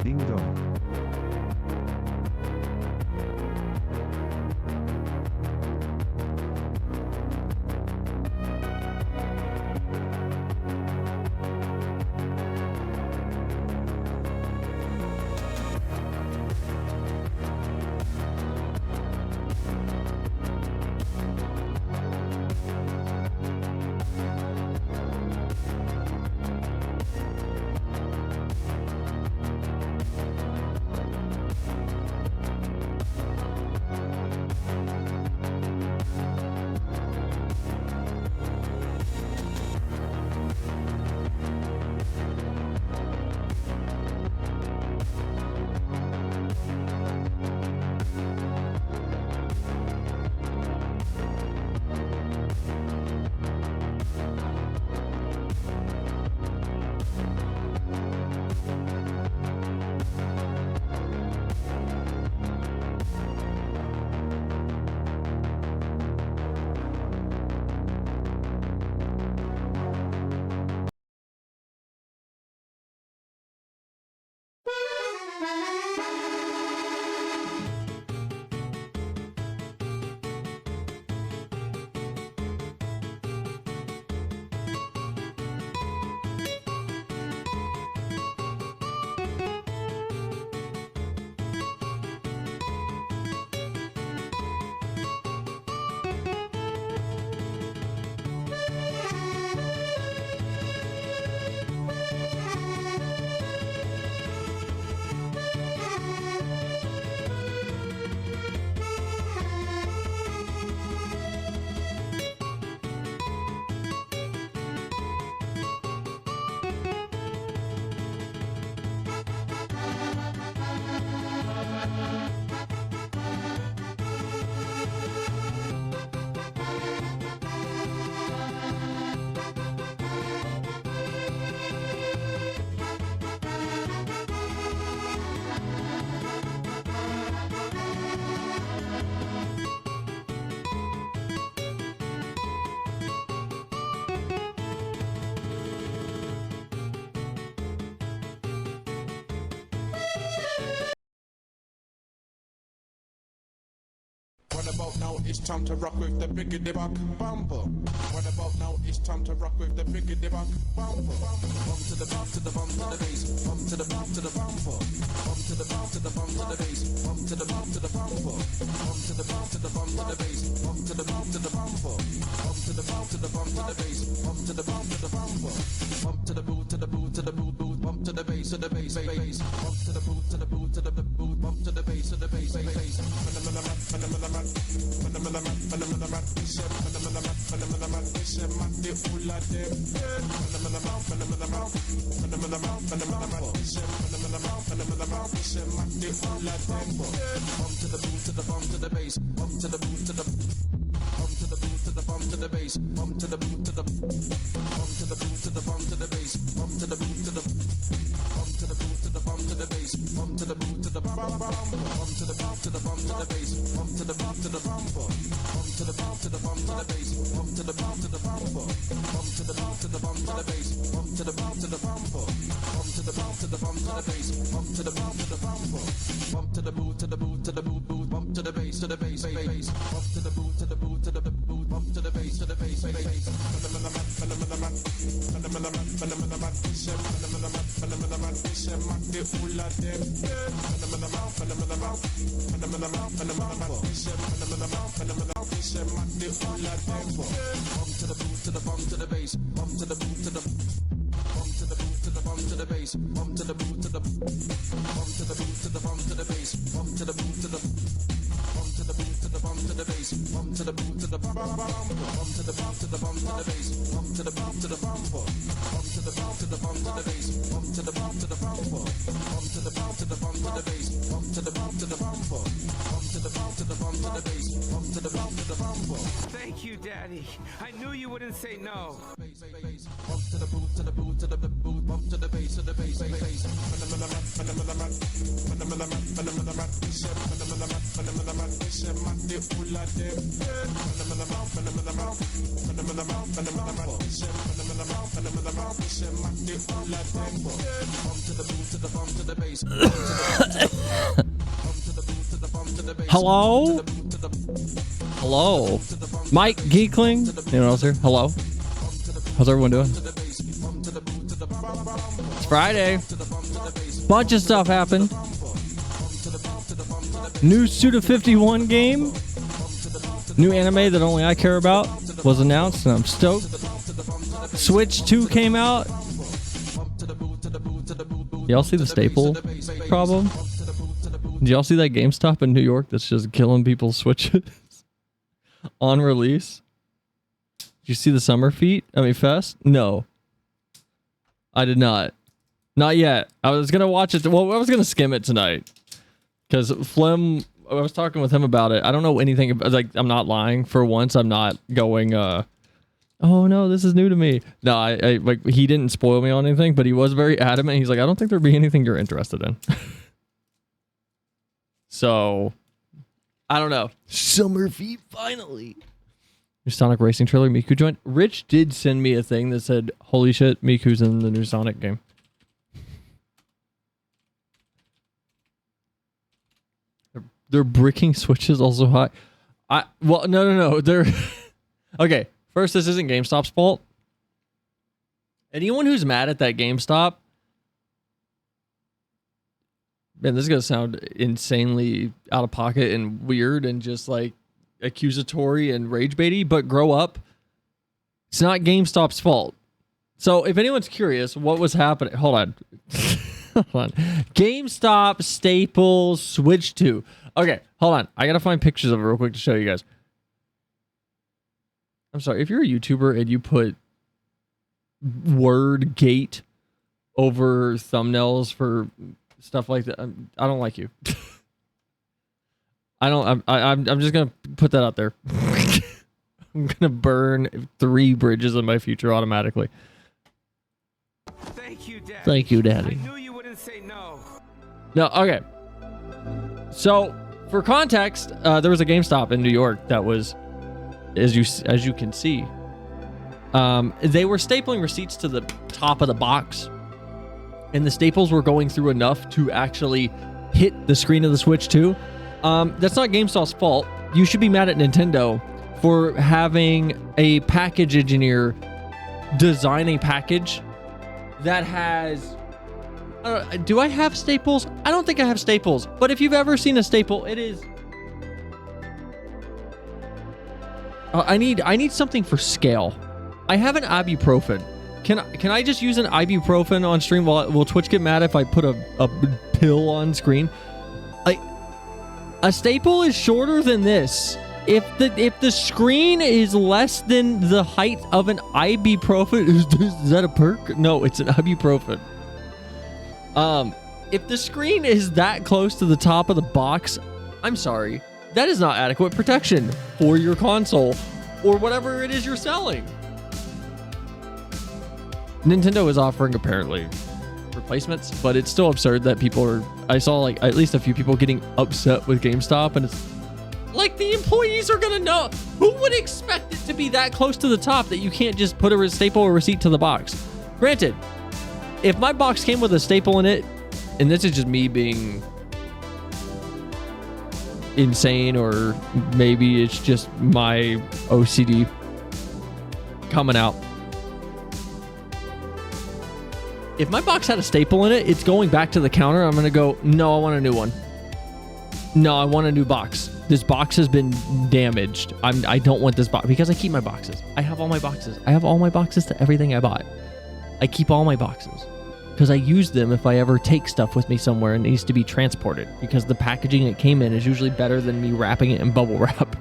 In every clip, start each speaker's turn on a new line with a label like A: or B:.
A: Ding dong.
B: What about now? It's time to rock with the biggity back bumper. What about now? It's time to rock with the biggity back bumper. Bump to the bump to the bump to the bass. Bump to the bump to the bumper. Bump to the bump to the bump to the bass. Bump to the bump to the bumper. Bump to the bump to the bump to the bass. Bump to the bump to the bumper. Bump to the bump to the bump to the bass. Bump to the bump to the bumper. Bump to the boot to the boot to the boot boot. Bump to the bass to the bass bass. Bump to the boot to the boot to the boot. Bump to the bass to the bass bass.
C: Thank you, Daddy. I knew you wouldn't say no.
D: Hello? Hello? Mike Geekling? Anyone else here? Hello? How's everyone doing? It's Friday. Bunch of stuff happened. New Suda 51 game. New anime that only I care about was announced, and I'm stoked. Switch 2 came out. Y'all see the staple problem? Did y'all see that GameStop in New York that's just killing people's Switches on release? Did you see the Summer Fest? No. I did not. Not yet. I was going to watch it. Well, I was going to skim it tonight. Because Flim, I was talking with him about it. I don't know anything about, like, I'm not lying. For once, I'm not going, oh no, this is new to me. No, I like, he didn't spoil me on anything, but he was very adamant. He's like, I don't think there'd be anything you're interested in. So, I don't know. Summer Feet, finally. New Sonic Racing trailer, Miku joined. Rich did send me a thing that said, holy shit, Miku's in the new Sonic game. They're bricking Switches also high. Well, no. They're... Okay, first, this isn't GameStop's fault. Anyone who's mad at that GameStop... Man, this is going to sound insanely out of pocket and weird and just like accusatory and rage baity, but grow up. It's not GameStop's fault. So if anyone's curious what was happening, hold on. Hold on. GameStop, Staples, Switch 2. Okay, hold on. I got to find pictures of it real quick to show you guys. I'm sorry, if you're a YouTuber and you put word gate over thumbnails for stuff like that, I don't like you. I'm just gonna put that out there. I'm gonna burn 3 bridges in my future automatically.
C: Thank you, Daddy.
D: Thank you, Daddy.
C: I knew you wouldn't say no.
D: No, okay. So, for context, there was a GameStop in New York that was, as you can see, they were stapling receipts to the top of the box, and the staples were going through enough to actually hit the screen of the Switch 2. That's not GameStop's fault. You should be mad at Nintendo for having a package engineer design a package that has... do I have staples? I don't think I have staples. But if you've ever seen a staple, it is... I need something for scale. I have an ibuprofen. Can I just use an ibuprofen on stream? Will Twitch get mad if I put a pill on screen? A staple is shorter than this. If the screen is less than the height of an ibuprofen, is that a perk? No, it's an ibuprofen. If the screen is that close to the top of the box, I'm sorry, that is not adequate protection for your console or whatever it is you're selling. Nintendo is offering apparently replacements, but it's still absurd that people are, I saw like at least a few people getting upset with GameStop, and it's like the employees are gonna know. Who would expect it to be that close to the top that you can't just put a staple or receipt to the box? Granted, if my box came with a staple in it, and this is just me being insane, or maybe it's just my OCD coming out. If my box had a staple in it, it's going back to the counter. I'm going to go, no, I want a new one. No, I want a new box. This box has been damaged. I don't want this box because I keep my boxes. I have all my boxes. I have all my boxes to everything I bought. I keep all my boxes because I use them if I ever take stuff with me somewhere and it needs to be transported, because the packaging it came in is usually better than me wrapping it in bubble wrap.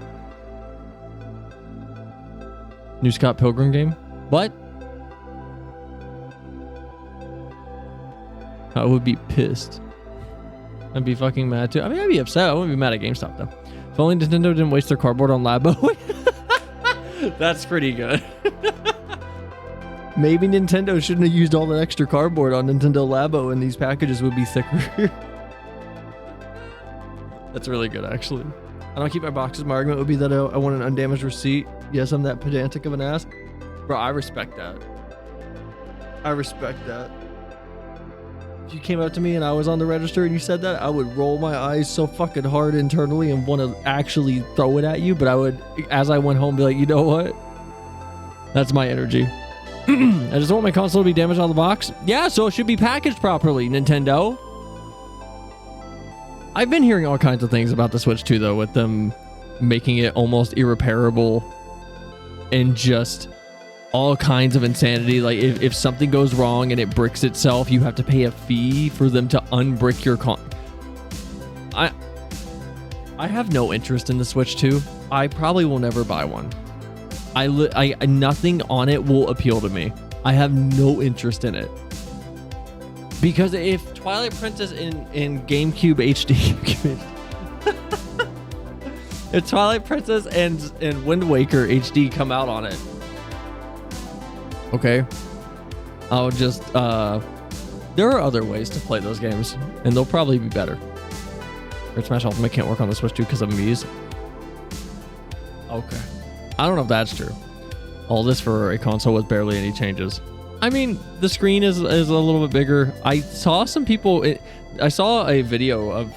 D: New Scott Pilgrim game? What? I would be pissed. I'd be fucking mad too. I mean, I'd be upset. I wouldn't be mad at GameStop though. If only Nintendo didn't waste their cardboard on Labo. That's pretty good. Maybe Nintendo shouldn't have used all that extra cardboard on Nintendo Labo and these packages would be thicker. That's really good, actually. I don't keep my boxes. My argument would be that I want an undamaged receipt. Yes, I'm that pedantic of an ass. Bro, I respect that. I respect that. If you came up to me and I was on the register and you said that, I would roll my eyes so fucking hard internally and want to actually throw it at you. But I would, as I went home, be like, you know what? That's my energy. I just want my console to be damaged on the box. Yeah, so it should be packaged properly, Nintendo. I've been hearing all kinds of things about the Switch too, though, with them making it almost irreparable and just all kinds of insanity. Like if something goes wrong and it bricks itself, you have to pay a fee for them to unbrick your I have no interest in the Switch 2. I probably will never buy one. Nothing on it will appeal to me. I have no interest in it. Because if Twilight Princess in GameCube HD if Twilight Princess and Wind Waker HD come out on it, okay, I'll just there are other ways to play those games and they'll probably be better. Red Smash Ultimate can't work on the Switch 2 because of Mii's. Okay, I don't know if that's true. All this for a console with barely any changes. I mean, the screen is a little bit bigger. I saw some people, I saw a video of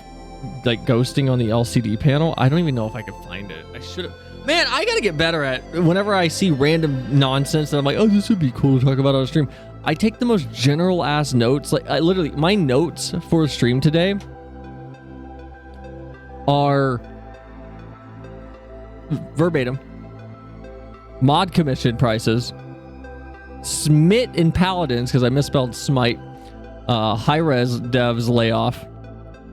D: like ghosting on the LCD panel. I don't even know if I could find it. I should have. Man, I gotta get better at whenever I see random nonsense that I'm like, oh, this would be cool to talk about on a stream. I take the most general ass notes. Like I literally, my notes for the stream today are verbatim. Mod commission prices. Smit and Paladins, because I misspelled Smite. High-res devs layoff.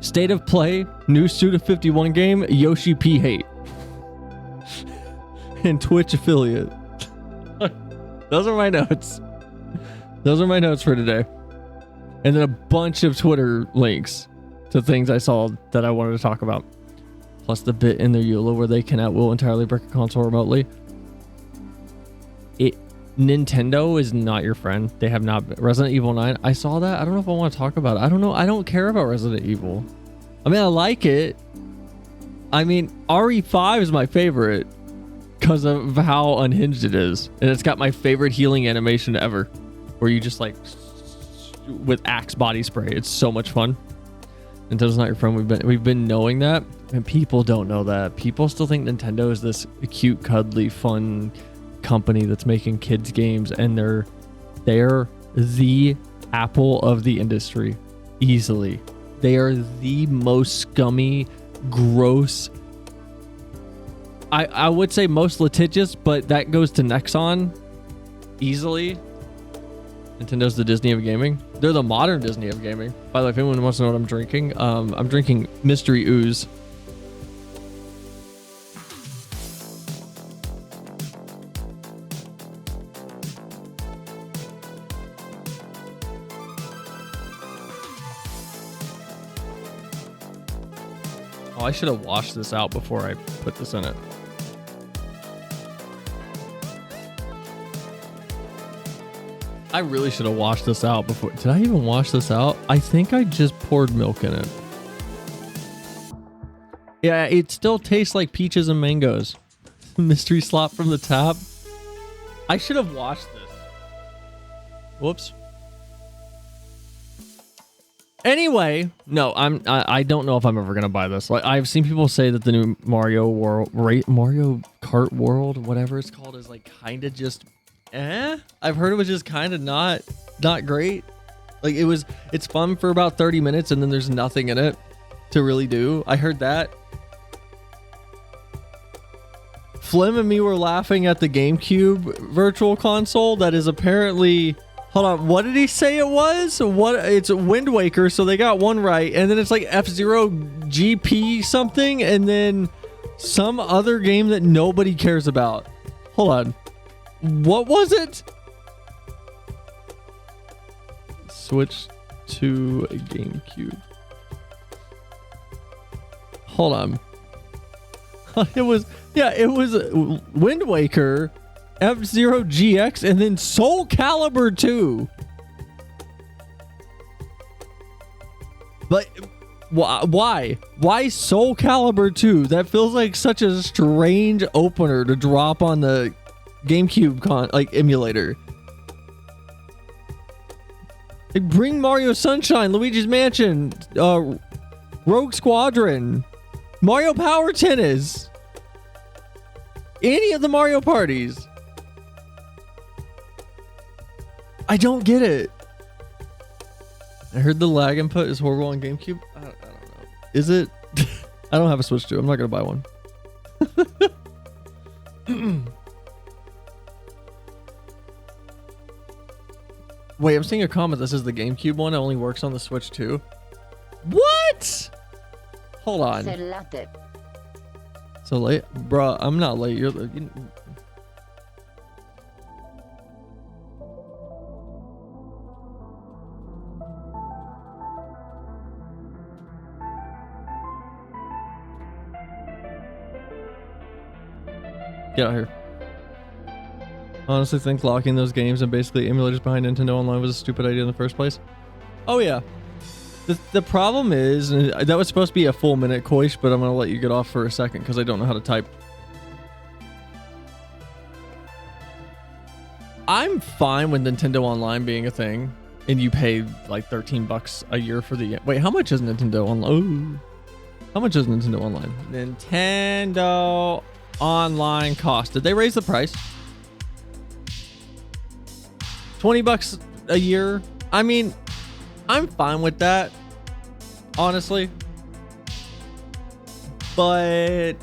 D: State of play, new Suda 51 game, Yoshi P hate. And Twitch affiliate. Those are my notes. Those are my notes for today. And then a bunch of Twitter links to things I saw that I wanted to talk about. Plus the bit in their EULA where they can at will entirely brick a console remotely. Nintendo is not your friend. They have not been. Resident Evil 9. I saw that. I don't know if I want to talk about it. I don't know. I don't care about Resident Evil. I mean, I like it. I mean, RE5 is my favorite because of how unhinged it is. And it's got my favorite healing animation ever. Where you just like with Axe body spray. It's so much fun. Nintendo's not your friend. We've been knowing that. And people don't know that. People still think Nintendo is this cute, cuddly, fun company that's making kids games, and they're the Apple of the industry. Easily. They are the most scummy, gross, I would say most litigious, but that goes to Nexon easily. Nintendo's the Disney of gaming. They're the modern Disney of gaming. By the way, if anyone wants to know what I'm drinking, I'm drinking Mystery Ooze. Oh, I should have washed this out before I put this in it. I really should have washed this out before. Did I even wash this out? I think I just poured milk in it. Yeah, it still tastes like peaches and mangoes. Mystery slop from the tap. I should have washed this. Whoops. Anyway, no, I don't know if I'm ever gonna buy this. Like, I've seen people say that the new Mario Kart World, whatever it's called, is like kind of just I've heard it was just kind of not great. Like it's fun for about 30 minutes and then there's nothing in it to really do. I heard that. Flim and me were laughing at the GameCube virtual console that is apparently, hold on, what did he say it was? It's Wind Waker, so they got one right, and then it's like F-Zero GP something, and then some other game that nobody cares about. Hold on. What was it? Switch to a GameCube. Hold on. It was Wind Waker, F-Zero GX, and then Soul Calibur 2. But why? Why Soul Calibur 2? That feels like such a strange opener to drop on the GameCube emulator. Like, bring Mario Sunshine, Luigi's Mansion, Rogue Squadron, Mario Power Tennis, any of the Mario parties. I don't get it. I heard the lag input is horrible on GameCube. I don't know. Is it? I don't have a Switch 2. I'm not gonna buy one. Wait, I'm seeing a comment that says the GameCube one only works on the Switch 2. What? Hold on. So late? Bruh, I'm not late. You're get out here. Honestly think locking those games and basically emulators behind Nintendo Online was a stupid idea in the first place. Oh yeah. The problem is, that was supposed to be a full minute, Koish, but I'm going to let you get off for a second because I don't know how to type. I'm fine with Nintendo Online being a thing, and you pay like $13 a year for the... Wait, how much is Nintendo Online? Oh, how much is Nintendo Online? Nintendo Online cost. Did they raise the price? $20 a year? I mean... I'm fine with that, honestly, but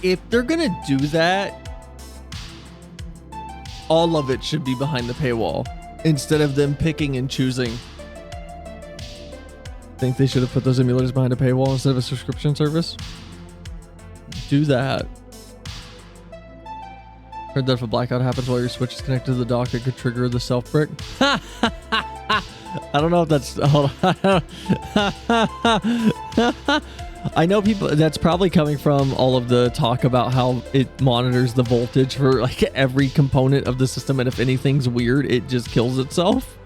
D: if they're gonna do that, all of it should be behind the paywall instead of them picking and choosing. Think they should have put those emulators behind a paywall instead of a subscription service? Do that. Heard that if a blackout happens while your Switch is connected to the dock, it could trigger the self brick. I don't know if that's... Hold on. I know people... That's probably coming from all of the talk about how it monitors the voltage for like every component of the system, and if anything's weird, it just kills itself.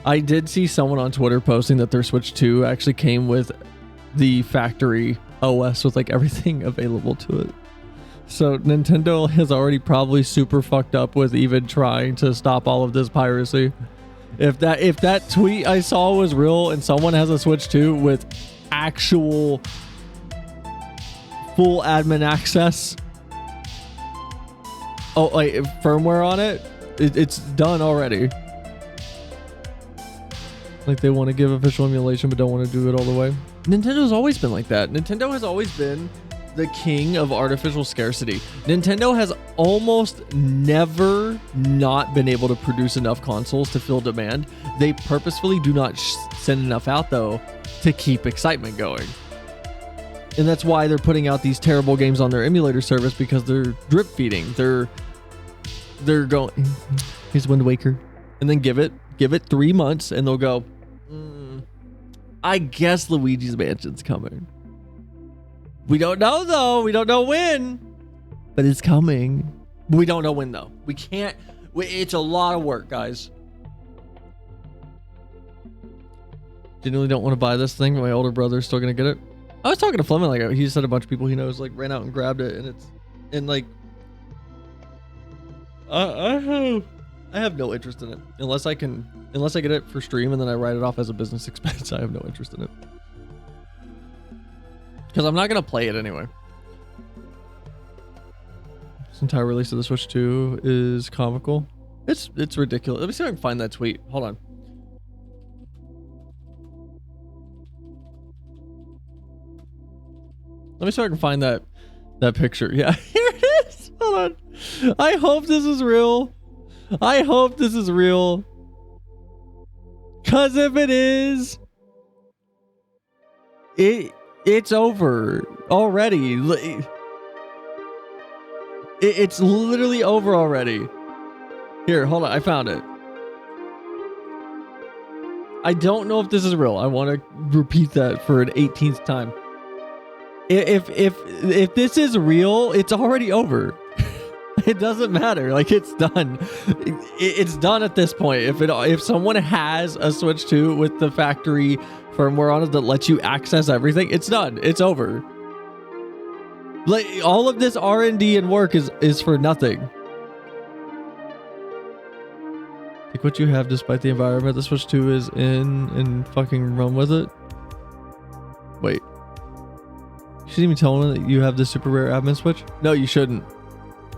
D: I did see someone on Twitter posting that their Switch 2 actually came with the factory OS with like everything available to it. So Nintendo has already probably super fucked up with even trying to stop all of this piracy. If that tweet I saw was real and someone has a Switch 2 with actual full admin access, oh, like firmware on it, it's done already. Like they want to give official emulation but don't want to do it all the way. Nintendo's always been like that. Nintendo has always been the king of artificial scarcity. Nintendo has almost never not been able to produce enough consoles to fill demand. They purposefully do not send enough out though to keep excitement going. And that's why they're putting out these terrible games on their emulator service, because they're drip feeding. They're going, here's Wind Waker, and then give it 3 months, and they'll go, I guess Luigi's Mansion's coming. We don't know though. We don't know when, but it's coming. We don't know when though. We can't. It's a lot of work, guys. Genuinely don't want to buy this thing. My older brother's still gonna get it. I was talking to Fleming, like he said a bunch of people he knows like ran out and grabbed it, and like I have no interest in it unless I get it for stream and then I write it off as a business expense. I have no interest in it because I'm not gonna play it anyway. This entire release of the Switch 2 is comical. It's ridiculous. Let me see if I can find that tweet. Hold on. Let me see if I can find that picture. Yeah, here it is. Hold on. I hope this is real. I hope this is real. Cause if it is, it's over already. It's literally over already. Here, hold on. I found it. I don't know if this is real. I want to repeat that for an 18th time. If this is real, it's already over. It doesn't matter. Like, it's done. It's done at this point. If someone has a Switch 2 with the factory firmware on it that lets you access everything, it's done. It's over. Like, all of this R&D and work is for nothing. Take what you have despite the environment the Switch 2 is in and fucking run with it. Wait. You shouldn't even tell them that you have the super rare admin Switch? No, you shouldn't.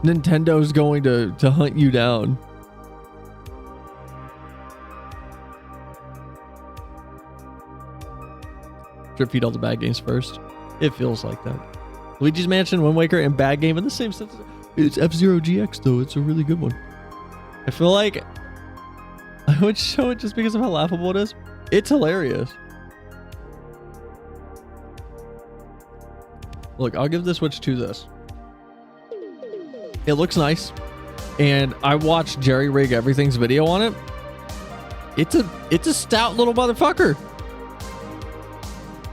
D: Nintendo's going to hunt you down. Drip feed all the bad games first. It feels like that. Luigi's Mansion, Wind Waker, and Bad Game in the same sense. It's F-Zero GX though. It's a really good one. I feel like I would show it just because of how laughable it is. It's hilarious. Look, I'll give the Switch 2 this. It looks nice, and I watched Jerry Rig Everything's video on it. It's a stout little motherfucker.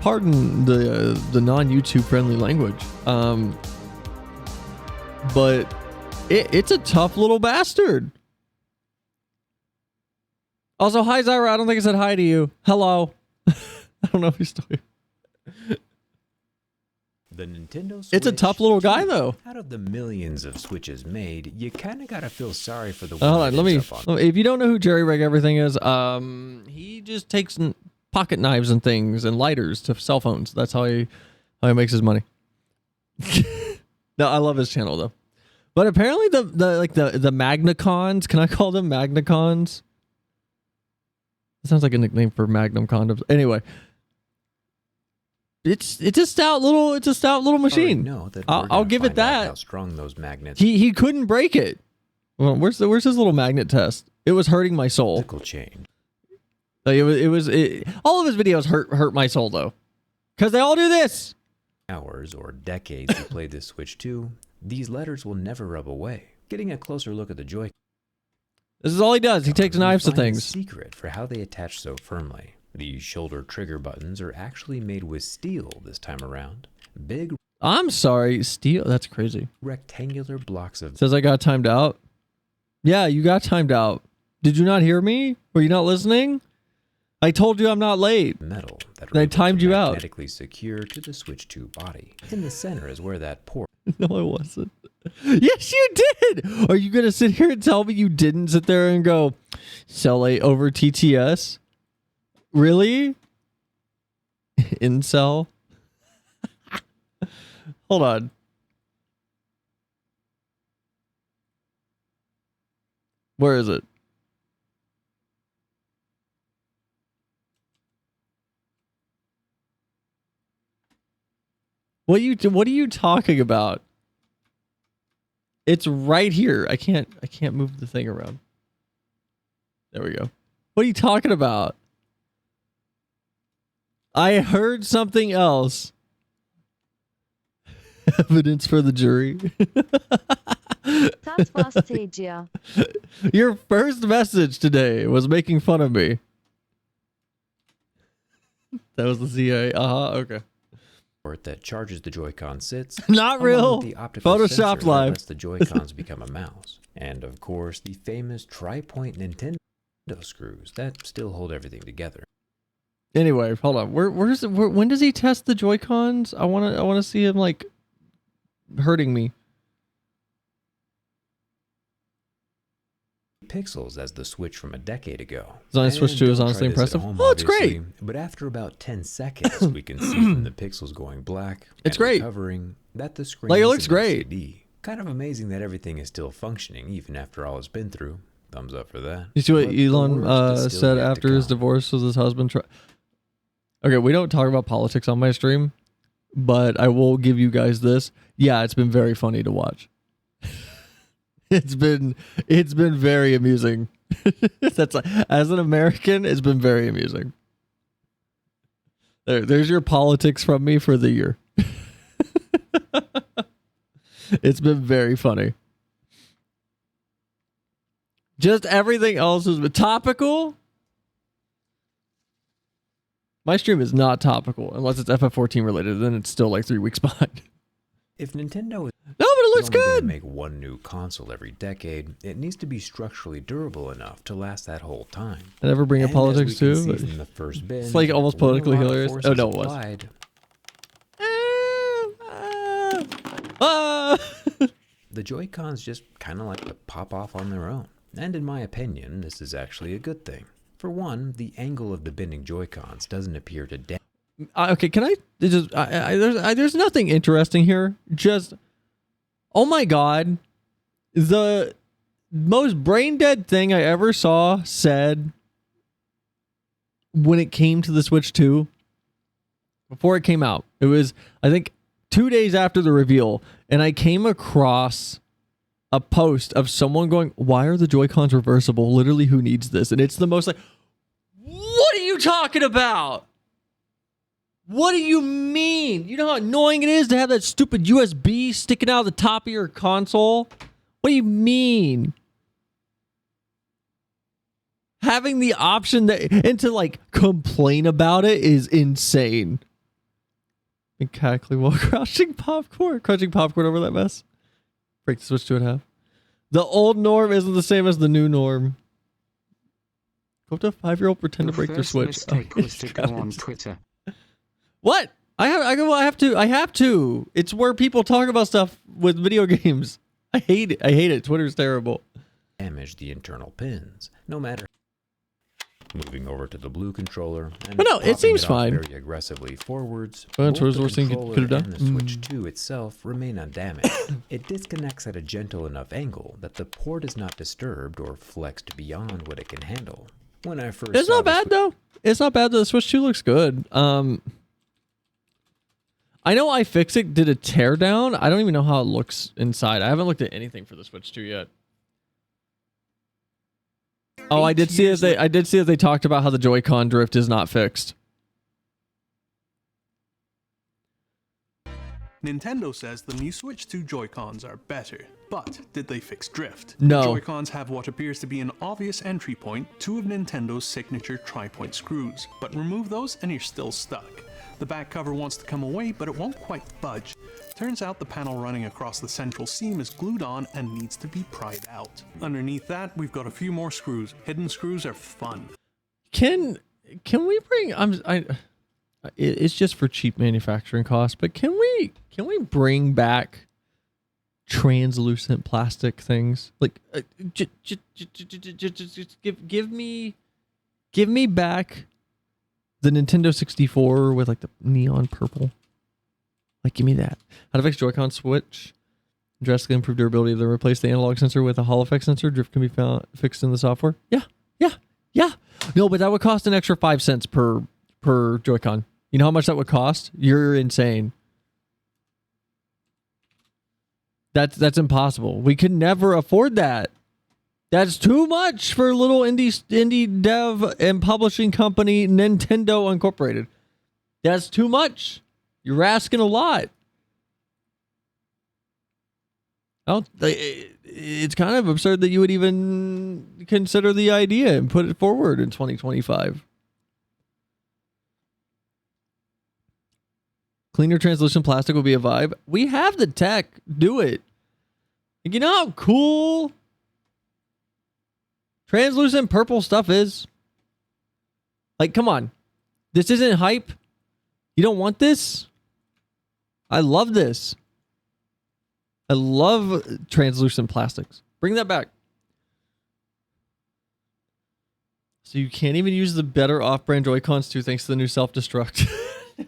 D: Pardon the non-YouTube friendly language, but it's a tough little bastard. Also, hi Zyra. I don't think I said hi to you. Hello. I don't know if you're still here.
E: The Nintendo Switch,
D: it's a tough little guy though.
E: Out of the millions of Switches made, you kind of gotta feel sorry for the one.
D: Hold on, let me. If you don't know who Jerry Rig Everything is, he just takes pocket knives and things and lighters to cell phones. That's how he makes his money. No, I love his channel though. But apparently the Magnacons, can I call them Magnacons? It sounds like a nickname for Magnum condoms. Anyway. It's a stout little machine. I'll give it that.
E: How strong those magnets.
D: He couldn't break it. Well, where's his little magnet test? It was hurting my soul.
E: Chain.
D: Like all of his videos hurt my soul though, because they all do this.
E: Hours or decades you play this Switch 2, these letters will never rub away. Getting a closer look at the Joy.
D: This is all he does. He takes knives to things.
E: Secret for how they attach so firmly. The shoulder trigger buttons are actually made with steel this time around. Big.
D: I'm sorry, steel. That's crazy.
E: Rectangular blocks of.
D: Says I got timed out. Yeah, you got timed out. Did you not hear me? Were you not listening? I told you I'm not late.
E: Metal that
D: I timed you out.
E: Magnetically secure to the Switch 2 body. In the center is where that port.
D: No, I wasn't. Yes, you did. Are you gonna sit here and tell me you didn't sit there and go Cell 8 over TTS? Really? Incel? Hold on. Where is it? What are you talking about? It's right here. I can't move the thing around. There we go. What are you talking about? I heard something else. Evidence for the jury.
F: Das war's, Tegia.
D: Your first message today was making fun of me. That was the CIA. Okay.
E: That charges the Joy-Con sits.
D: Not
E: along
D: real.
E: with the optical
D: Photoshopped
E: sensor that
D: live.
E: lets the Joy-Cons become a mouse. And of course, the famous tri-point Nintendo screws that still hold everything together.
D: Anyway, hold on. When does he test the Joy-Cons? I wanna see him like hurting me.
E: Pixels as the Switch from a decade ago.
D: Design Switch 2 is
E: Don't
D: honestly
E: try this at
D: impressive.
E: home,
D: Oh, it's great.
E: obviously, but after about 10 seconds, we can see from the pixels going black
D: It's
E: and
D: great.
E: recovering that the screen
D: Like, it
E: is
D: looks
E: an
D: great.
E: LCD. Kind of amazing that everything is still functioning even after all it's been through. Thumbs up for that.
D: You see what
E: But the
D: Elon
E: worst is still
D: said
E: yet to
D: after his
E: come.
D: divorce with his husband? Okay, we don't talk about politics on my stream, but I will give you guys this. Yeah, it's been very funny to watch. It's been very amusing. That's as an American, it's been very amusing. There's your politics from me for the year. It's been very funny. Just everything else has been topical. My stream is not topical unless it's FF14 related. Then it's still like 3 weeks behind.
E: If Nintendo is
D: No, but it looks
E: only gonna
D: good.
E: make one new console every decade, it needs to be structurally durable enough to last that whole time.
D: I never bring up
E: And as
D: politics
E: we can
D: too.
E: see
D: But
E: from the first binge,
D: like almost
E: when a
D: politically
E: lot of
D: hilarious.
E: force
D: Oh,
E: is
D: no, it was.
E: applied, the Joy-Cons just kind of like to pop off on their own. And in my opinion, this is actually a good thing. For one, the angle of the bending Joy-Cons doesn't appear to damage
D: Okay, can I just? There's nothing interesting here. Just, oh my god, the most brain dead thing I ever saw said when it came to the Switch 2. Before it came out, it was I think 2 days after the reveal, and I came across a post of someone going, "Why are the Joy-Cons reversible? Literally, who needs this?" And it's the most like, what are you talking about? What do you mean? You know how annoying it is to have that stupid USB sticking out of the top of your console? What do you mean? Having the option that and to like complain about it is insane. And cackling while crunching popcorn over that mess. Break the Switch 2 in half. The old norm isn't the same as the new norm. Go up to a 5-year-old pretend to break their Switch.
G: Mistake was to go on Twitter.
D: What? I have to. It's where people talk about stuff with video games. I hate it. Twitter's terrible.
E: the internal pins, no matter. Moving over to the blue controller, and
D: But no, it
E: popping
D: seems
E: off
D: fine.
E: very aggressively forwards.
D: Well,
E: Both
D: towards
E: the
D: the worst thing you
E: controller
D: could have done.
E: and the Switch 2 itself remain undamaged. It disconnects at a gentle enough angle that the port is not disturbed or flexed beyond what it can handle. When I first
D: It's
E: saw
D: not
E: the
D: bad though. It's not bad though. The Switch 2 looks good. I know Ffxiv did a teardown. I don't even know how it looks inside. I haven't looked at anything for the Switch 2 yet. Oh, I did see that they talked about how the Joy-Con drift is not fixed.
H: Nintendo says the new Switch 2 Joy-Cons are better, but did they fix drift?
D: No.
H: The Joy-Cons have what appears to be an obvious entry point, two of Nintendo's signature tri-point screws, but remove those and you're still stuck. The back cover wants to come away, but it won't quite budge. Turns out the panel running across the central seam is glued on and needs to be pried out. Underneath that, we've got a few more screws. Hidden screws are fun.
D: Can we bring? It's just for cheap manufacturing costs, but can we bring back translucent plastic things? Like, just give me back the Nintendo 64 with like the neon purple. Like, give me that. How to fix Joy-Con switch? Drastically improve durability. Then replace the analog sensor with a Hall effect sensor. Drift can be fixed in the software. Yeah. No, but that would cost an extra 5 cents per Joy-Con. You know how much that would cost? You're insane. That's impossible. We could never afford that. That's too much for a little indie dev and publishing company Nintendo Incorporated. That's too much. You're asking a lot. It's kind of absurd that you would even consider the idea and put it forward in 2025. Cleaner translucent plastic will be a vibe. We have the tech. Do it. You know how cool translucent purple stuff is? Like, come on. This isn't hype. You don't want this? I love this. I love translucent plastics. Bring that back. So you can't even use the better off-brand Joy-Cons too, thanks to the new self-destruct. Of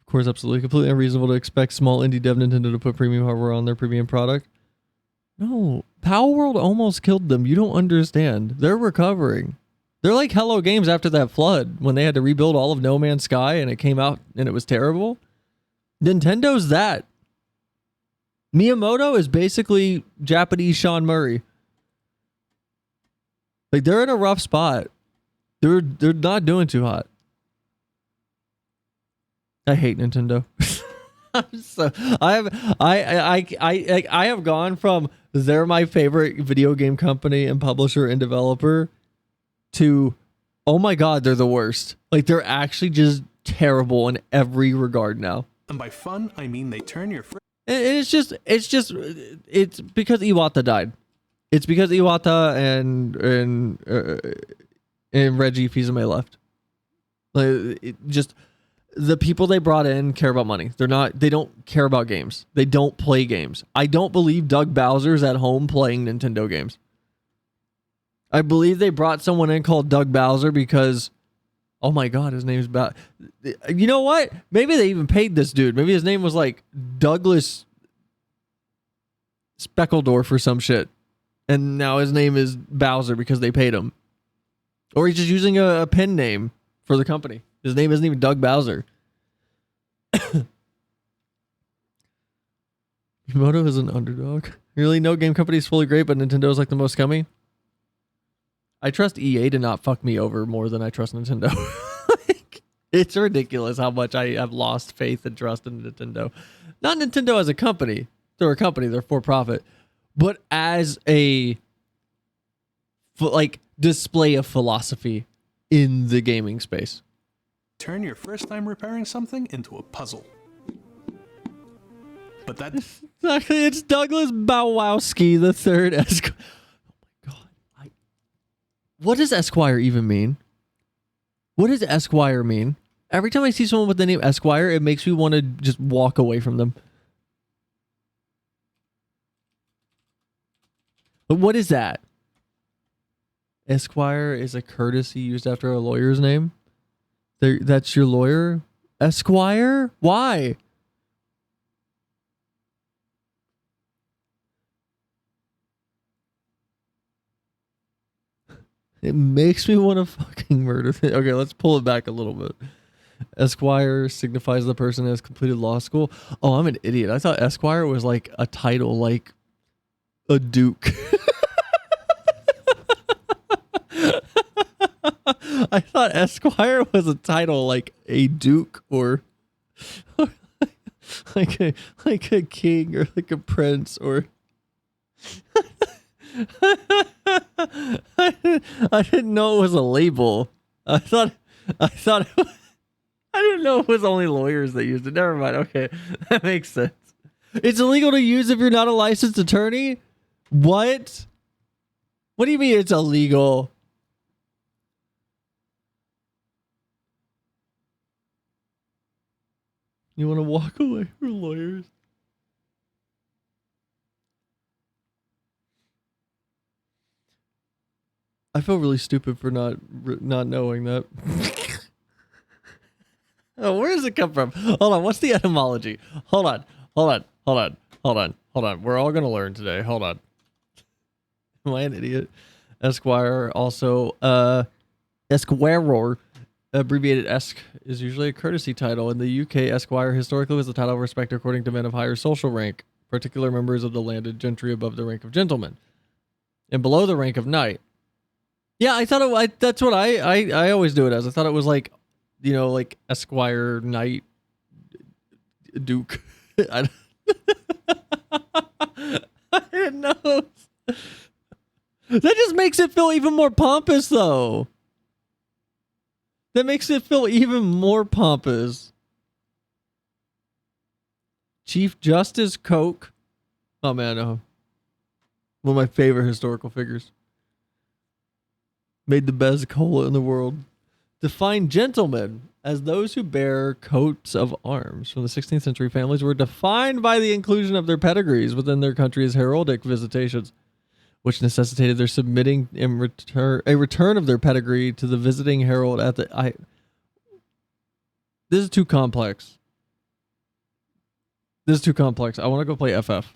D: course, absolutely. Completely unreasonable to expect small indie dev Nintendo to put premium hardware on their premium product. No. Power World almost killed them. You don't understand. They're recovering. They're like Hello Games after that flood, when they had to rebuild all of No Man's Sky and it came out and it was terrible. Nintendo's that. Miyamoto is basically Japanese Sean Murray. Like, they're in a rough spot. They're not doing too hot. I hate Nintendo. I have gone from they're my favorite video game company and publisher and developer to, oh my god, they're the worst. Like, they're actually just terrible in every regard now.
H: And by fun, I mean they turn your
D: It's because Iwata died. It's because Iwata and Reggie Fils-Aimé left. Like, the people they brought in care about money. They don't care about games. They don't play games. I don't believe Doug Bowser's at home playing Nintendo games. I believe they brought someone in called Doug Bowser because, oh my god, his name's Bowser. You know what? Maybe they even paid this dude. Maybe his name was like Douglas Speckledorf or some shit. And now his name is Bowser because they paid him. Or he's just using a pen name for the company. His name isn't even Doug Bowser. Miyamoto is an underdog. Really? No game company is fully great, but Nintendo is like the most scummy? I trust EA to not fuck me over more than I trust Nintendo. It's ridiculous how much I have lost faith and trust in Nintendo. Not Nintendo as a company. They're a company. They're for profit. But as a display of philosophy in the gaming space.
H: turn your first time repairing something into a puzzle. But that...
D: Exactly, it's Douglas Bowowski the third. Oh my god. What does Esquire even mean? What does Esquire mean? Every time I see someone with the name Esquire, it makes me want to just walk away from them. But what is that? Esquire is a courtesy used after a lawyer's name. That's your lawyer? Esquire? Why? It makes me want to fucking murder them. Okay, let's pull it back a little bit. Esquire signifies the person who has completed law school. Oh, I'm an idiot. I thought Esquire was like a title, like a duke. I thought Esquire was a title like a duke or like a king or like a prince or I didn't know it was a label. I thought it was, I didn't know it was only lawyers that used it. Never mind. Okay, that makes sense. It's illegal to use if you're not a licensed attorney? What? What do you mean it's illegal? You want to walk away from lawyers? I feel really stupid for not knowing that. Oh, where does it come from? Hold on, what's the etymology? Hold on. We're all gonna learn today. Hold on. Am I an idiot? Esquire, also Esquiror, abbreviated Esq, is usually a courtesy title. In the UK, Esquire historically was the title of respect according to men of higher social rank, particular members of the landed gentry above the rank of gentleman, and below the rank of knight. Yeah, I thought that's what I always do it as. I thought it was like, you know, like Esquire, Knight, Duke. I didn't know. That just makes it feel even more pompous, though. That makes it feel even more pompous. Chief Justice Coke. Oh, man. One of my favorite historical figures. Made the best cola in the world. Defined gentlemen as those who bear coats of arms from the 16th century. Families were defined by the inclusion of their pedigrees within their country's heraldic visitations, which necessitated their submitting in a return of their pedigree to the visiting herald at the... This is too complex. I want to go play FF.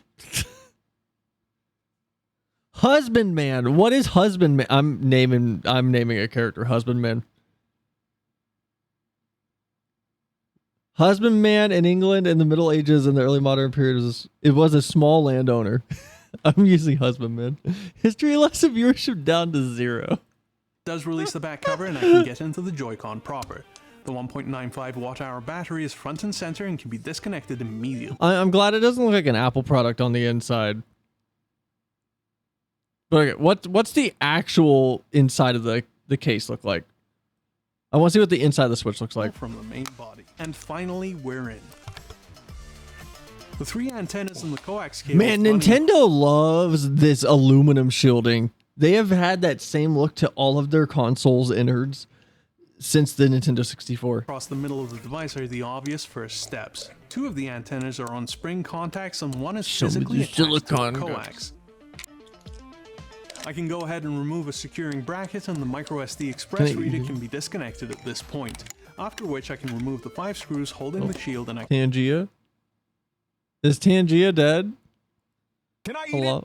D: Husbandman. What is husbandman? I'm naming a character husbandman. Husbandman in England in the Middle Ages and the early modern period was a small landowner. I'm using husbandman. History lesson viewership down to 0.
H: Does release the back cover and I can get into the Joy-Con proper. The 1.95 watt-hour battery is front and center and can be disconnected immediately.
D: I'm glad it doesn't look like an Apple product on the inside. But okay, what's the actual inside of the case look like? I want to see what the inside of the Switch looks like.
H: From the main body. And finally, we're in. The 3 antennas and the coax cable.
D: Man, Nintendo loves this aluminum shielding. They have had that same look to all of their consoles innards since the Nintendo 64.
H: Across the middle of the device are the obvious first steps. 2 of the antennas are on spring contacts and 1 is physically attached to the coax. I can go ahead and remove a securing bracket and the microSD express reader can be disconnected at this point, after which I can remove the 5 screws holding the shield and I can...
D: Tangia? Is Tangia dead?
F: Can I eat it?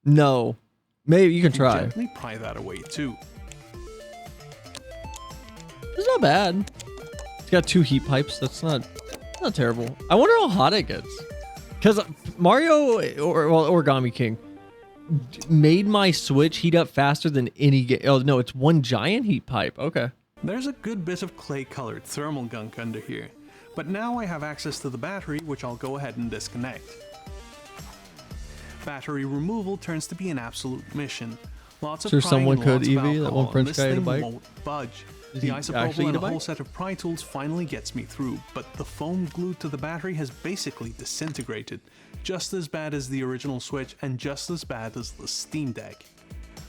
D: No. Maybe you can try.
H: Gently pry that away too.
D: It's not bad. It's got 2 heat pipes. That's not terrible. I wonder how hot it gets. Because Mario or Origami King made my Switch heat up faster than any game. Oh, no, it's 1 giant heat pipe. Okay.
H: There's a good bit of clay-colored thermal gunk under here. But now I have access to the battery, which I'll go ahead and disconnect. Battery removal turns to be an absolute mission. Lots of
D: sure
H: prying
D: someone
H: and
D: could,
H: lots of
D: Eevee, that
H: alcohol,
D: one French
H: and
D: guy
H: this
D: ate a
H: thing
D: bite?
H: won't budge.
D: Is
H: The
D: he
H: isopropyl
D: actually
H: and
D: eat a
H: a whole
D: bite?
H: set of pry tools finally gets me through, but the foam glued to the battery has basically disintegrated. Just as bad as the original Switch and just as bad as the Steam Deck.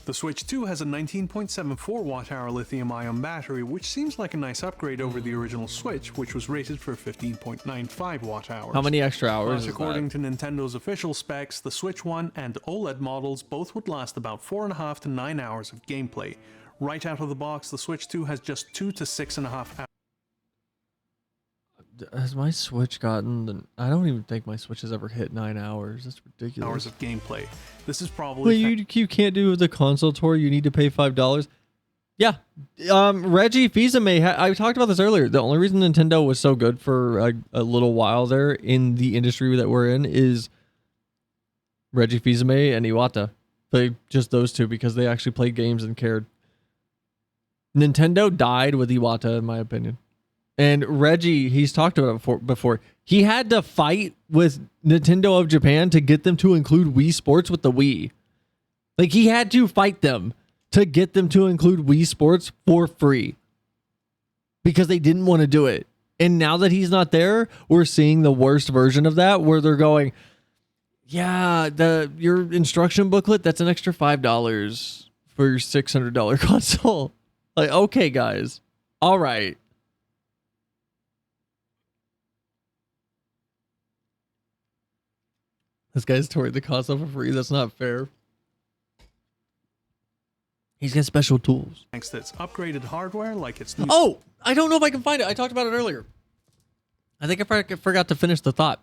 H: The Switch 2 has a 19.74 watt-hour lithium-ion battery, which seems like a nice upgrade over the original Switch, which was rated for 15.95 watt-hours.
D: How many extra hours is
H: According
D: that?
H: to Nintendo's official specs, the Switch 1 and OLED models both would last about 4.5 to 9 hours of gameplay. Right out of the box, the Switch 2 has just 2 to 6.5 hours.
D: Has my Switch gotten... I don't even think my Switch has ever hit 9 hours. That's ridiculous.
H: Hours of gameplay. This is probably...
D: Wait, you can't do the console tour? You need to pay $5? Yeah. Reggie Fils-Aimé, I talked about this earlier. The only reason Nintendo was so good for a little while there in the industry that we're in is Reggie Fils-Aimé and Iwata. Just those two, because they actually played games and cared. Nintendo died with Iwata, in my opinion. And Reggie, he's talked about it before. He had to fight with Nintendo of Japan to get them to include Wii Sports with the Wii. Like, he had to fight them to get them to include Wii Sports for free. Because they didn't want to do it. And now that he's not there, we're seeing the worst version of that, where they're going, yeah, your instruction booklet, that's an extra $5 for your $600 console. Like, okay, guys. All right. This guy's touring the console for free. That's not fair. He's got special tools.
H: Thanks to its upgraded hardware, like its new...
D: Oh, I don't know if I can find it. I talked about it earlier. I think I forgot to finish the thought.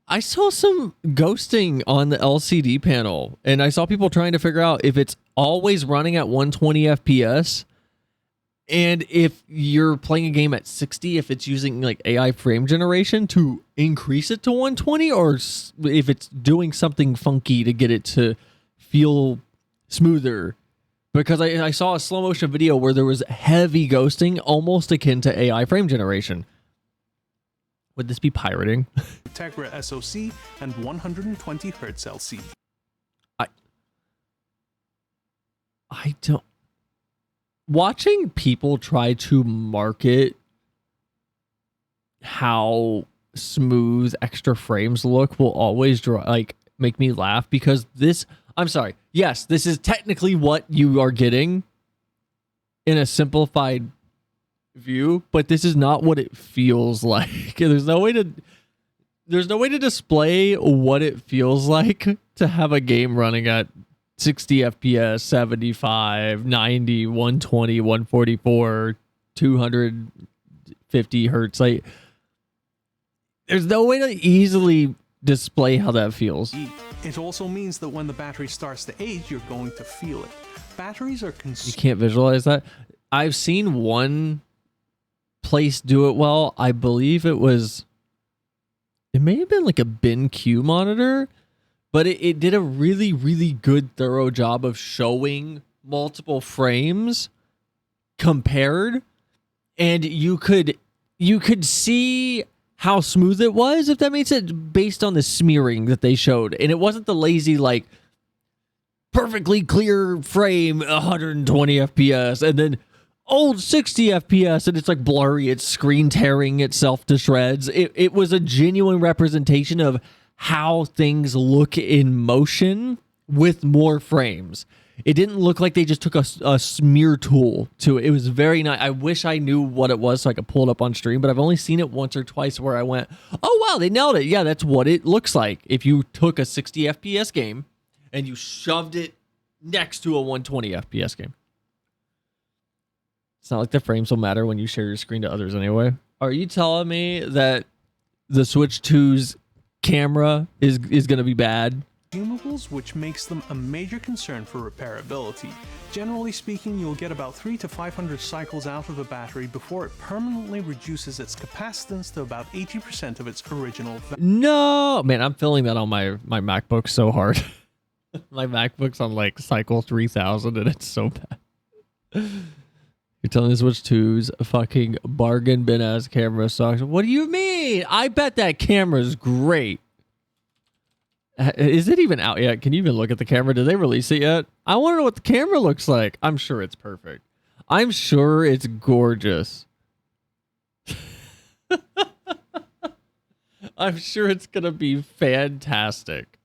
D: I saw some ghosting on the LCD panel, and I saw people trying to figure out if it's always running at 120 FPS, and if you're playing a game at 60, if it's using like AI frame generation to increase it to 120, or if it's doing something funky to get it to feel smoother. Because I saw a slow motion video where there was heavy ghosting, almost akin to AI frame generation. Would this be pirating?
H: Tegra SoC, and 120Hz LC.
D: I don't. Watching people try to market how smooth extra frames look will always make me laugh, because this. I'm sorry. Yes, this is technically what you are getting in a simplified view, but this is not what it feels like. There's no way to display what it feels like to have a game running at 60 FPS, 75, 90, 120, 144, 250 hertz. Like, there's no way to easily display how that feels.
H: It also means that when the battery starts to age, you're going to feel it. Batteries are
D: You can't visualize that. I've seen one place do it well. I believe it may have been like a BenQ monitor, but it did a really, really good, thorough job of showing multiple frames compared, and you could see how smooth it was, if that makes it, based on the smearing that they showed. And it wasn't the lazy, like, perfectly clear frame, 120 FPS, and then old 60 FPS, and it's like blurry, it's screen tearing itself to shreds. It was a genuine representation of how things look in motion with more frames. It didn't look like they just took a smear tool to it. It was very nice. I wish I knew what it was so I could pull it up on stream, but I've only seen it once or twice where I went, oh wow, they nailed it. Yeah, that's what it looks like if you took a 60 FPS game and you shoved it next to a 120 FPS game. It's not like the frames will matter when you share your screen to others anyway. Are you telling me that the Switch 2's camera is going to be bad?
H: Consumables, which makes them a major concern for repairability. Generally speaking, you'll get about 300 to 500 cycles out of a battery before it permanently reduces its capacitance to about 80% of its original value.
D: No! Man, I'm feeling that on my MacBook so hard. My MacBook's on like cycle 3000 and it's so bad. You're telling me Switch 2's a fucking bargain bin ass camera sucks. What do you mean? I bet that camera's great. Is it even out yet? Can you even look at the camera? Did they release it yet? I want to know what the camera looks like. I'm sure it's perfect. I'm sure it's gorgeous. I'm sure it's going to be fantastic.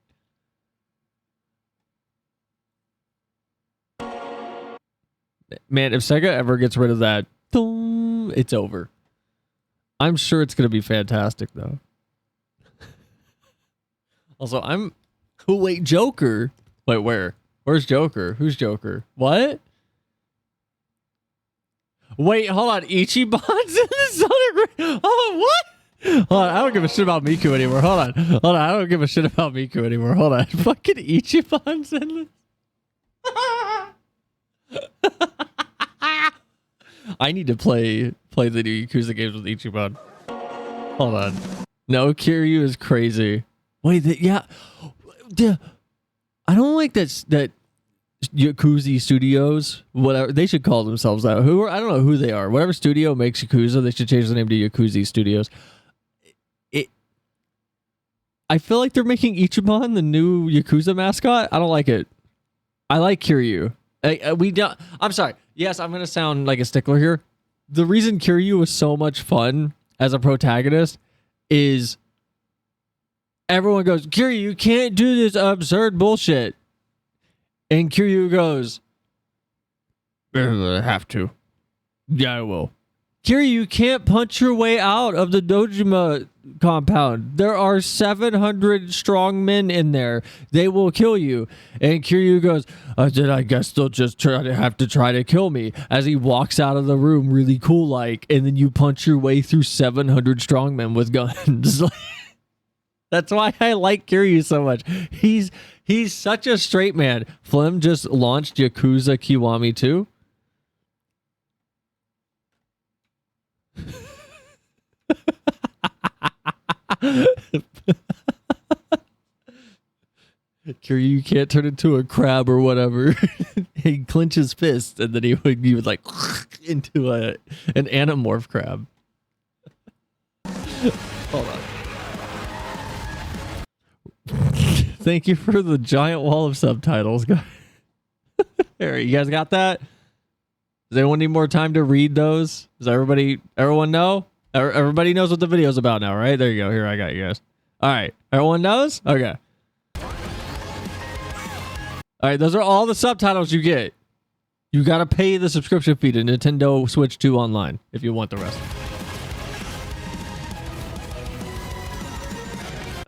D: Man, if Sega ever gets rid of that, it's over. I'm sure it's going to be fantastic, though. Also, wait, Joker. Wait, where? Where's Joker? Who's Joker? What? Wait, hold on. Ichiban's in the Sonic. Oh, what? Hold on. I don't give a shit about Miku anymore. Hold on. I don't give a shit about Miku anymore. Hold on. Fucking Ichiban's in this. I need to play the new Yakuza games with Ichiban. Hold on. No, Kiryu is crazy. Wait, yeah. I don't like that Yakuza Studios, whatever, they should call themselves that. I don't know who they are. Whatever studio makes Yakuza, they should change the name to Yakuza Studios. I feel like they're making Ichiban the new Yakuza mascot. I don't like it. I like Kiryu. I'm sorry. Yes, I'm going to sound like a stickler here. The reason Kiryu was so much fun as a protagonist is everyone goes, Kiryu, you can't do this absurd bullshit. And Kiryu goes, I have to. Yeah, I will. Kiryu, you can't punch your way out of the Dojima compound. There are 700 strong men in there. They will kill you. And Kiryu goes, then I guess they'll just have to try to kill me. As he walks out of the room really cool like, and then you punch your way through 700 strong men with guns. That's why I like Kiryu so much. He's such a straight man. Flem just launched Yakuza Kiwami 2. Kiryu, you can't turn into a crab or whatever. He clenches fist and then he would like into an anamorph crab. Hold on. Thank you for the giant wall of subtitles, guys. Here, you guys got that? Does anyone need more time to read those? Does everyone know? Everybody knows what the video's about now, right? There you go. Here, I got you guys. All right. Everyone knows? Okay. All right, those are all the subtitles you get. You got to pay the subscription fee to Nintendo Switch 2 Online if you want the rest.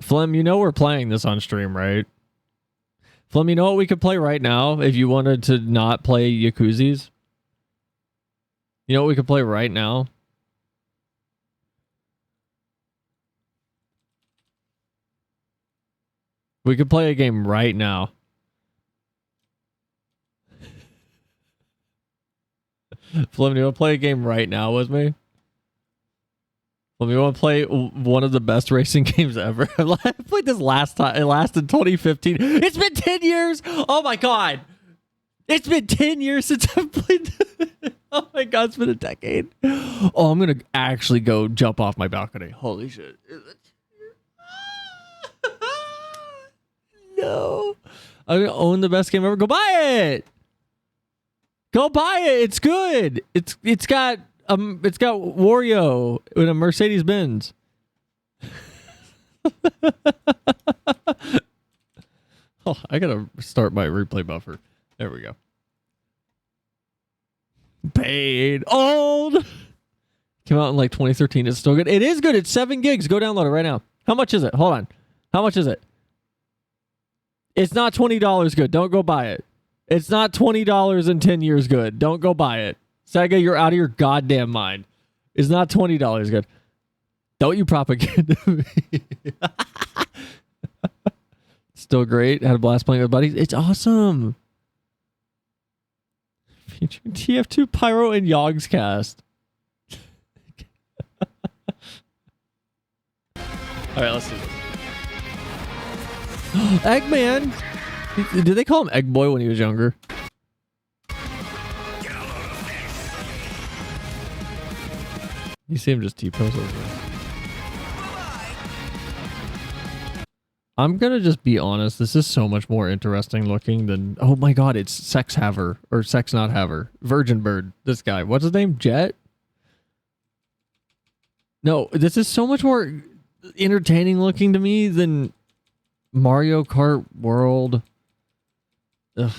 D: Flem, you know we're playing this on stream, right? Flem, you know what we could play right now if you wanted to not play Yakuzi's? You know what we could play right now? We could play a game right now. Flem, you want to play a game right now with me? Flem, you want to play one of the best racing games ever? I played this last time. It lasted 2015. It's been 10 years. Oh my God. It's been 10 years since I've played this. Oh my God, it's been a decade. Oh, I'm going to actually go jump off my balcony. Holy shit. No. I'm going to own the best game ever. Go buy it. Go buy it. It's good. It's got Wario with a Mercedes Benz. Oh, I gotta start my replay buffer. There we go. Paid old. Came out in like 2013. It's still good. It is good. It's 7 gigs. Go download it right now. How much is it? Hold on. How much is it? It's not $20 good. Don't go buy it. It's not $20 in 10 years good. Don't go buy it. Sega, you're out of your goddamn mind. It's not $20 good. Don't you propaganda me. Still great. Had a blast playing with buddies. It's awesome. Featuring TF2, Pyro, and Yogg's cast. Alright, let's do this. Eggman! Did they call him Egg Boy when he was younger? You see him just T-pose over there. I'm gonna just be honest. This is so much more interesting looking than... Oh my God, it's Sex Haver. Or Sex Not Haver. Virgin Bird. This guy. What's his name? Jet? No, this is so much more entertaining looking to me than Mario Kart World. Ugh.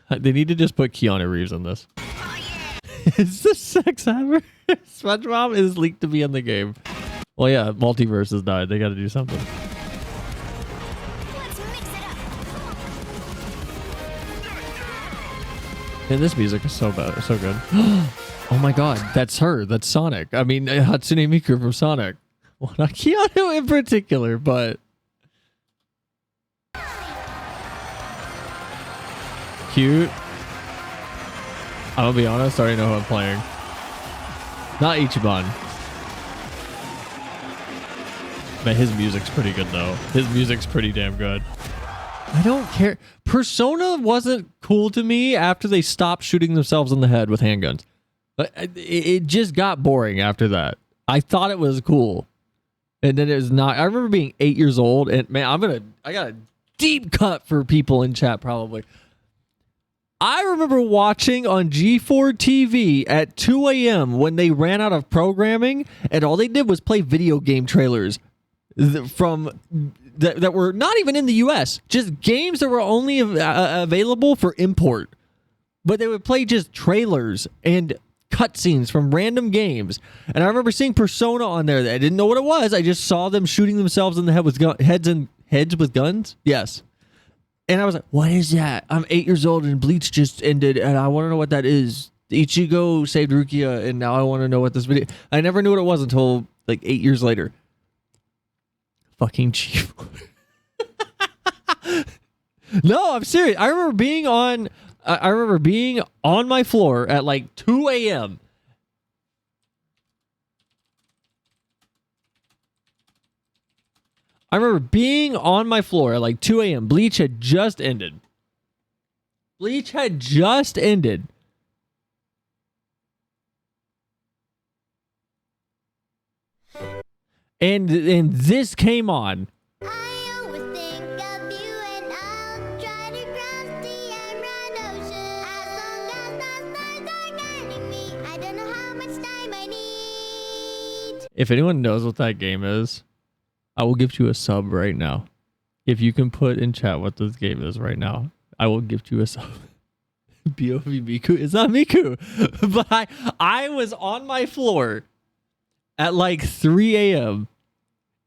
D: They need to just put Keanu Reeves in this. Is the Sex Haver? SpongeBob is leaked to be in the game. Well, yeah, Multiverse has died. They got to do something. And this music is so bad, so good. Oh my God, that's her. That's Sonic. I mean, Hatsune Miku from Sonic. Well, not Keanu in particular, but cute. I'm gonna be honest, I already know who I'm playing. Not Ichiban. Man, his music's pretty good though. His music's pretty damn good. I don't care. Persona wasn't cool to me after they stopped shooting themselves in the head with handguns. But it just got boring after that. I thought it was cool. And then it was not. I remember being 8 years old and man, I got a deep cut for people in chat probably. I remember watching on G4 TV at 2 a.m. when they ran out of programming and all they did was play video game trailers from that were not even in the US, just games that were only available for import. But they would play just trailers and cutscenes from random games. And I remember seeing Persona on there. I didn't know what it was. I just saw them shooting themselves in the head with heads with guns. Yes. And I was like, what is that? I'm 8 years old and Bleach just ended and I want to know what that is. Ichigo saved Rukia and now I want to know what this video... I never knew what it was until like 8 years later. Fucking Chief. No, I'm serious. I remember being on my floor at like 2 a.m. I remember being on my floor at like 2 a.m. Bleach had just ended. and this came on.
I: I always think of you and I'll try to cross the emerald ocean. As long as the stars are guiding me, I don't know how much time I need.
D: If anyone knows what that game is, I will give you a sub right now. If you can put in chat what this game is right now, I will give you a sub. BOV Miku. It's not Miku. But I was on my floor at like 3 a.m.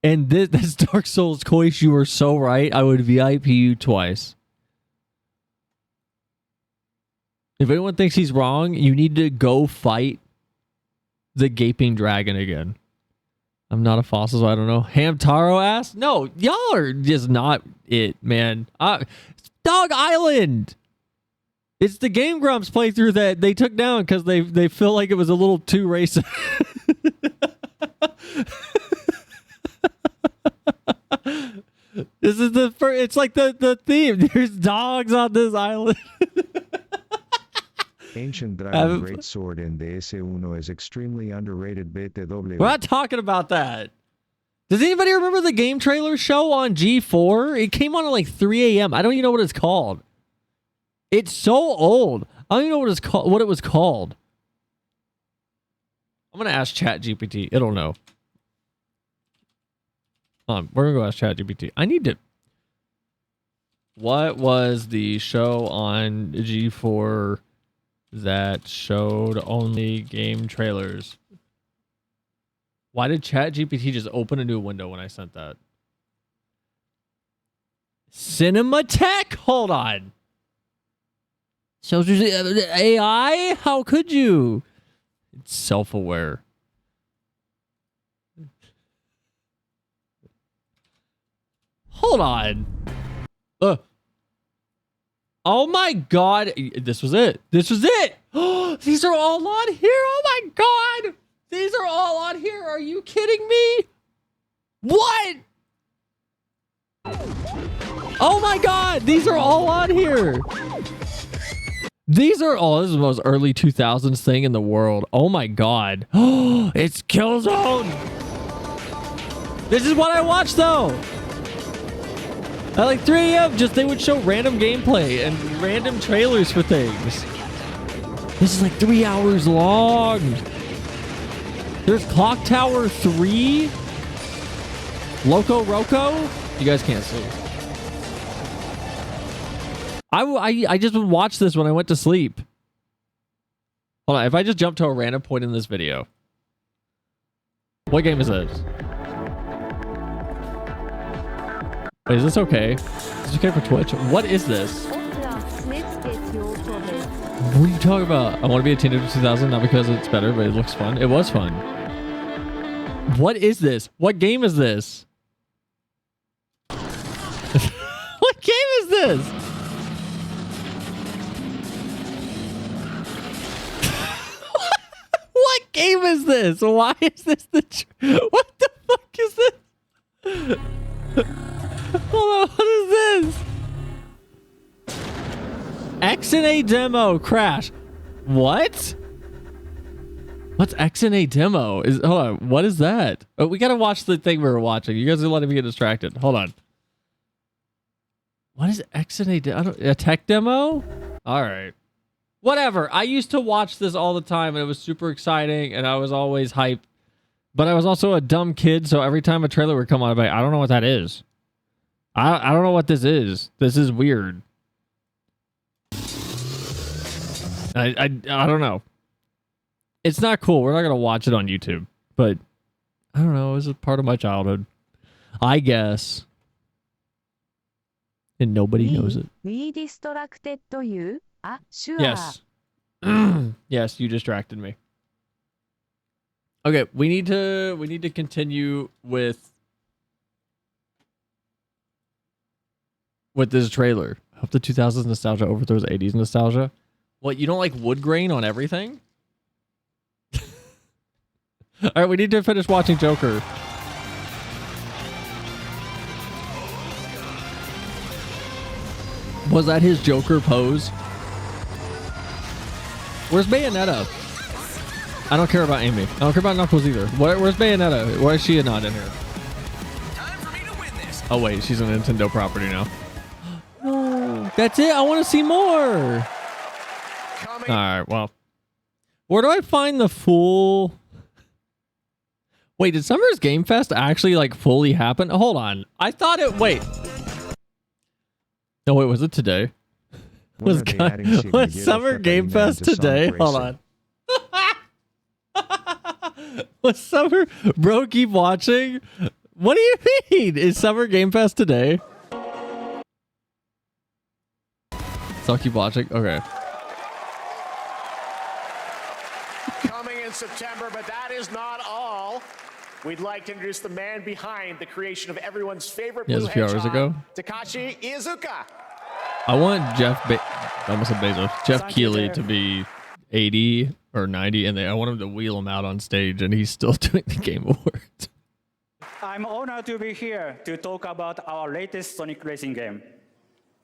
D: And this Dark Souls, Koish, you were so right. I would VIP you twice. If anyone thinks he's wrong, you need to go fight the Gaping Dragon again. I'm not a fossil, so I don't know. Hamtaro ass? No, y'all are just not it, man. Dog Island! It's the Game Grumps playthrough that they took down because they feel like it was a little too racist. This is the first, it's like the theme. There's dogs on this island.
A: Ancient Dragon Greatsword in DS1 is extremely underrated. BTW.
D: We're not talking about that. Does anybody remember the game trailer show on G4? It came on at like 3 a.m. I don't even know what it's called. It's so old. I don't even know what it was called. I'm gonna ask ChatGPT. It'll know. We're gonna go ask ChatGPT. I need to. What was the show on G4 that showed only game trailers? Why did ChatGPT just open a new window when I sent that? Cinematech? Hold on. So AI? How could you? It's self-aware. Hold on. Oh my god. This was it. This was it. These are all on here. Oh my god. These are all on here. Are you kidding me? What? Oh my god. These are all on here. These are all, this is the most early 2000s thing in the world. Oh my god. It's Killzone. This is what I watched though. At like 3 a.m. just they would show random gameplay and random trailers for things. This is like 3 hours long. There's Clock Tower 3. Loco Roco. You guys can't see. I just would watch this when I went to sleep. Hold on, if I just jump to a random point in this video. What game is this? Wait, is this okay? Is this okay for Twitch? What is this? What are you talking about? I want to be a teenager 2000, not because it's better, but it looks fun. It was fun. What is this? What game is this? What game is this? What game is this? Why is this what the fuck is this? Hold on, what is this? XNA demo crash. What? What's XNA demo? Hold on, what is that? Oh, we gotta watch the thing we were watching. You guys are letting me get distracted. Hold on. What is XNA demo? A tech demo? All right. Whatever. I used to watch this all the time, and it was super exciting, and I was always hyped. But I was also a dumb kid, so every time a trailer would come on, I'd be like, I don't know what that is. I don't know what this is. This is weird. I don't know. It's not cool. We're not going to watch it on YouTube. But, I don't know. It was a part of my childhood. I guess. And nobody knows it.
J: We distracted you? Ah, sure.
D: Yes. Yes, you distracted me. Okay, we need to continue with this trailer. I hope the 2000s nostalgia overthrows 80s nostalgia. What, you don't like wood grain on everything? All right, we need to finish watching Joker. Was that his Joker pose? Where's Bayonetta? I don't care about Amy. I don't care about Knuckles either. Where's Bayonetta? Why is she not in here? Oh wait, she's a Nintendo property now. No, that's it. I want to see more. All right, well, where do I find the full? Wait, did Summer's Game Fest actually like fully happen? Hold on, I thought it. Wait, no, wait, was it today? Was Summer Game Fest today? Hold on. Was Summer? Bro, keep watching. What do you mean? Is Summer Game Fest today? So I'll keep watching. Okay.
K: Coming in September, but that is not all. We'd like to introduce the man behind the creation of everyone's favorite blue
D: a few hours ago.
K: Takashi Iizuka.
D: I want I almost said Bezos. Jeff Keighley to be 80 or 90, and I want him to wheel him out on stage, and he's still doing the Game Awards.
L: I'm honored to be here to talk about our latest Sonic Racing game.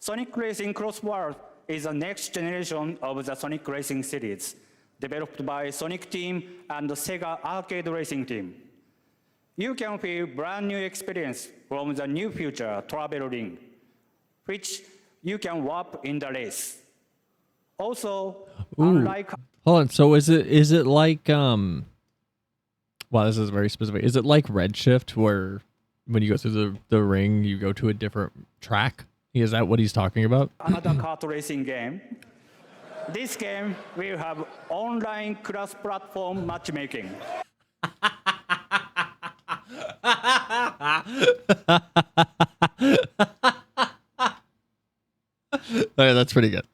L: Sonic Racing Cross World is the next generation of the Sonic Racing series, developed by Sonic Team and the Sega Arcade Racing Team. You can feel brand new experience from the new future travel ring, which you can warp in the race. Also, unlike...
D: Hold on, so is it like wow, this is very specific. Is it like Redshift, where when you go through the ring, you go to a different track? Is that what he's talking about?
L: Another kart racing game. This game will have online cross-platform matchmaking.
D: Okay, that's pretty good.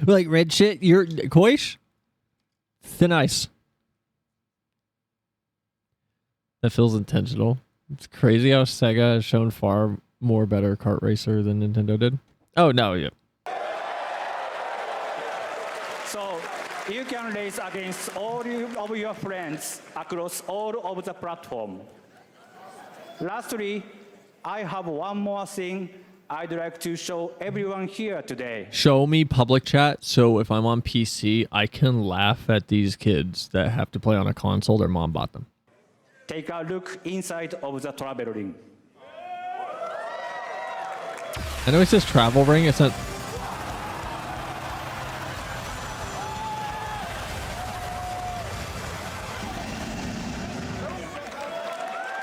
D: Like red shit, you're Koish? Thin ice. That feels intentional. It's crazy how Sega has shown far more better kart racer than Nintendo did. Oh no, yeah.
L: So you can race against all of your friends across all of the platform. Lastly, I have one more thing I'd like to show everyone here today.
D: Show me public chat, so if I'm on PC, I can laugh at these kids that have to play on a console their mom bought them.
L: Take a look inside of the travel ring.
D: I know it says travel ring, it's not...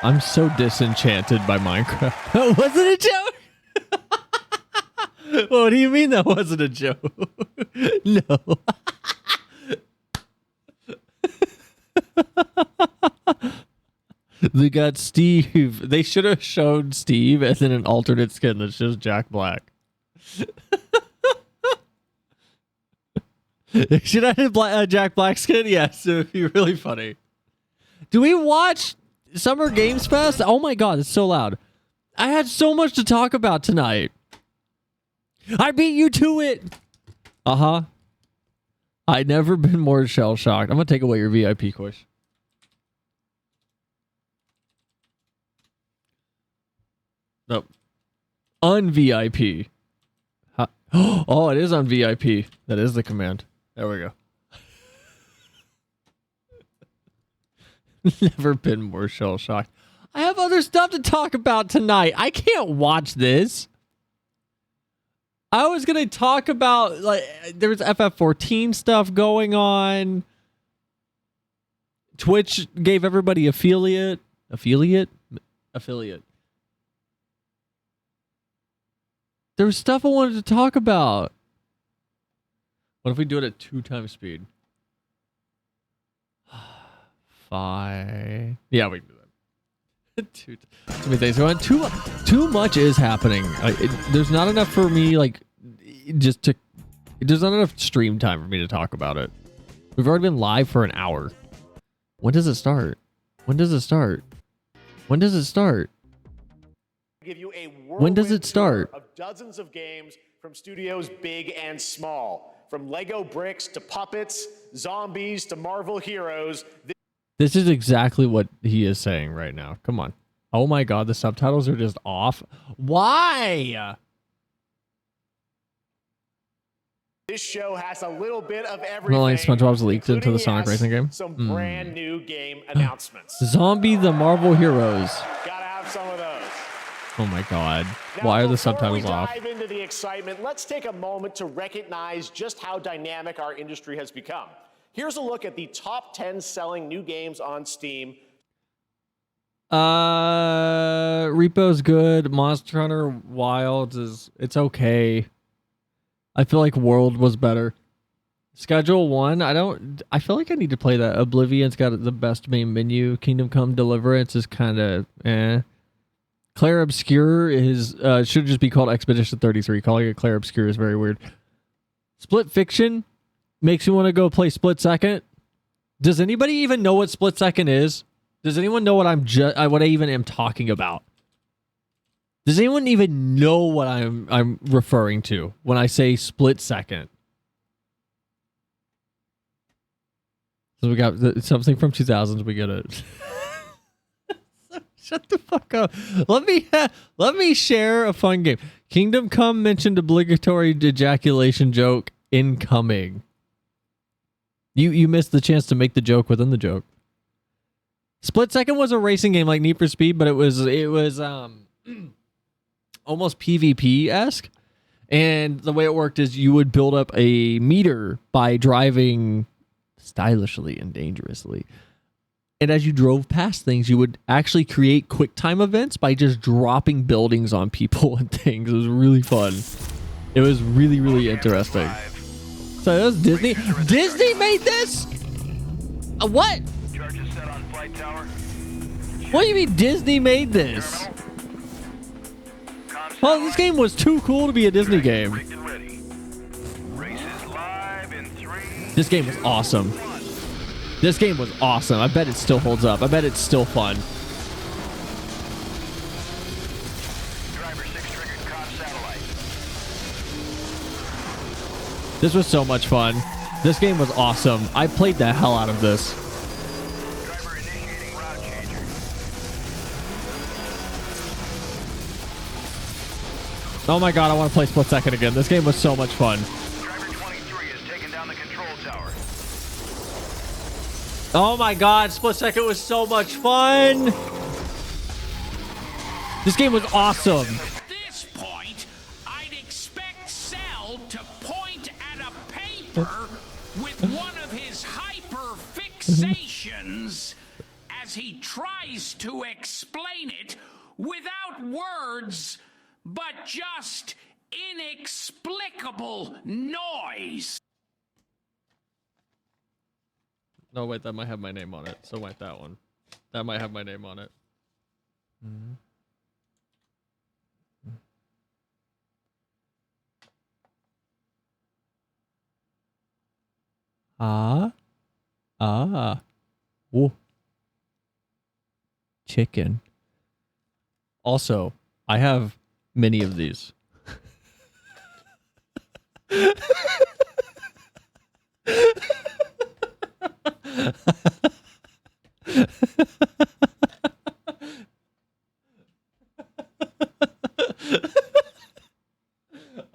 D: I'm so disenchanted by Minecraft. Was it a joke? What do you mean that wasn't a joke? No. They got Steve. They should have shown Steve as in an alternate skin that's just Jack Black. They should have had Jack Black skin? Yes, it would be really funny. Do we watch Summer Games Fest? Oh my god, it's so loud. I had so much to talk about tonight. I beat you to it. Uh-huh. I'd never been more shell-shocked. I'm going to take away your VIP question. No. Un-VIP. Oh, it is on VIP. That is the command. There we go. Never been more shell-shocked. I have other stuff to talk about tonight. I can't watch this. I was going to talk about, like, there's FF14 stuff going on. Twitch gave everybody affiliate. There was stuff I wanted to talk about. What if we do it at 2 times speed? 5. Yeah, we can do that. Too many things going on. Too much is happening. There's not enough for me, like, there's not enough stream time for me to talk about it. We've already been live for an hour. When does it start? When does it start? When does it start?
K: Give you a
D: when does it start?
K: Of dozens of games from studios big and small, from Lego bricks to puppets, zombies to Marvel heroes.
D: This is exactly what he is saying right now. Come on. Oh my god, the subtitles are just off. Why?
K: This show has a little bit of everything.
D: Well, like SpongeBob's leaked into the Sonic Racing game.
K: Some brand new game announcements.
D: Zombie the Marvel Heroes.
K: Gotta have some of those.
D: Oh my god.
K: Now,
D: Why are the
K: before
D: subtitles
K: we
D: off?
K: dive into the excitement, let's take a moment to recognize just how dynamic our industry has become. Here's a look at the top 10 selling new games on Steam.
D: Repo's good. Monster Hunter Wilds it's okay. I feel like World was better. Schedule 1, I feel like I need to play that. Oblivion's got the best main menu. Kingdom Come Deliverance is kind of Claire Obscure is should just be called Expedition 33. Calling it Claire Obscure is very weird. Split Fiction makes me want to go play Split Second. Does anybody even know what Split Second is? Does anyone know what what I even am talking about? Does anyone even know what I'm referring to when I say Split Second? So we got something from 2000s. We got it. Shut the fuck up. Let me share a fun game. Kingdom Come mentioned obligatory ejaculation joke incoming. You missed the chance to make the joke within the joke. Split Second was a racing game like Need for Speed, but it was almost PvP-esque. And the way it worked is you would build up a meter by driving stylishly and dangerously. And as you drove past things, you would actually create quick time events by just dropping buildings on people and things. It was really fun. It was really, really interesting. So it was Disney. Disney made this? What? What do you mean Disney made this? Well, this game was too cool to be a Disney game. This game was awesome. This game was awesome. I bet it still holds up. I bet it's still fun. This was so much fun. This game was awesome. I played the hell out of this. Oh my god, I want to play Split Second again. This game was so much fun. Oh my god, Split Second was so much fun. This game was awesome.
M: At this point, I'd expect Cell to point at a paper with one of his hyper fixations as he tries to explain it without words, but just inexplicable noise.
D: No, wait, that might have my name on it. So wait, that one. That might have my name on it. Ooh. Chicken. Also, I have many of these.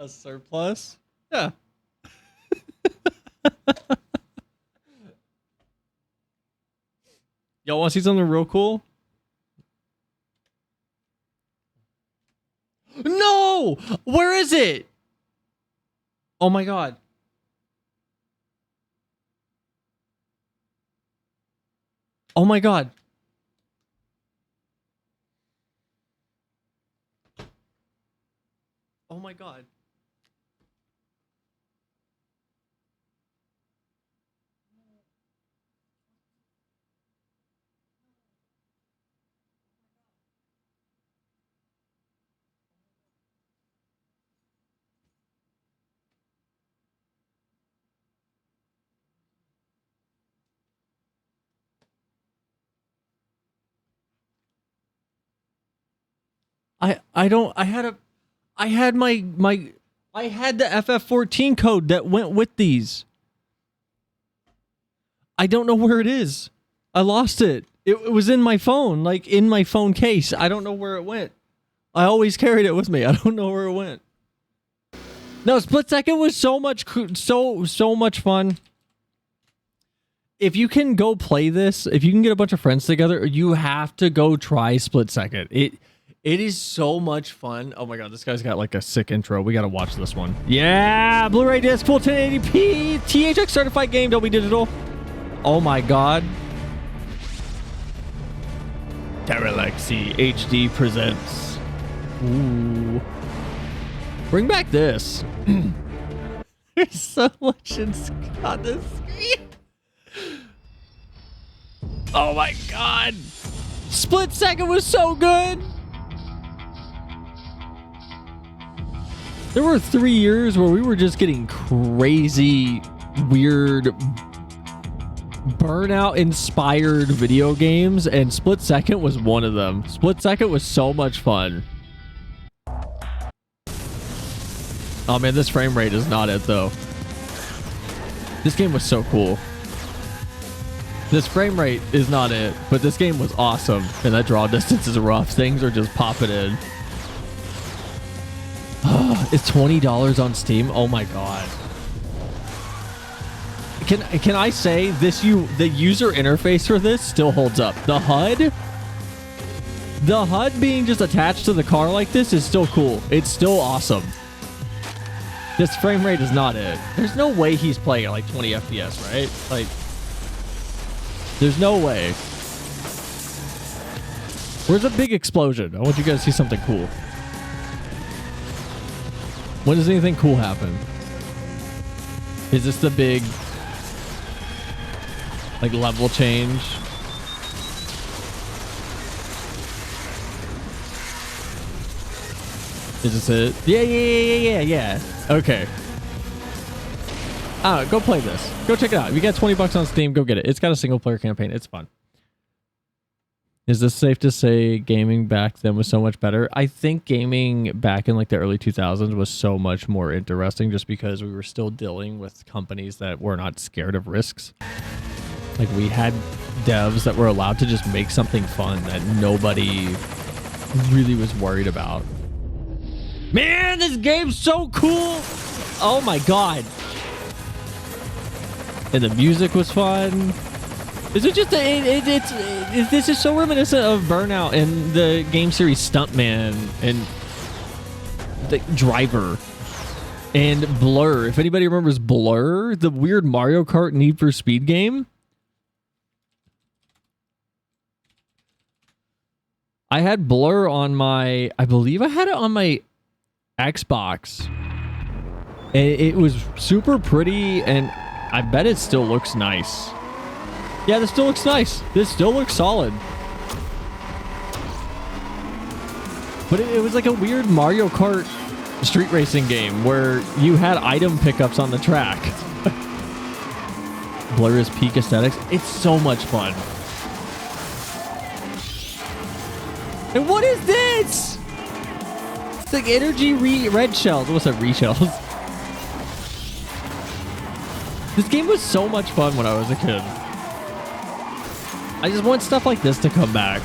D: A surplus? Yeah. Y'all want to see something real cool? No! Where is it? Oh my god. Oh my god. Oh my god. I had the FF14 code that went with these. I don't know where it is. I lost it. It was in my phone, like in my phone case. I don't know where it went. I always carried it with me. I don't know where it went. No, Split Second was so much fun. If you can go play this, if you can get a bunch of friends together, you have to go try Split Second. It is so much fun. Oh my god, this guy's got like a sick intro. We gotta watch this one. Yeah, Blu-ray disc, full 1080p, THX certified game, Dolby Digital. Oh my god. Terralexi HD presents. Ooh. Bring back this. There's so much on this screen. Oh my god. Split Second was so good. There were 3 years where we were just getting crazy, weird, burnout-inspired video games, and Split Second was one of them. Split Second was so much fun. Oh man, this frame rate is not it though. This game was so cool. This frame rate is not it, but this game was awesome. And that draw distance is rough. Things are just popping in. It's $20 on Steam. Oh my god. Can I say this? The user interface for this still holds up. The HUD being just attached to the car like this is still cool. It's still awesome. This frame rate is not it. There's no way he's playing at like 20 FPS, right? Like, there's no way. Where's a big explosion? I want you guys to see something cool. When does anything cool happen? Is this the big, like, level change? Is this it? Yeah. Okay. Go play this. Go check it out. If you got $20 on Steam, go get it. It's got a single player campaign. It's fun. Is this safe to say gaming back then was so much better? I think gaming back in like the early 2000s was so much more interesting just because we were still dealing with companies that were not scared of risks. Like we had devs that were allowed to just make something fun that nobody really was worried about. Man, this game's so cool. Oh my god. And the music was fun. Is it just this is so reminiscent of Burnout and the game series Stuntman and the Driver and Blur. If anybody remembers Blur, the weird Mario Kart Need for Speed game. I had Blur on my, I believe I had it on my Xbox. And it was super pretty, and I bet it still looks nice. Yeah, this still looks nice. This still looks solid. But it was like a weird Mario Kart street racing game where you had item pickups on the track. Blur is peak aesthetics. It's so much fun. And what is this? It's like energy red shells. What's that? Re-shells. This game was so much fun when I was a kid. I just want stuff like this to come back.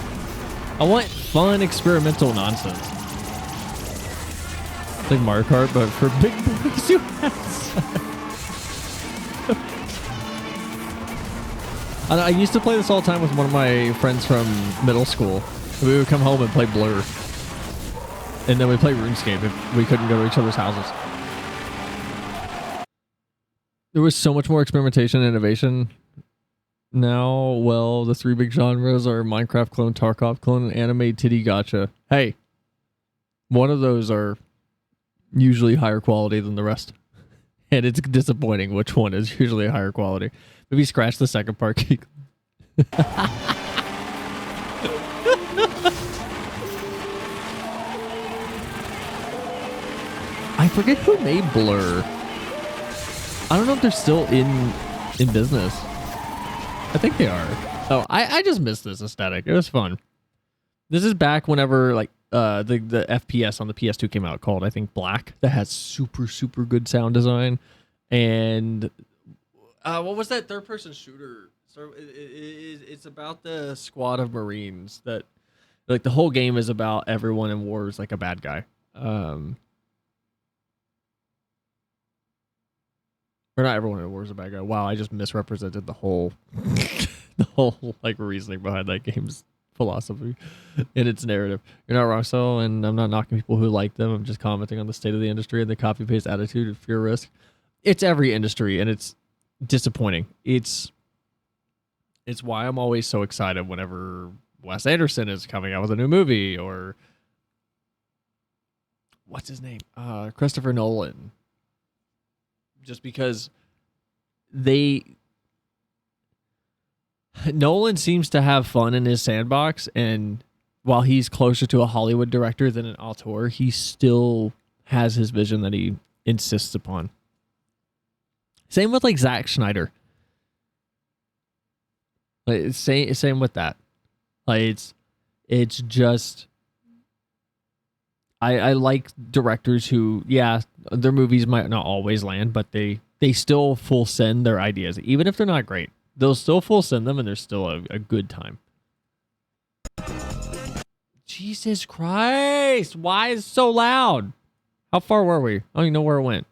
D: I want fun experimental nonsense. It's like Mario Kart, but for big boys who has. I used to play this all the time with one of my friends from middle school. We would come home and play Blur. And then we play RuneScape if we couldn't go to each other's houses. There was so much more experimentation and innovation. Now, well, the three big genres are Minecraft clone, Tarkov clone, and anime titty gacha. Hey, one of those are usually higher quality than the rest. And it's disappointing which one is usually a higher quality. Maybe scratch the second part. I forget who made Blur. I don't know if they're still in business. I think they are. Oh, I just miss this aesthetic. It was fun. This is back whenever like the FPS on the PS2 came out called, I think, Black. That has super, super good sound design. And what was that third-person shooter? So it's about the squad of Marines that, like, the whole game is about everyone in war is like a bad guy. Or not everyone in war is a bad guy. Wow, I just misrepresented the whole, the whole like reasoning behind that game's philosophy in its narrative. You're not wrong, so, and I'm not knocking people who like them. I'm just commenting on the state of the industry and the copy paste attitude of fear risk. It's every industry, and it's disappointing. It's why I'm always so excited whenever Wes Anderson is coming out with a new movie, or what's his name? Christopher Nolan. Just because Nolan seems to have fun in his sandbox, and while he's closer to a Hollywood director than an auteur, he still has his vision that he insists upon. Same with like Zack Snyder. Like, same with that. Like it's just I like directors who, yeah, their movies might not always land, but they still full send their ideas, even if they're not great. They'll still full send them, and there's still a good time. Jesus Christ! Why is it so loud? How far were we? I don't even know where it went.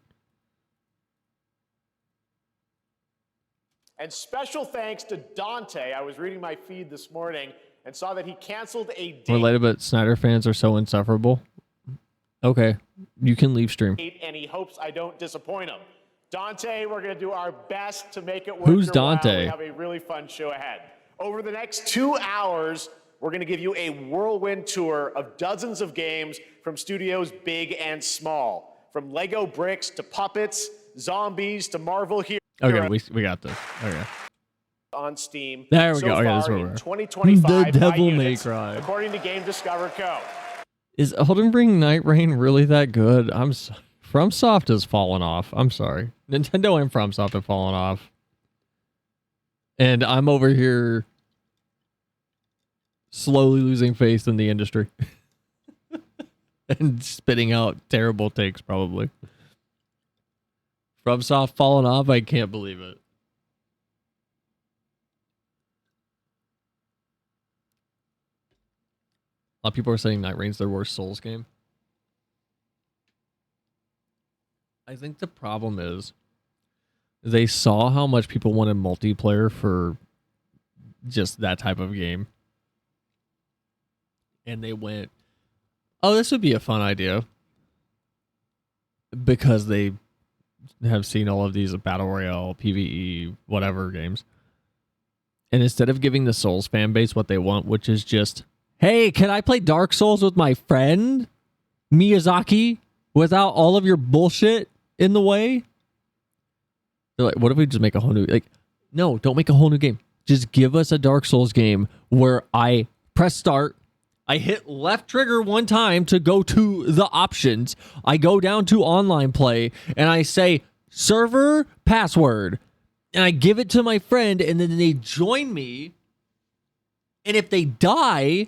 K: And special thanks to Dante. I was reading my feed this morning and saw that he canceled a date.
D: Related, but Snyder fans are so insufferable. Okay, you can leave stream.
K: And he hopes I don't disappoint him. Dante, we're going to do our best to make it work.
D: Who's Dante?
K: We have a really fun show ahead. Over the next 2 hours, we're going to give you a whirlwind tour of dozens of games from studios big and small. From Lego bricks to puppets, zombies to Marvel Heroes.
D: Okay, we got this. Okay.
K: On Steam.
D: There we
K: so
D: go. Okay, that's
K: far
D: where
K: in
D: we're
K: 2025
D: The Devil
K: by
D: May
K: units,
D: Cry.
K: according to Game Discover Co.
D: Is Elden Ring Night Rain really that good? FromSoft has fallen off. I'm sorry. Nintendo and FromSoft have fallen off. And I'm over here slowly losing faith in the industry. And spitting out terrible takes, probably. FromSoft fallen off? I can't believe it. A lot of people are saying Night Rain's their worst Souls game. I think the problem is they saw how much people wanted multiplayer for just that type of game. And they went, oh, this would be a fun idea. Because they have seen all of these Battle Royale, PvE, whatever games. And instead of giving the Souls fan base what they want, which is just, hey, can I play Dark Souls with my friend Miyazaki without all of your bullshit in the way? They're like, what if we just make a whole new... Like, no, don't make a whole new game. Just give us a Dark Souls game where I press start, I hit left trigger one time to go to the options, I go down to online play, and I say, server password, and I give it to my friend, and then they join me, and if they die...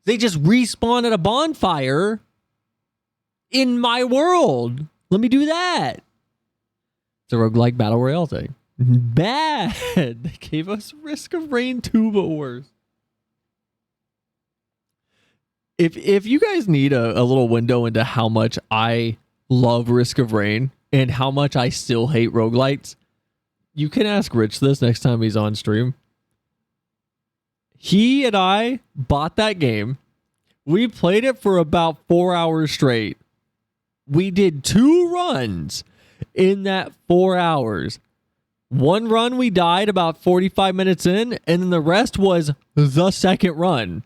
D: They just respawn at a bonfire in my world. Let me do that. It's a roguelike battle royale thing. Bad. They gave us Risk of Rain 2, but worse. If you guys need a little window into how much I love Risk of Rain and how much I still hate roguelites, you can ask Rich this next time he's on stream. He and I bought that game. We played it for about 4 hours straight. We did 2 runs in that 4 hours. One run we died about 45 minutes in, and then the rest was the second run.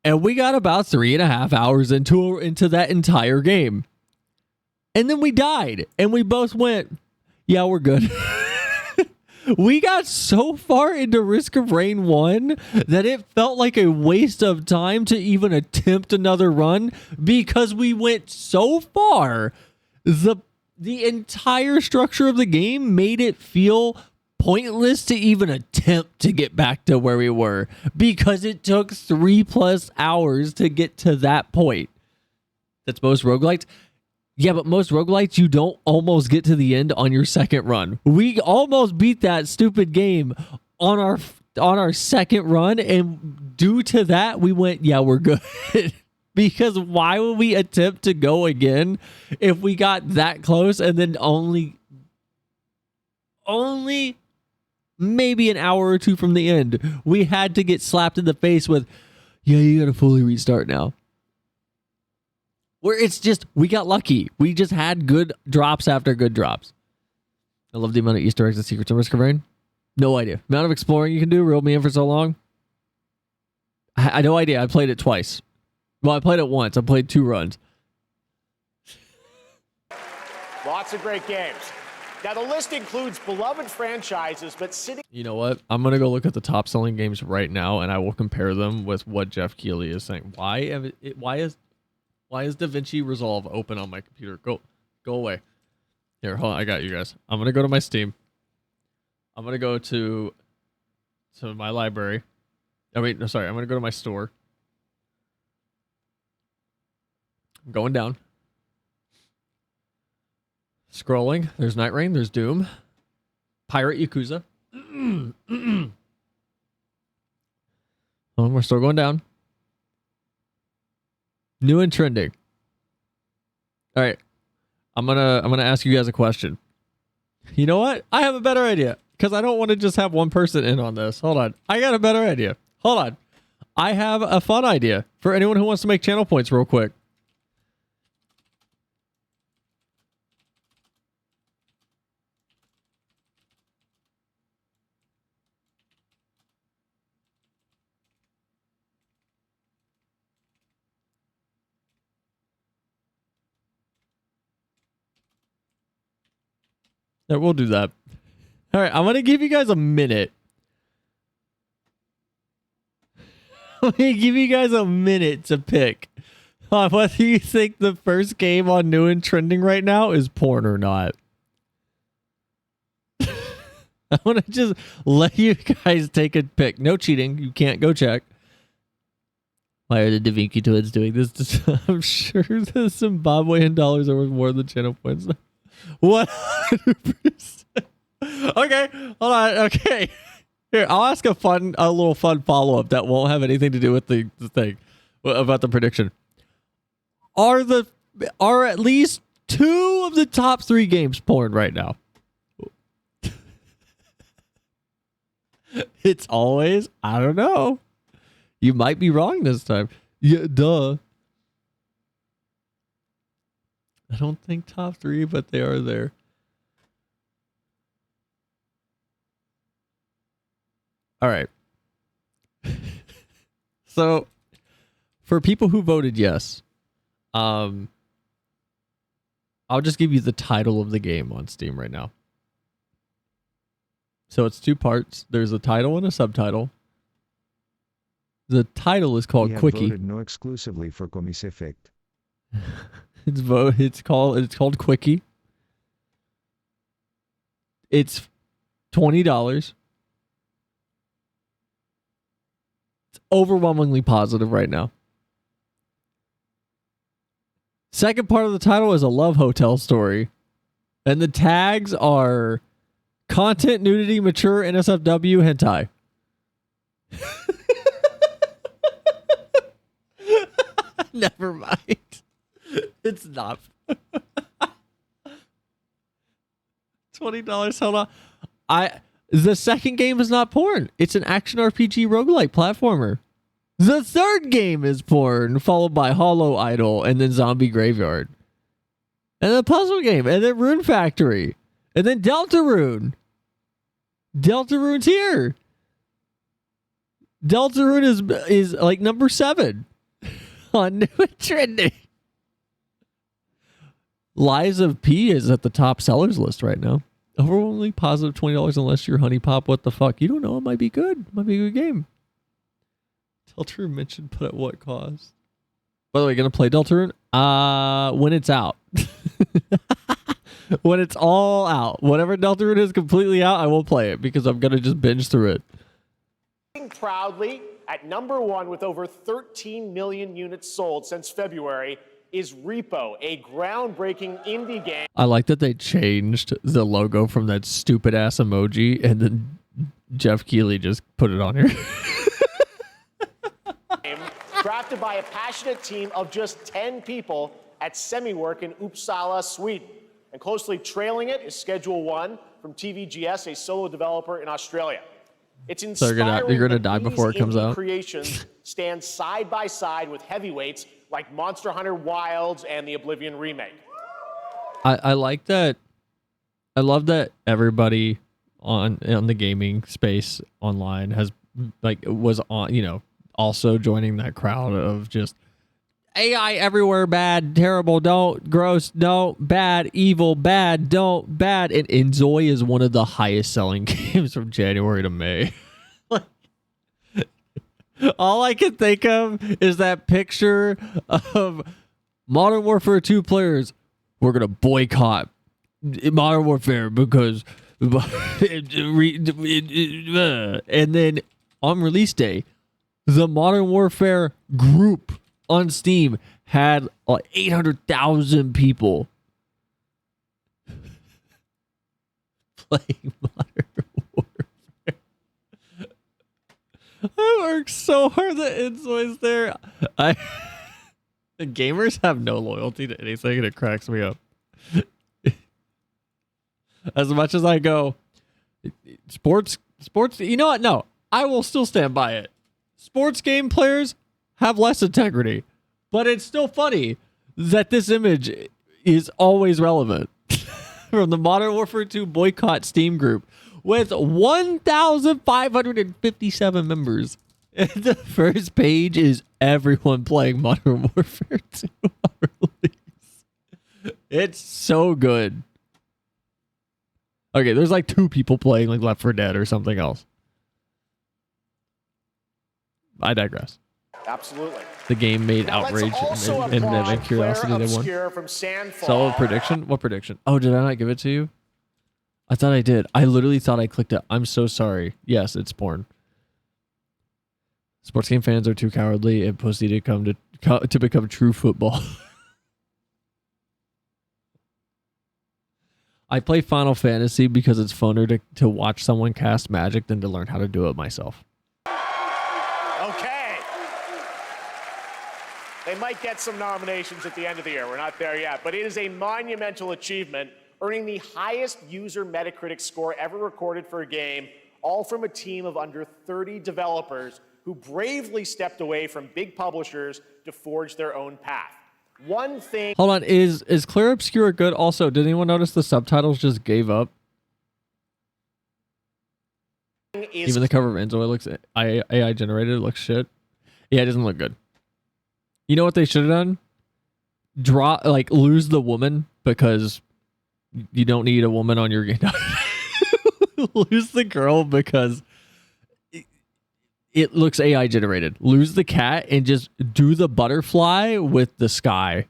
D: And we got about 3.5 hours into that entire game. And then we died, and we both went, yeah, we're good. We got so far into Risk of Rain 1 that it felt like a waste of time to even attempt another run because we went so far. The entire structure of the game made it feel pointless to even attempt to get back to where we were because it took 3+ hours to get to that point. That's most roguelites. Yeah, but most roguelites, you don't almost get to the end on your second run. We almost beat that stupid game on our second run, and due to that, we went, yeah, we're good. Because why would we attempt to go again if we got that close and then only maybe an hour or two from the end, we had to get slapped in the face with, yeah, you got to fully restart now. Where it's just, we got lucky. We just had good drops after good drops. I love the amount of Easter eggs and secrets in Risk of Rain. No idea. Amount of exploring you can do reeled me in for so long. I had no idea. I played it twice. Well, I played it once. I played 2 runs.
K: Lots of great games. Now, the list includes beloved franchises, but sitting...
D: You know what? I'm going to go look at the top selling games right now, and I will compare them with what Jeff Keighley is saying. Why is DaVinci Resolve open on my computer? Go away. Here, hold on. I got you guys. I'm going to go to my Steam. I'm going to go to my library. Oh, wait. No, sorry. I'm going to go to my store. I'm going down. Scrolling. There's Night Rain. There's Doom. Pirate Yakuza. Oh, we're still going down. New and trending. All right. I'm gonna ask you guys a question. You know what? I have a better idea. Because I don't want to just have one person in on this. Hold on. I got a better idea. Hold on. I have a fun idea for anyone who wants to make channel points real quick. Yeah, we'll do that. All right, I'm going to give you guys a minute. I'm going to give you guys a minute to pick on whether you think the first game on new and trending right now is porn or not. I want to just let you guys take a pick. No cheating. You can't go check. Why are the Da Vinci twins doing this? I'm sure the Zimbabwean dollars are worth more than channel points. 100%. Okay, hold on. Okay, here, I'll ask a little fun follow-up that won't have anything to do with the thing about the prediction. Are at least 2 of the top 3 games porn right now? It's always, I don't know. You might be wrong this time. Yeah, duh. I don't think top 3, but they are there. All right. So, for people who voted yes, I'll just give you the title of the game on Steam right now. So it's 2 parts. There's a title and a subtitle. The title is called Quickie.
A: Voted no exclusively for Comis Effect.
D: It's called Quickie. It's $20. It's overwhelmingly positive right now. Second part of the title is a love hotel story. And the tags are content, nudity, mature, NSFW, hentai. Never mind. It's not. $20. Hold on. The second game is not porn. It's an action RPG roguelike platformer. The third game is porn, followed by Hollow Idol, and then Zombie Graveyard. And then Puzzle Game, and then Rune Factory, and then Deltarune. Deltarune's here. Deltarune is like number 7 on New and Trending. Lies of P is at the top sellers list right now. Overwhelmingly positive $20 unless you're Honey Pop. What the fuck? You don't know. It might be good. It might be a good game. Deltarune mentioned, but at what cost? By the way, gonna play Deltarune? When it's out. When it's all out. Whenever Deltarune is completely out, I will play it because I'm gonna just binge through it.
K: Proudly at number 1 with over 13 million units sold since February is Repo, a groundbreaking indie game.
D: I like that they changed the logo from that stupid ass emoji and then Jeff Keighley just put it on here.
K: Crafted by a passionate team of just 10 people at Semiwork in Uppsala, Sweden. And closely trailing it is Schedule 1 from TVGS, a solo developer in Australia. It's
D: So you're
K: inspiring
D: gonna
K: that
D: die
K: these
D: before it comes
K: indie
D: out.
K: creations stand side by side with heavyweights like Monster Hunter Wilds and the Oblivion remake.
D: I like that. I love that everybody on the gaming space online was on, also joining that crowd of just AI everywhere, bad, terrible, don't, gross, don't, bad, evil, bad, don't, bad. And Enjoy is one of the highest selling games from January to May. All I can think of is that picture of Modern Warfare 2 players. We're going to boycott Modern Warfare because and then on release day, the Modern Warfare group on Steam had 800,000 people playing Modern Warfare. I worked so hard that Enjoy's there. The gamers have no loyalty to anything, and it cracks me up. As much as I go, sports, you know what? No, I will still stand by it. Sports game players have less integrity, but it's still funny that this image is always relevant. From the Modern Warfare 2 boycott Steam group with 1,557 members. And the first page is everyone playing Modern Warfare 2 on release. It's so good. Okay, there's like 2 people playing like Left 4 Dead or something else. I digress.
K: Absolutely.
D: The game made outrage and curiosity they won. Solid prediction? What prediction? Oh, did I not give it to you? I thought I did. I literally thought I clicked it. I'm so sorry. Yes, it's porn. Sports game fans are too cowardly and pussy to become true football. I play Final Fantasy because it's funner to watch someone cast magic than to learn how to do it myself.
K: Okay. They might get some nominations at the end of the year. We're not there yet, but it is a monumental achievement, earning the highest user Metacritic score ever recorded for a game, all from a team of under 30 developers who bravely stepped away from big publishers to forge their own path. One thing.
D: Hold on, is Clear Obscura good? Also, did anyone notice the subtitles just gave up? Even the cover of Enjoy looks AI generated. It looks shit. Yeah, it doesn't look good. You know what they should have done? Lose the woman, because you don't need a woman on your game. Lose the girl because it looks AI generated. Lose the cat and just do the butterfly with the sky.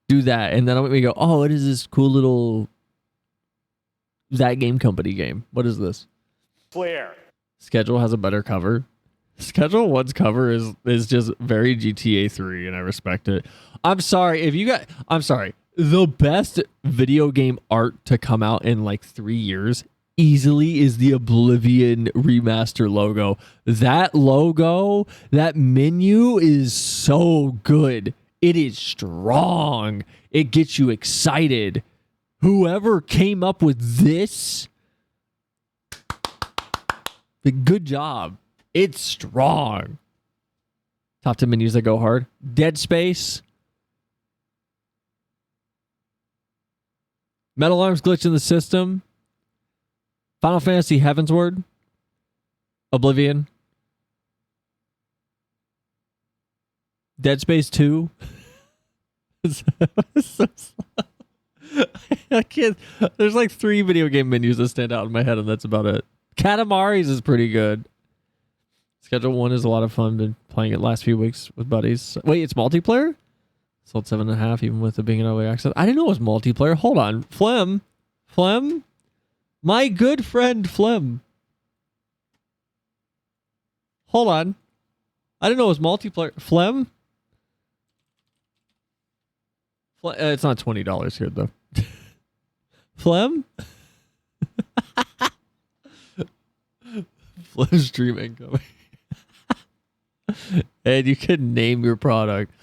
D: Do that, and then we go, oh, what is this cool little That Game Company game? What is this?
K: Clear.
D: Schedule has a better cover. Schedule 1's cover is just very GTA 3, and I respect it. I'm sorry the best video game art to come out in like 3 years easily is the Oblivion remaster logo. That logo, that menu is so good. It is strong. It gets you excited. Whoever came up with this, good job. It's strong. Top 10 menus that go hard. Dead Space. Metal Arms glitch in the system. Final Fantasy Heavensward. Oblivion. Dead Space 2. So slow. I can't. There's like 3 video game menus that stand out in my head, and that's about it. Katamari's is pretty good. Schedule 1 is a lot of fun. Been playing it last few weeks with buddies. Wait, it's multiplayer? Sold 7.5, even with it being an early access. I didn't know it was multiplayer. Hold on. Flem? My good friend Flem. Hold on. I didn't know it was multiplayer. Flem? It's not $20 here, though. Flem? Flem stream income. And you can name your product.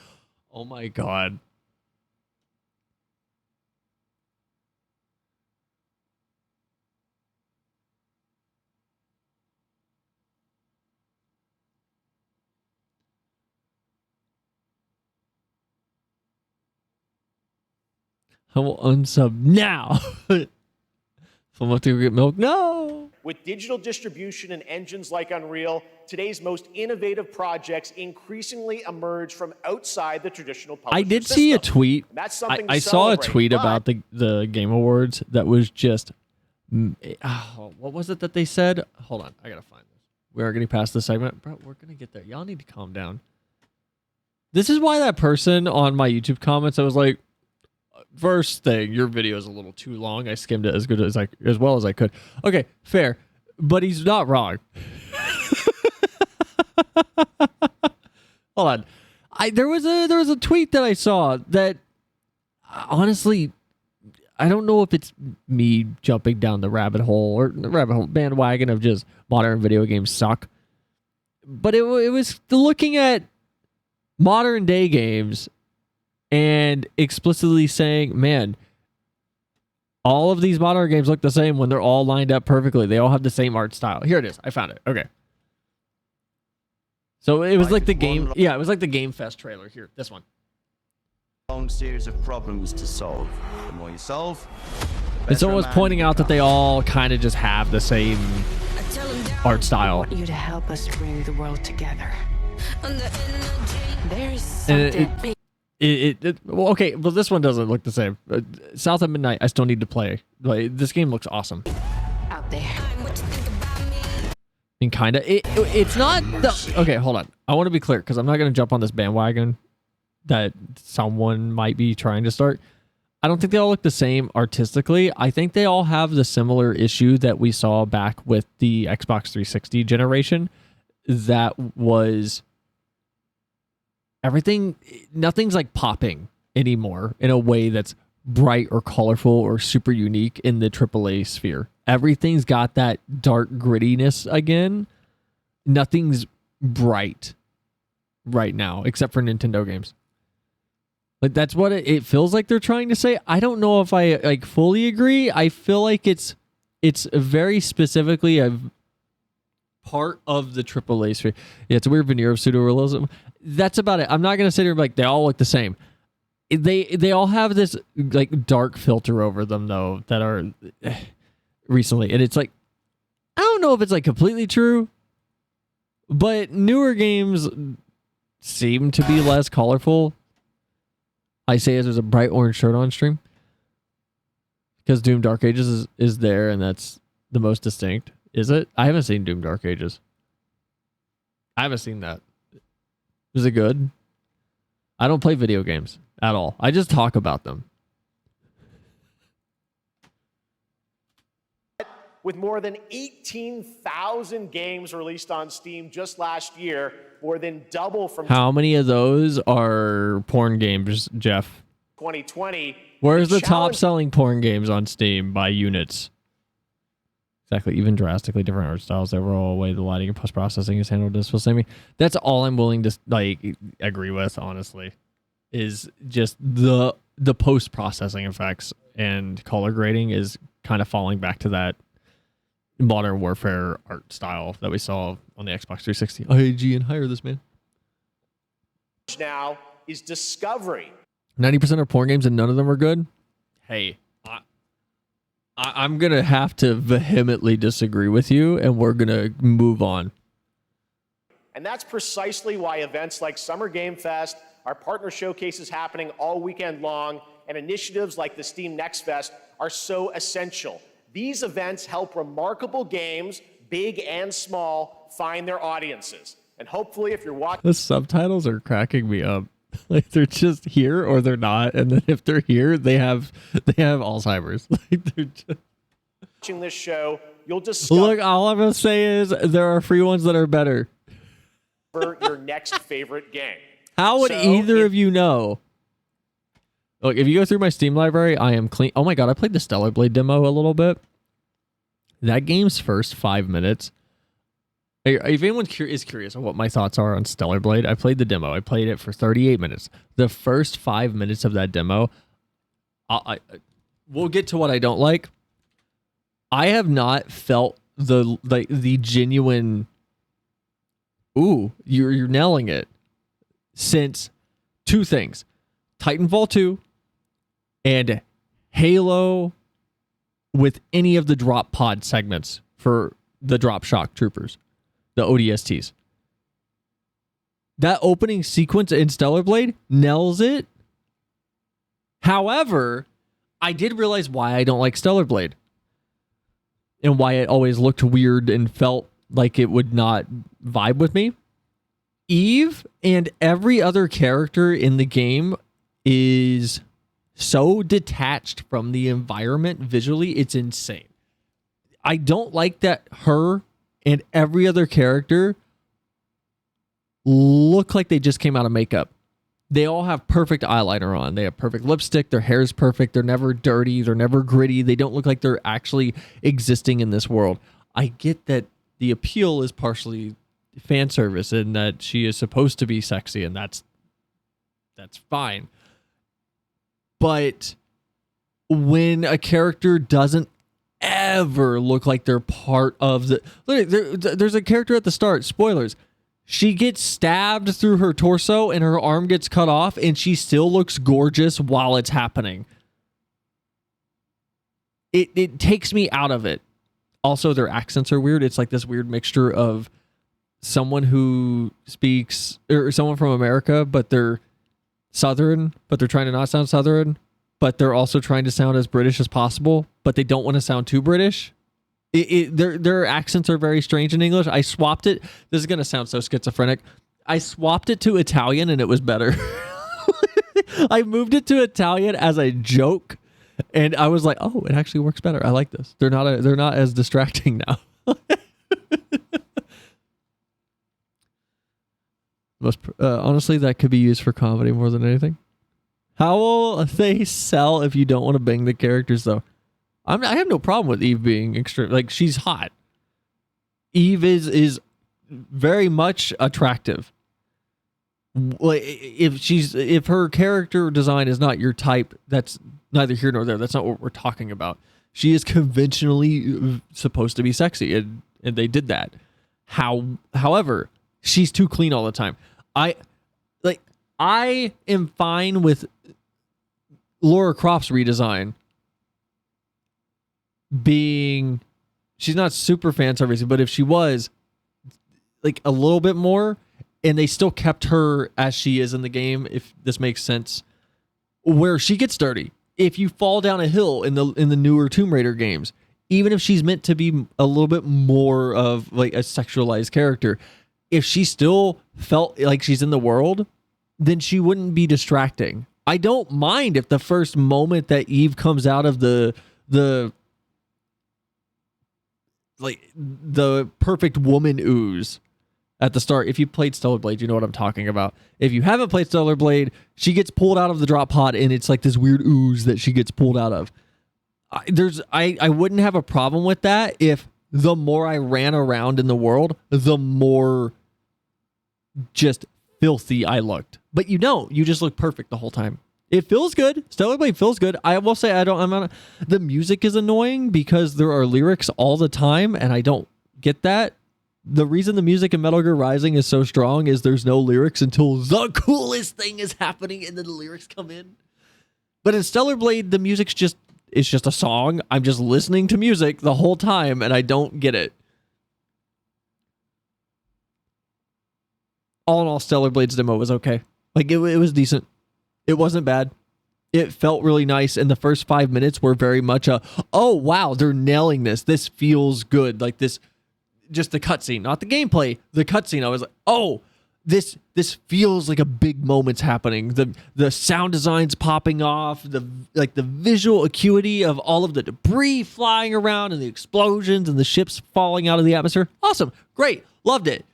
D: Oh my god. I will unsub now. Someone to get milk? No.
K: With digital distribution and engines like Unreal, today's most innovative projects increasingly emerge from outside the traditional publisher
D: I did see a
K: system.
D: tweet.
K: That's something to
D: I saw a
K: celebrate,
D: tweet
K: but
D: about the Game Awards that was just, what was it that they said? Hold on, I gotta find this. We are getting past this segment, bro. We're gonna get there. Y'all need to calm down. This is why that person on my YouTube comments, I was like, first thing, your video is a little too long. I skimmed it as well as I could. Okay, fair, but he's not wrong. Hold on, there was a tweet that I saw that honestly, I don't know if it's me jumping down the rabbit hole bandwagon of just modern video games suck, but it was looking at modern day games and explicitly saying, man, all of these modern games look the same when they're all lined up perfectly. They all have the same art style. Here it is. I found it. Okay. So it was like the game. Yeah, it was like the Game Fest trailer. Here, this one.
N: Long series of problems to solve. The more you solve,
D: and someone was pointing out that they all kind of just have the same art style.
O: I want you to help us bring the world together. There's
D: And
O: something.
D: well, okay, well, this one doesn't look the same. South of Midnight, I still need to play. Like, this game looks awesome.
O: Out there.
D: And kind of, it's not the, okay, hold on. I want to be clear because I'm not going to jump on this bandwagon that someone might be trying to start. I don't think they all look the same artistically. I think they all have the similar issue that we saw back with the Xbox 360 generation. That was nothing's like popping anymore in a way that's bright or colorful or super unique in the AAA sphere. Everything's got that dark grittiness again. Nothing's bright right now except for Nintendo games. Like, that's what it feels like they're trying to say. I don't know if I like fully agree. I feel like it's very specifically a part of the AAA sphere. Yeah, it's a weird veneer of pseudo-realism. That's about it. I'm not going to sit here and be like, they all look the same. They all have this like dark filter over them though that are recently, and it's like, I don't know if it's like completely true, but newer games seem to be less colorful. I say as there's a bright orange shirt on stream because Doom Dark Ages is there, and that's the most distinct. Is it? I haven't seen Doom Dark Ages. I haven't seen that. Is it good? I don't play video games at all. I just talk about them.
K: With more than 18,000 games released on Steam just last year, more than double from
D: How many of those are porn games, Jeff?
K: 2020.
D: Where's the top selling porn games on Steam by units? Exactly, even drastically different art styles. The overall way the lighting and post-processing is handled is still That's all I'm willing to like agree with, honestly, is just the post-processing effects and color grading is kind of falling back to that Modern Warfare art style that we saw on the Xbox 360. IAG and hire this man.
K: Now is Discovery.
D: 90% are porn games and none of them are good. Hey, I'm going to have to vehemently disagree with you, and we're going to move on.
K: And that's precisely why events like Summer Game Fest, our partner showcases happening all weekend long, and initiatives like the Steam Next Fest are so essential. These events help remarkable games, big and small, find their audiences. And hopefully, if you're watching...
D: The subtitles are cracking me up. Like, they're just here or they're not, and then if they're here, they have Alzheimer's. Like, they're just...
K: Watching this show, you'll discover...
D: Look, all I'm going to say is there are free ones that are better.
K: ...your next favorite game.
D: How would either of you know? Look, if you go through my Steam library, I am clean. Oh my god, I played the Stellar Blade demo a little bit. That game's first 5 minutes. If anyone is curious on what my thoughts are on Stellar Blade, I played the demo. I played it for 38 minutes. The first 5 minutes of that demo, we'll get to what I don't like. I have not felt the genuine, ooh, you're nailing it, since two things. Titanfall 2 and Halo with any of the drop pod segments for the drop shock troopers, the ODSTs. That opening sequence in Stellar Blade nails it. However, I did realize why I don't like Stellar Blade and why it always looked weird and felt like it would not vibe with me. Eve and every other character in the game is so detached from the environment visually, it's insane. I don't like that her and every other character look like they just came out of makeup. They all have perfect eyeliner on. They have perfect lipstick. Their hair is perfect. They're never dirty. They're never gritty. They don't look like they're actually existing in this world. I get that the appeal is partially fan service and that she is supposed to be sexy, and that's fine. But when a character doesn't ever look like they're part of the... There's a character at the start, spoilers. She gets stabbed through her torso and her arm gets cut off, and she still looks gorgeous while it's happening. It takes me out of it. Also, their accents are weird. It's like this weird mixture of someone who speaks, or someone from America, but they're Southern, but they're trying to not sound Southern, but they're also trying to sound as British as possible, but they don't want to sound too British. Their accents are very strange in English. I swapped it. This is going to sound so schizophrenic. I swapped it to Italian and it was better. I moved it to Italian as a joke, and I was like, "Oh, it actually works better. I like this. They're not as distracting now." Honestly, that could be used for comedy more than anything. How will they sell if you don't want to bang the characters, though? I have no problem with Eve being extreme. Like, she's hot. Eve is very much attractive. Like, if her character design is not your type, that's neither here nor there. That's not what we're talking about. She is conventionally supposed to be sexy, and they did that. However, she's too clean all the time. I am fine with Lara Croft's redesign being, she's not super fan servicey, but if she was like a little bit more, and they still kept her as she is in the game, if this makes sense, where she gets dirty. If you fall down a hill in the newer Tomb Raider games, even if she's meant to be a little bit more of like a sexualized character, if she still felt like she's in the world, then she wouldn't be distracting. I don't mind if the first moment that Eve comes out of the perfect woman ooze at the start. If you played Stellar Blade, you know what I'm talking about. If you haven't played Stellar Blade, she gets pulled out of the drop pod and it's like this weird ooze that she gets pulled out of. I wouldn't have a problem with that if the more I ran around in the world, the more just filthy I looked. But you don't. You just look perfect the whole time. It feels good. Stellar Blade feels good. I will say the music is annoying because there are lyrics all the time, and I don't get that. The reason the music in Metal Gear Rising is so strong is there's no lyrics until the coolest thing is happening, and then the lyrics come in. But in Stellar Blade, the music's just a song. I'm just listening to music the whole time, and I don't get it. All in all, Stellar Blade's demo was okay. Like, it was decent. It wasn't bad. It felt really nice, and the first 5 minutes were very much oh, wow, they're nailing this. This feels good. Like, this, just the cutscene, not the gameplay. The cutscene, I was like, oh, this feels like a big moment's happening. The sound design's popping off, the visual acuity of all of the debris flying around and the explosions and the ships falling out of the atmosphere. Awesome. Great. Loved it.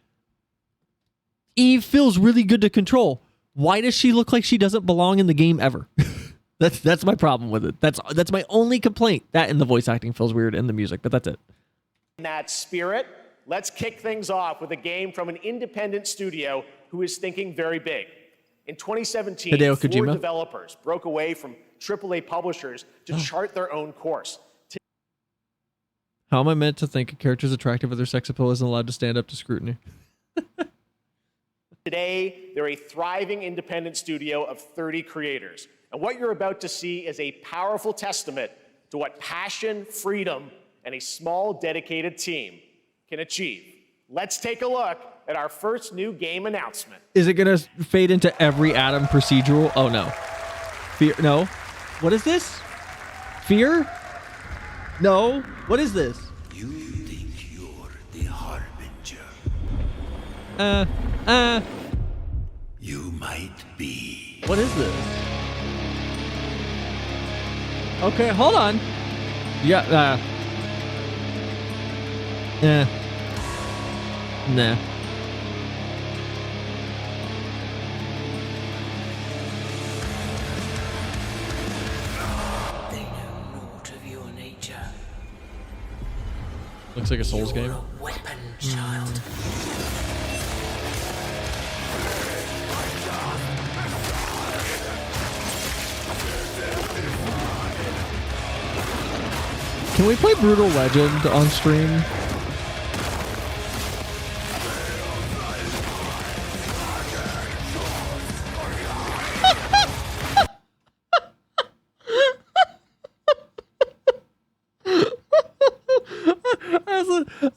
D: Eve feels really good to control. Why does she look like she doesn't belong in the game ever? That's my problem with it. That's my only complaint. That and the voice acting feels weird and the music, but that's it.
K: In that spirit, let's kick things off with a game from an independent studio who is thinking very big. In 2017,
D: Hideo
K: 4
D: Kojima?
K: developers broke away from AAA publishers to chart their own course.
D: How am I meant to think a character's attractive if their sex appeal isn't allowed to stand up to scrutiny?
K: Today, they're a thriving independent studio of 30 creators. And what you're about to see is a powerful testament to what passion, freedom, and a small, dedicated team can achieve. Let's take a look at our first new game announcement.
D: Is it gonna fade into every Adam procedural? Oh no. Fear? No. What is this? Fear? No. What is this?
M: You think you're the Harbinger. You might be.
D: What is this? Okay, hold on. Yeah, Nah.
M: They know naught of your nature.
D: Looks like a Souls game.
M: Weapon, child.
D: Can we play Brutal Legend on stream?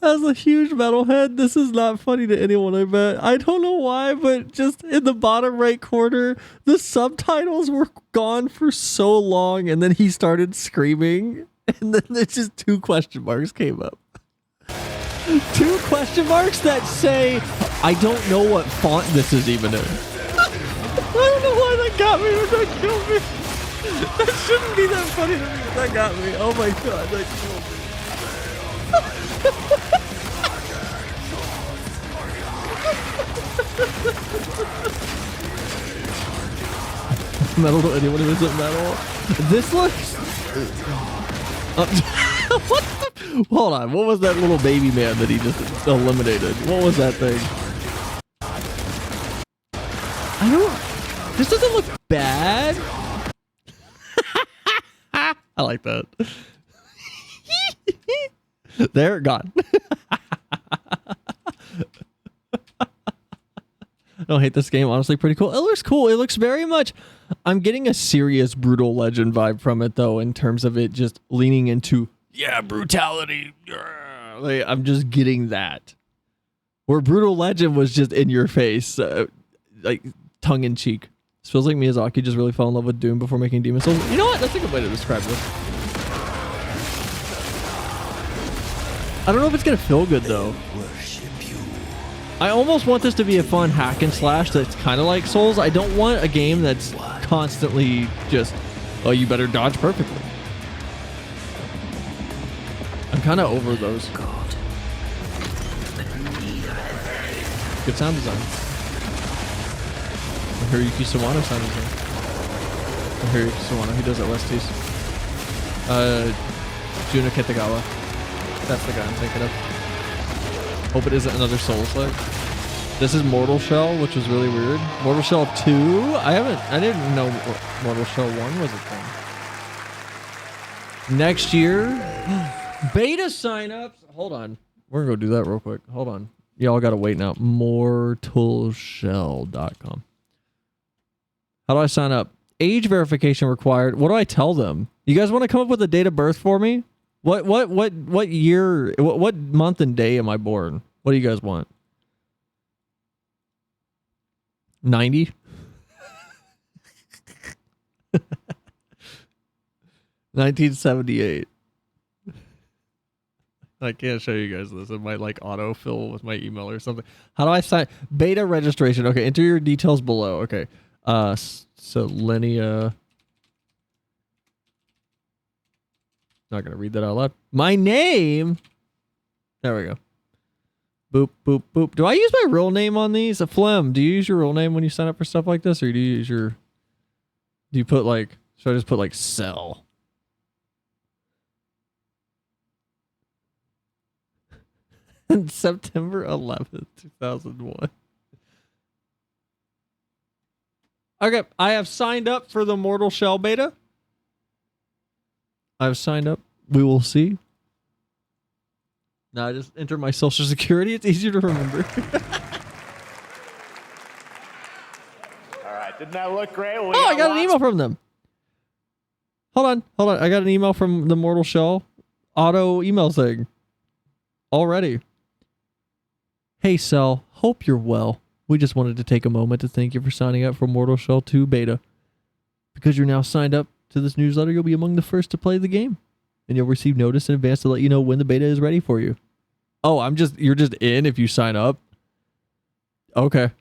D: As a huge metalhead, this is not funny to anyone, I bet. I don't know why, but just in the bottom right corner, the subtitles were gone for so long, and then he started screaming, and then there's just 2 question marks came up. 2 question marks that say, I don't know what font this is even in. I don't know why that got me, but that killed me. That shouldn't be that funny to me, but that got me. Oh my god, that killed me. Metal to anyone who isn't metal. This looks. What the? Hold on. What was that little baby man that he just eliminated? What was that thing? I don't. This doesn't look bad. I like that. There, gone. I don't hate this game. Honestly, pretty cool. It looks cool. It looks very much. I'm getting a serious Brutal Legend vibe from it, though, in terms of it just leaning into, yeah, brutality. Yeah. Like, I'm just getting that. Where Brutal Legend was just in your face, like tongue in cheek. This feels like Miyazaki just really fell in love with Doom before making Demon Souls. You know what? That's a good way to describe this. I don't know if it's gonna feel good though. I almost want this to be a fun hack and slash that's kind of like Souls. I don't want a game that's constantly just, oh, you better dodge perfectly. I'm kind of over those. Good sound design. Hiroyuki Sawano sound design. Hiroyuki Sawano, he does OSTs. Juna Kitagawa. That's the guy I'm thinking of. Hope it isn't another Souls-like. This is Mortal Shell, which was really weird. Mortal Shell 2? I didn't know Mortal Shell 1 was a thing. Next year, beta sign-ups. Hold on. We're gonna go do that real quick. Hold on. Y'all gotta wait now. Mortalshell.com. How do I sign up? Age verification required. What do I tell them? You guys want to come up with a date of birth for me? What year, what month and day am I born? What do you guys want? 90? 1978. I can't show you guys this. It might like autofill with my email or something. How do I sign? Beta registration. Okay, enter your details below. Okay. Selenia. Not gonna read that out loud. My name. There we go. Boop boop boop. Do I use my real name on these? Ffxiv, do you use your real name when you sign up for stuff like this, or do you use your? Do you put like? Should I just put like Cell? September 11th, 2001. Okay, I have signed up for the Mortal Shell beta. I've signed up. We will see. Now I just enter my social security. It's easier to remember.
K: All right, didn't that look great? Well,
D: I got an email from them. Hold on. I got an email from the Mortal Shell auto email thing already. Hey, Cell. Hope you're well. We just wanted to take a moment to thank you for signing up for Mortal Shell 2 beta. Because you're now signed up to this newsletter, you'll be among the first to play the game. And you'll receive notice in advance to let you know when the beta is ready for you. Oh, you're just in if you sign up? Okay.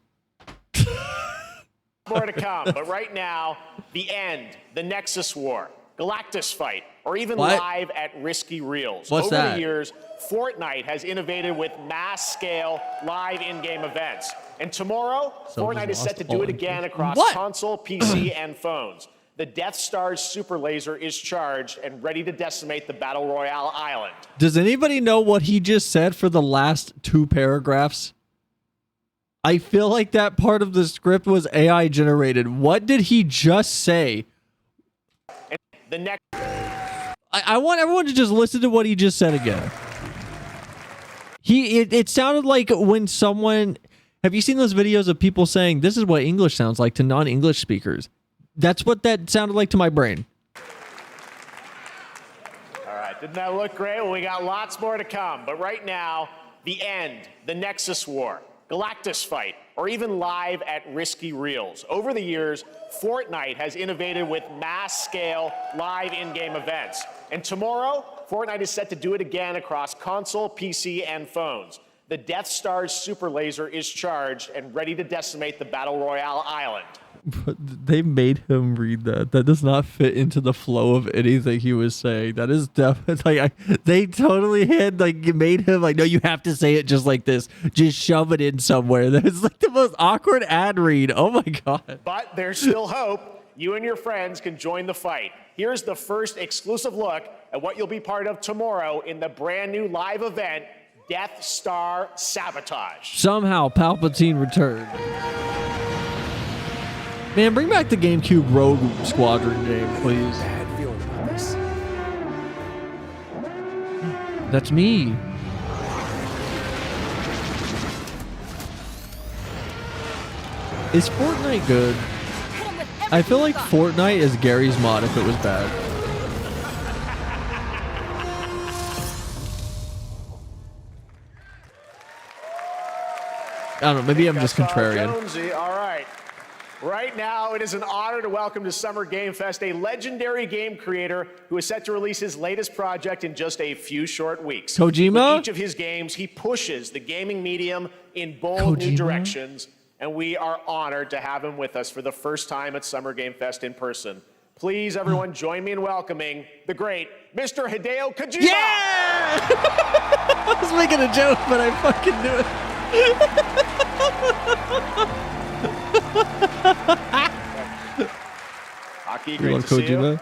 K: More to come, but right now, the end, the Nexus War, Galactus Fight, or even
D: What?
K: live at Risky Reels.
D: What's
K: Over
D: that?
K: the years, Fortnite has innovated with mass-scale live in-game events. And tomorrow,
D: So
K: Fortnite is
D: just
K: set to
D: lost
K: do
D: all
K: it again across
D: What?
K: console, PC, and phones. The Death Star's super laser is charged and ready to decimate the Battle Royale island.
D: Does anybody know what he just said for the last 2 paragraphs? I feel like that part of the script was AI generated. What did he just say?
K: And the next...
D: I want everyone to just listen to what he just said again. It sounded like when someone... Have you seen those videos of people saying, this is what English sounds like to non-English speakers? That's what that sounded like to my brain.
K: All right, didn't that look great? Well, we got lots more to come. But right now, the end, the Nexus War, Galactus Fight, or even live at Risky Reels. Over the years, Fortnite has innovated with mass-scale live in-game events. And tomorrow, Fortnite is set to do it again across console, PC, and phones. The Death Star's super laser is charged and ready to decimate the Battle Royale island.
D: But they made him read that. That does not fit into the flow of anything he was saying. That is definitely like they totally had made him like, no, you have to say it just like this. Just shove it in somewhere. That's like the most awkward ad read. Oh my god.
K: But there's still hope. You and your friends can join the fight. Here's the first exclusive look at what you'll be part of tomorrow in the brand new live event, Death Star Sabotage.
D: Somehow Palpatine returned. Man, bring back the GameCube Rogue Squadron game, please.
E: Bad feeling about this.
D: That's me. Is Fortnite good? I feel like Fortnite is Gary's mod if it was bad. I don't know, maybe I'm just contrarian.
K: Jonesy, all right. Right now, it is an honor to welcome to Summer Game Fest a legendary game creator who is set to release his latest project in just a few short weeks.
D: Kojima?
K: With each of his games, he pushes the gaming medium in bold new directions, and we are honored to have him with us for the first time at Summer Game Fest in person. Please, everyone, join me in welcoming the great Mr. Hideo Kojima!
D: Yeah! I was making a joke, but I fucking knew it.
K: Aki, great to see you.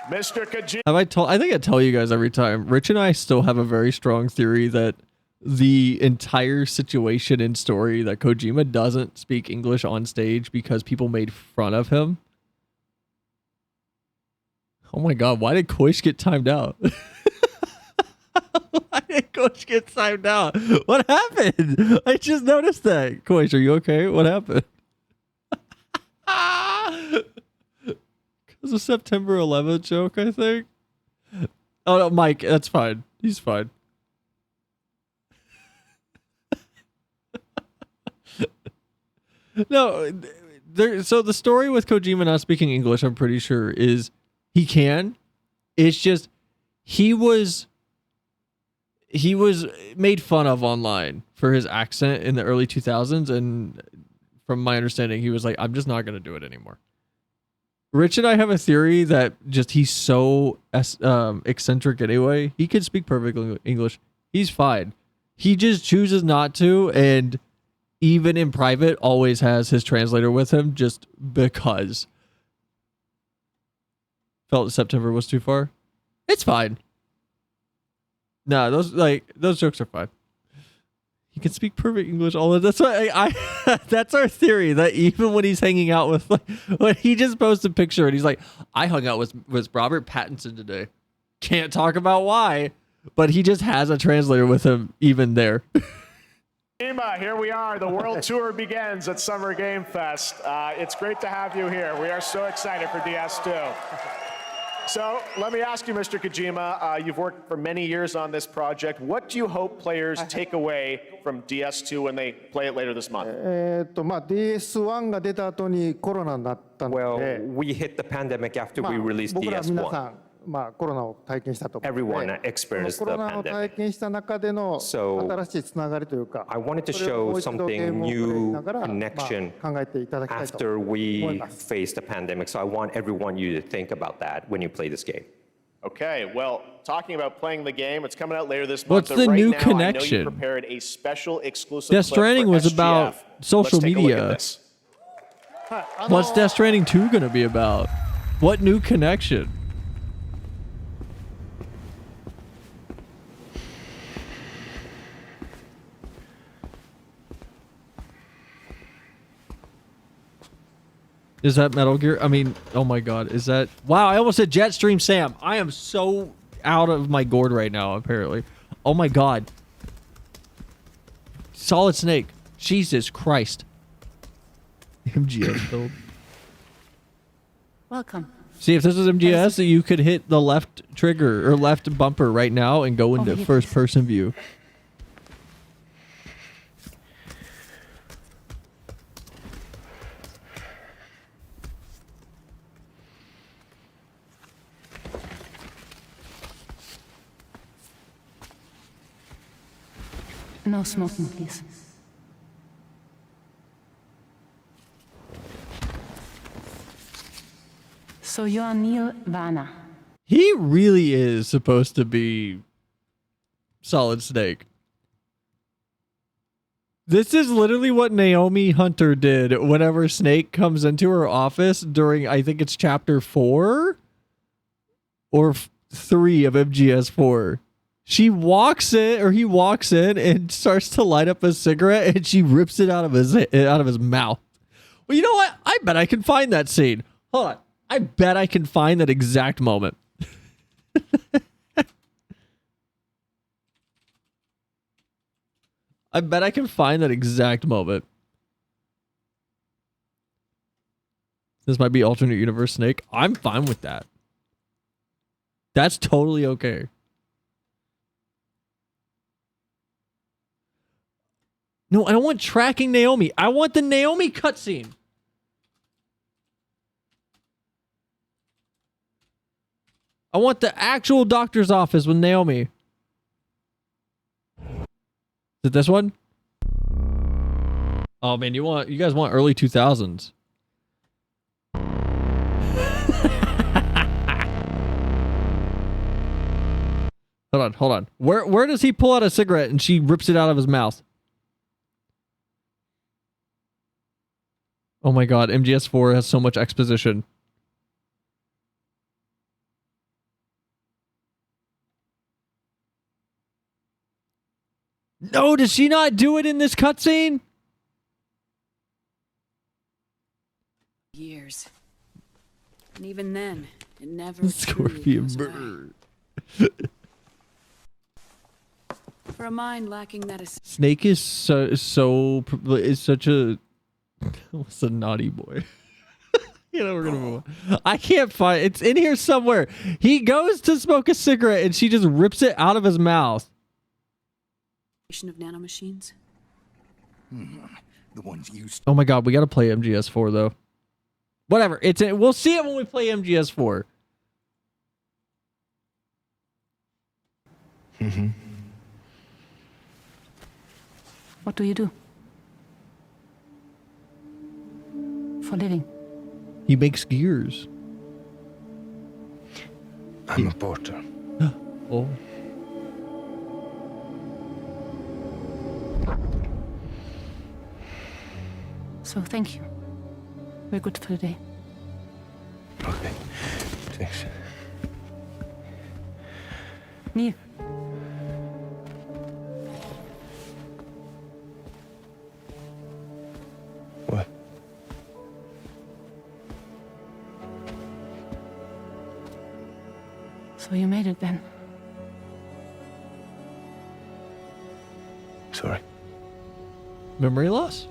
K: Mr. Kojima.
D: I think I tell you guys every time. Rich and I still have a very strong theory that the entire situation and story that Kojima doesn't speak English on stage because people made fun of him. Oh my god, why did Koish get timed out? Why did Koish get timed out? What happened? I just noticed that. Koish, are you okay? What happened? Because of September 11th joke, I think. Oh no, Mike, that's fine. He's fine. No, so the story with Kojima not speaking English, I'm pretty sure, is he can. It's just he was made fun of online for his accent in the early 2000s, and from my understanding, he was like, I'm just not going to do it anymore. Rich and I have a theory that just he's so eccentric anyway. He can speak perfect English. He's fine. He just chooses not to, and even in private, always has his translator with him just because. Felt September was too far. It's fine. Nah, those jokes are fine. He can speak perfect English. All of that's why I that's our theory, that even when he's hanging out with, like, when he just posted a picture and he's like, I hung out with Robert Pattinson today. Can't talk about why, but he just has a translator with him even there.
K: Kojima, here we are. The world tour begins at Summer Game Fest. It's great to have you here. We are so excited for DS2. So let me ask you, Mr. Kojima, you've worked for many years on this project. What do you hope players take away from DS2 when they play it later this month?
P: DS1 が出た後にコロナになったので、
Q: Well, we hit the pandemic after we released
P: 僕ら皆さ
Q: DS1.
P: ん、コロナを体験したと思うので、
Q: Everyone experienced
P: コ
Q: the
P: ロナを
Q: pandemic.
P: 体験した中での
Q: So,
P: 新しいつながりというか、
Q: I wanted to
P: それをも
Q: show
P: う一度ゲームをプレイし
Q: something
P: ながら、
Q: new connection
P: 考えていただきたいと
Q: after
P: 思い
Q: we
P: ます。
Q: faced the pandemic. So I want everyone you to think about that when you play this game.
K: Okay, well, talking about playing the game, it's coming out later this
D: What's
K: month.
D: the
K: but right
D: new
K: now, I know
D: connection?
K: you prepared a special exclusive
D: Death
K: clip
D: Stranding
K: for
D: was
K: SGF.
D: about social
K: Let's take a look
D: media.
K: at this.
D: What's Death Stranding 2 gonna be about? What new connection? Is that Metal Gear? I mean, oh my god, is that... Wow, I almost said Jetstream Sam. I am so out of my gourd right now, apparently. Oh my god. Solid Snake. Jesus Christ. MGS build.
J: Welcome.
D: See, if this was MGS, you could hit the left trigger or left bumper right now and go into first-person view.
J: No smoking, please. So you are Neil Vanna.
D: He really is supposed to be Solid Snake. This is literally what Naomi Hunter did whenever Snake comes into her office during, I think it's chapter 4 or 3 of MGS4. She walks in, or he walks in and starts to light up a cigarette, and she rips it out of his mouth. Well, you know what? I bet I can find that scene. Hold on. I bet I can find that exact moment. I bet I can find that exact moment. This might be alternate universe Snake. I'm fine with that. That's totally okay. No, I don't want tracking Naomi. I want the Naomi cutscene. I want the actual doctor's office with Naomi. Is it this one? Oh man, you guys want early 2000s. Hold on. Where does he pull out a cigarette and she rips it out of his mouth? Oh my god, MGS4 has so much exposition. No, does she not do it in this cutscene?
O: Years. And even then, it never
D: Scorpion
O: truly goes
D: bird.
O: away. For a mind lacking that is
D: Snake is such a what's a naughty boy. You know, we're gonna move on. I can't find it's in here somewhere. He goes to smoke a cigarette and she just rips it out of his mouth.
O: of nanomachines.
F: The ones used.
D: Oh my god, we gotta play MGS4 though. Whatever. We'll see it when we play MGS4.
F: Mm-hmm.
J: What do you do? For living?
D: He makes gears.
F: I'm a porter.
D: Oh.
J: So thank you. We're good for the day.
F: Okay. Thanks.
J: Neil.
F: What?
J: So you made it then.
F: Sorry.
D: Memory loss?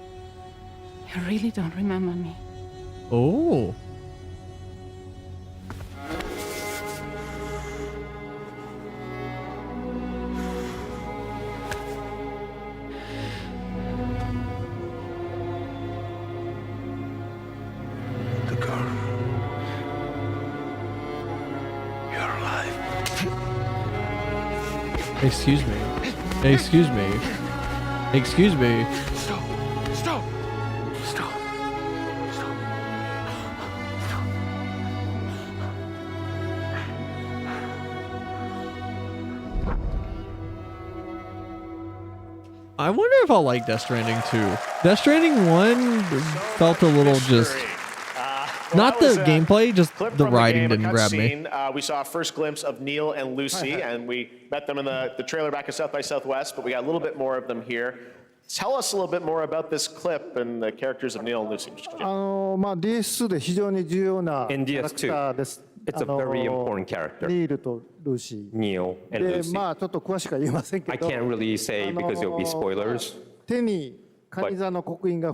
J: You really don't remember me.
D: Oh. Excuse me. Excuse me. Excuse me.
F: Stop. Stop. Stop. Stop.
D: I wonder if I'll like Death Stranding 2. Death Stranding 1 felt a little just... not the gameplay, just the writing didn't grab me.
K: We saw a first glimpse of Neil and Lucy, and we met them in the trailer back at South by Southwest, but we got a little bit more of them here. Tell us a little bit more about this clip and the characters of Neil and Lucy.
P: DS2 で非常に重要なキャラクターです。
Q: It's a very important character.
P: ニールとルーシー。
Q: Neil and
P: で、
Q: Lucy.
P: まあちょっと詳しくは言えませんけど。
Q: I can't really say because there'll be spoilers.
P: 手に
Q: But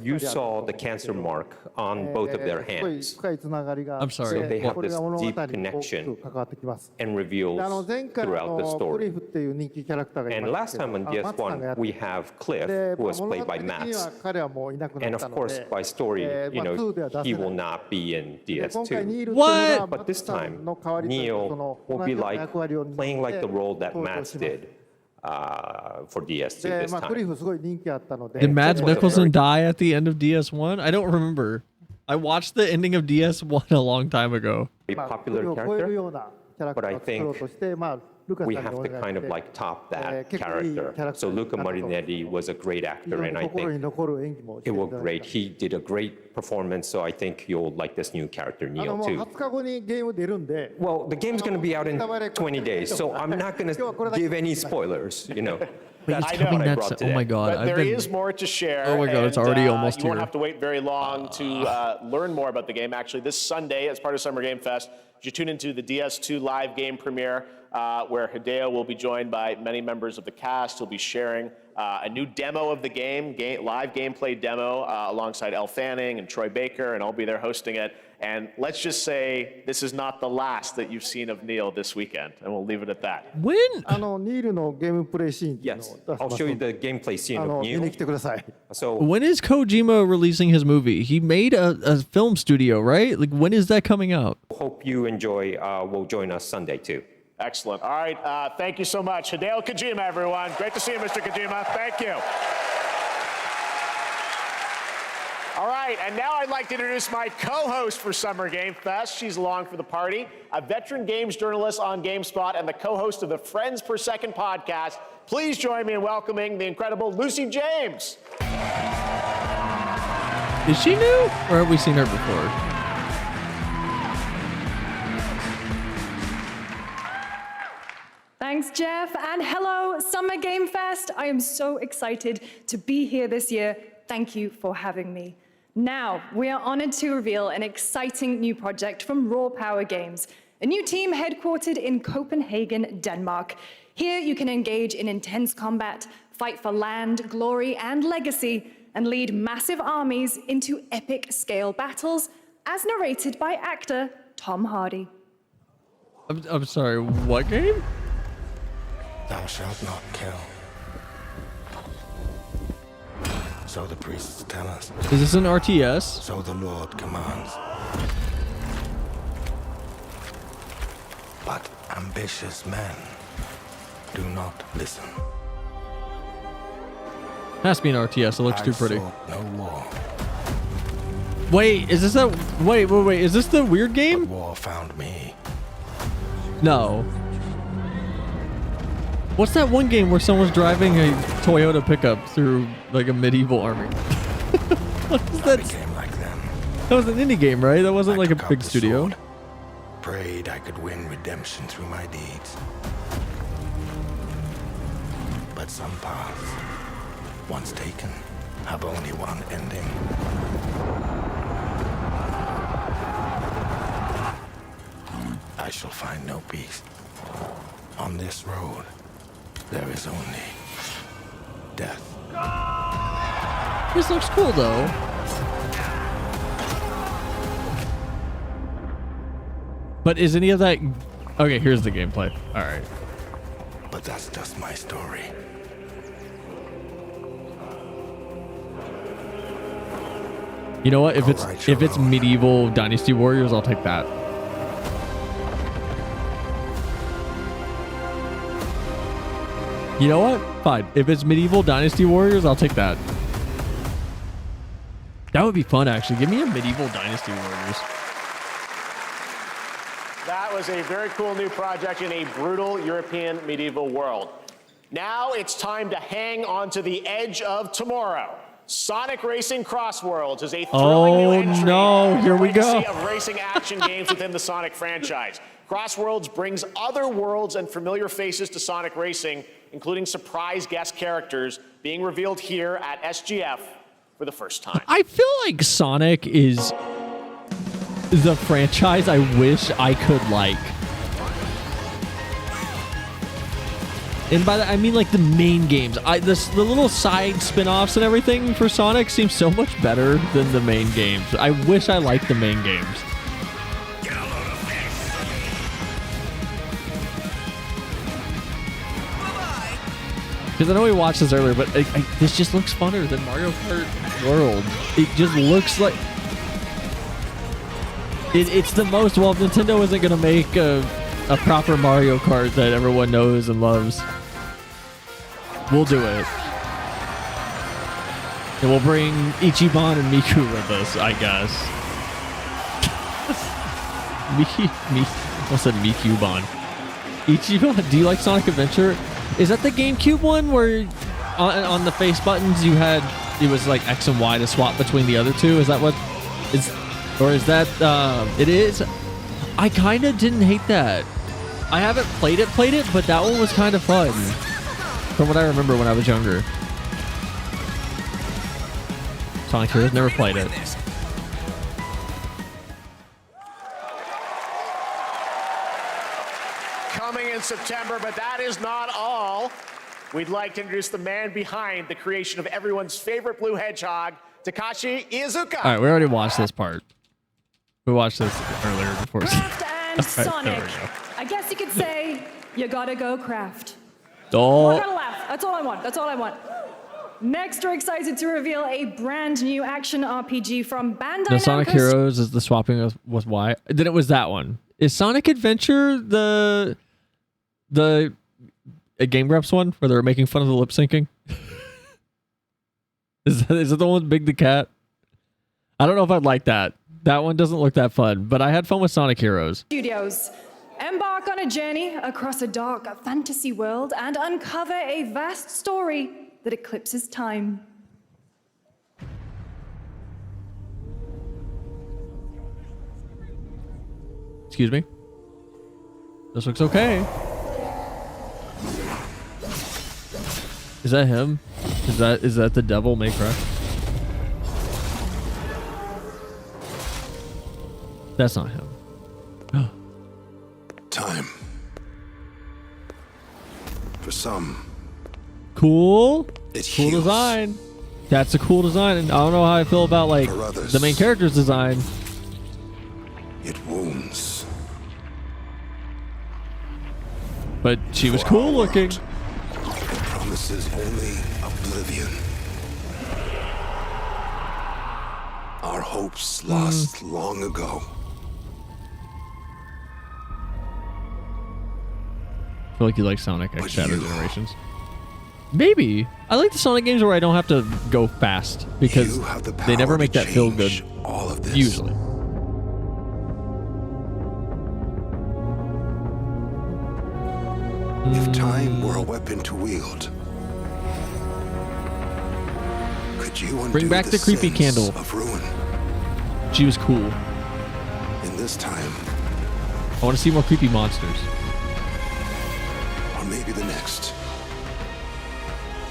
Q: you saw the cancer mark on both of their hands.
P: 深いつながりがあって、
Q: So they have
P: これ
Q: this
P: が物語に
Q: deep
P: 大きく
Q: connection
P: 関わってきます。
Q: and reveals
P: 前回
Q: throughout the
P: ク
Q: story.
P: リフっていう人気キャラクターがい
Q: And
P: ました
Q: last
P: け
Q: time
P: ど、
Q: on
P: マツさんがや
Q: DS1,
P: って
Q: we have Cliff,
P: で、
Q: who was
P: 物
Q: played
P: 語
Q: by
P: 的には
Q: Mats.
P: 彼はもういなくな
Q: And
P: った
Q: of
P: の
Q: course,
P: で、
Q: by story, you
P: 2
Q: know,
P: では出
Q: he
P: せな
Q: will
P: い。
Q: not be in
P: で、今回
Q: DS2.
P: ニールっていうのは
Q: But
P: マ
Q: this
P: ツさ
Q: time,
P: んの代わりというか、そ
Q: Neil
P: の
Q: will
P: 同
Q: be
P: じような
Q: like
P: 役割を担って
Q: playing like the role that
P: 登場
Q: Mats
P: します。
Q: did for DS2
P: で、
Q: this
P: まあクリ
Q: time.
P: フすごい人気あったので。
D: Did Mads
Q: was a
D: Mikkelsen
Q: very-
D: die at the end of DS1? I don't remember. I watched the ending of DS1 a long time ago.
Q: A
P: まあ
Q: popular
P: これを超える
Q: character,
P: ようなキャラクターを作ろうとして、まあルカさん
Q: we
P: に
Q: have
P: お
Q: to
P: 願い
Q: kind
P: し
Q: of
P: て、
Q: like top that
P: 結構いいキャラクタ
Q: character.
P: ー
Q: So Luca
P: だなと。
Q: Marinetti was a great
P: 非
Q: actor,
P: 常に
Q: and I
P: 心に
Q: think
P: 残る演技もして
Q: it
P: い
Q: will
P: ただ
Q: great.
P: き
Q: He did a great performance, so I think you'll like this new character,
P: ました。
Q: Neil,
P: もう
Q: too.
P: 20日後にゲーム出るんで、
Q: Well, the game's going to be out in 20 days, so I'm not going to give any spoilers, you know.
D: Wait,
Q: That's
D: it's
Q: what
D: coming
Q: I
D: next.
Q: brought
D: Oh my
Q: today.
D: god.
K: But
D: I've
K: there
D: been...
K: is more to share.
D: Oh my god, it's
K: and,
D: already almost
K: you won't
D: here.
K: have to wait very long to learn more about the game. Actually, this Sunday, as part of Summer Game Fest, you tune into the DS2 live game premiere, where Hideo will be joined by many members of the cast. He'll be sharing a new demo of the game, live gameplay demo, alongside Elle Fanning and Troy Baker, and I'll be there hosting it. And let's just say this is not the last that you've seen of Neil this weekend, and we'll leave it at that.
D: When?
P: ニールのゲームプレイシーンっていうのを
Q: Yes,
P: 出しま
Q: I'll
P: す
Q: show you
P: ので、
Q: the gameplay scene of
P: 見に
Q: Neil.
P: 来てください。
Q: So
D: When is Kojima releasing his movie? He made a film studio, right? Like, when is that coming out?
Q: hope you enjoy. Will join us Sunday too.
K: Excellent. All right, thank you so much. Hideo Kojima, everyone. Great to see you, Mr. Kojima. Thank you. All right, and now I'd like to introduce my co-host for Summer Game Fest. She's along for the party, a veteran games journalist on GameSpot and the co-host of the Friends Per Second podcast. Please join me in welcoming the incredible Lucy James.
D: Is she new? Or have we seen her before?
R: Thanks, Jeff, and hello, Summer Game Fest. I am so excited to be here this year. Thank you for having me. Now, we are honored to reveal an exciting new project from Raw Power Games, a new team headquartered in Copenhagen, Denmark. Here you can engage in intense combat, fight for land, glory, and legacy, and lead massive armies into epic scale battles, as narrated by actor Tom Hardy.
D: I'm sorry, what game?
F: Thou shalt not kill. So the priests tell us.
D: Is this an RTS?
F: So the Lord commands. But ambitious men do not listen.
D: Has to be an RTS. It looks too pretty.
F: Fought no war.
D: Wait, is this a... Wait. Is this the weird game?
F: But war found me.
D: No. What's that one game where someone's driving a Toyota pickup through like a medieval army? What is that?
F: Became like them.
D: That was an indie game, right? That wasn't like a
F: took up
D: big
F: the
D: studio.
F: sword, prayed I could win redemption through my deeds. But some paths, once taken, have only one ending. I shall find no peace. On this road, there is only death.
D: This looks cool though. But is any of that... Okay, here's the gameplay. All right.
F: But that's just my story.
D: You know what? If it's medieval Dynasty Warriors, I'll take that. You know what? Fine. If it's medieval Dynasty Warriors, I'll take that. That would be fun, actually. Give me a medieval Dynasty Warriors.
K: That was a very cool new project in a brutal European medieval world. Now it's time to hang on to the edge of tomorrow. Sonic Racing Crossworlds is a thrilling new entry.
D: No, here we go.
K: Of racing action games within the Sonic franchise. Crossworlds brings other worlds and familiar faces to Sonic Racing, including surprise guest characters being revealed here at SGF for the first time.
D: I feel like Sonic is the franchise I wish I could like. And by that, I mean like the main games. The little side spin-offs and everything for Sonic seems so much better than the main games. I wish I liked the main games. Because I know we watched this earlier, but this just looks funner than Mario Kart World. It just looks like... It's the most... Well, Nintendo isn't going to make a proper Mario Kart that everyone knows and loves. We'll do it. And we'll bring Ichiban and Miku with us, I guess. I said Miku-ban. Ichiban, do you like Sonic Adventure? Is that the GameCube one where on the face buttons you had... It was like X and Y to swap between the other two? Is that what... Or is that... it is... I kind of didn't hate that. I haven't played it, but that one was kind of fun. From what I remember when I was younger. Sonic Heroes, never played it.
K: Coming in September, but that is not all. We'd like to introduce the man behind the creation of everyone's favorite blue hedgehog, Takashi Iizuka.
D: All right, we already watched this part. We watched this earlier before.
R: Craft and
D: All right,
R: Sonic.
D: there we go.
R: I guess you could say you gotta go Craft.
D: Oh.
R: We're gonna laugh. That's all I want. That's all I want. Next, we're excited to reveal a brand new action RPG from Bandai
D: The Sonic
R: Namco
D: Heroes is the swapping with Y. Then it was that one. Is Sonic Adventure the Game Grumps one where they're making fun of the lip syncing? Is it the one with Big the Cat? I don't know if I'd like that. That one doesn't look that fun, but I had fun with Sonic Heroes.
R: Studios. Embark on a journey across a dark fantasy world and uncover a vast story that eclipses time.
D: Excuse me? This looks okay. Is that him? Is that the Devil May Cry? That's not him.
F: Time. For some.
D: Cool.
F: It
D: cool
F: heals.
D: design. That's a cool design. And I don't know how I feel about like the main character's design.
F: It wounds.
D: But she was cool looking.
F: It promises only oblivion. Our hopes lost long ago.
D: I feel like you like Sonic X Shadow Generations. Maybe. I like the Sonic games where I don't have to go fast because they never make that feel good.
F: All of this.
D: Usually.
F: If time were a weapon to wield, could you undo
D: Bring back the creepy
F: sins
D: candle.
F: of ruin?
D: She was cool.
F: In this time,
D: I want to see more creepy monsters.
F: or maybe the next,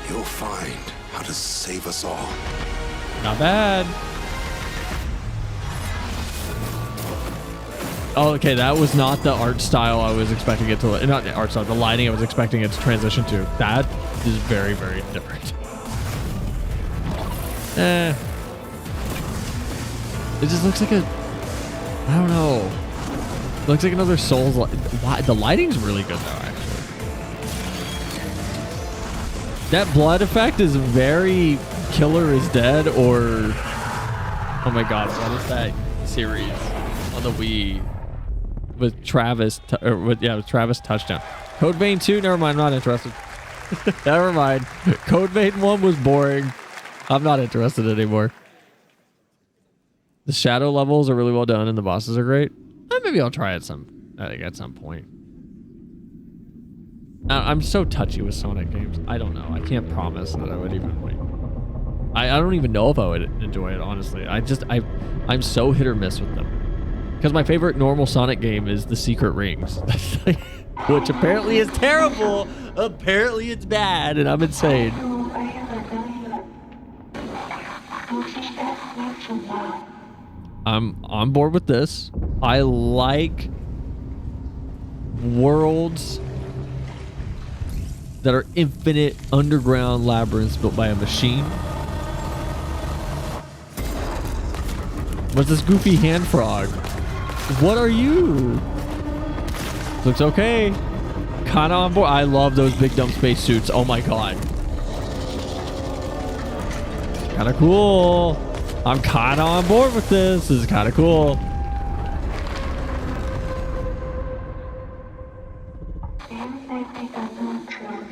F: you'll find how to save us all.
D: Not bad. Oh, okay, that was not the art style I was expecting it to. Not the art style, the lighting I was expecting it to transition to. That is very, very different. It just looks like a... I don't know. It looks like another Souls... The lighting's really good, though, actually. That blood effect is very Killer is Dead or... Oh my god, what is that series on the Wii? With Travis... with Travis Touchdown. Code Vein 2? Never mind, I'm not interested. Never mind. Code Vein 1 was boring. I'm not interested anymore. The shadow levels are really well done and the bosses are great. Maybe I'll try it at some point. I'm so touchy with Sonic games. I don't know. I can't promise that I would even wait. I don't even know if I would enjoy it, honestly. I'm so hit or miss with them. Because my favorite normal Sonic game is The Secret Rings. Which apparently is terrible. Apparently it's bad and I'm insane. I'm on board with this. I like worlds that are infinite underground labyrinths built by a machine. What's this goofy hand frog? What are you? Looks okay. Kinda on board. I love those big dumb space suits. Oh my god. Kinda cool. I'm kinda on board with this. This is kinda cool.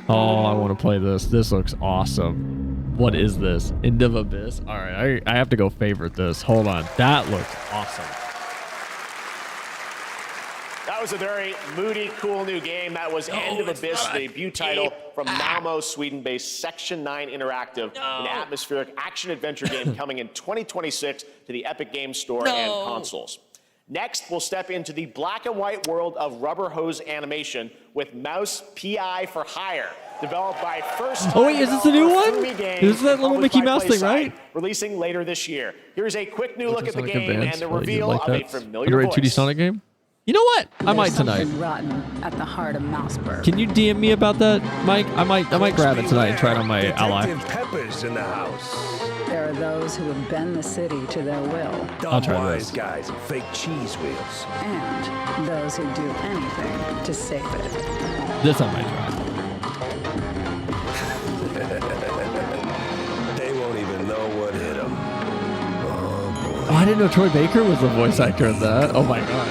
D: Oh, I want to play this. This looks awesome. What is this? End of Abyss? All right, I have to go favorite this. Hold on. That looks awesome.
K: That was a very moody, cool new game. That was End of Abyss, the debut title from Malmo, Sweden-based Section 9 Interactive, an atmospheric action-adventure game coming in 2026 to the Epic Games Store and consoles. Next, we'll step into the black and white world of rubber hose animation with Mouse PI for Hire, developed by First.
D: Oh wait, is this a new one? This is that little Mickey Mouse thing, right?
K: Releasing later this year. Here's a quick new look at the game
D: Advance.
K: and the reveal
D: Like
K: of
D: that
K: a familiar
D: underrated 2D
K: voice.
D: Sonic game? You know what? I might tonight.
O: Rotten at the heart of Mouseburg.
D: Can you DM me about that, Mike? I might grab it tonight and try it on my ally.
S: Pepper's in the house.
O: There are those who have bent the city to their will.
D: I'll try
S: Wise
D: this.
S: guys and fake cheese wheels.
O: And those who do anything to save it.
D: This I might try.
S: They won't even know what hit them.
D: Oh, I didn't know Troy Baker was the voice actor of that. Oh my god.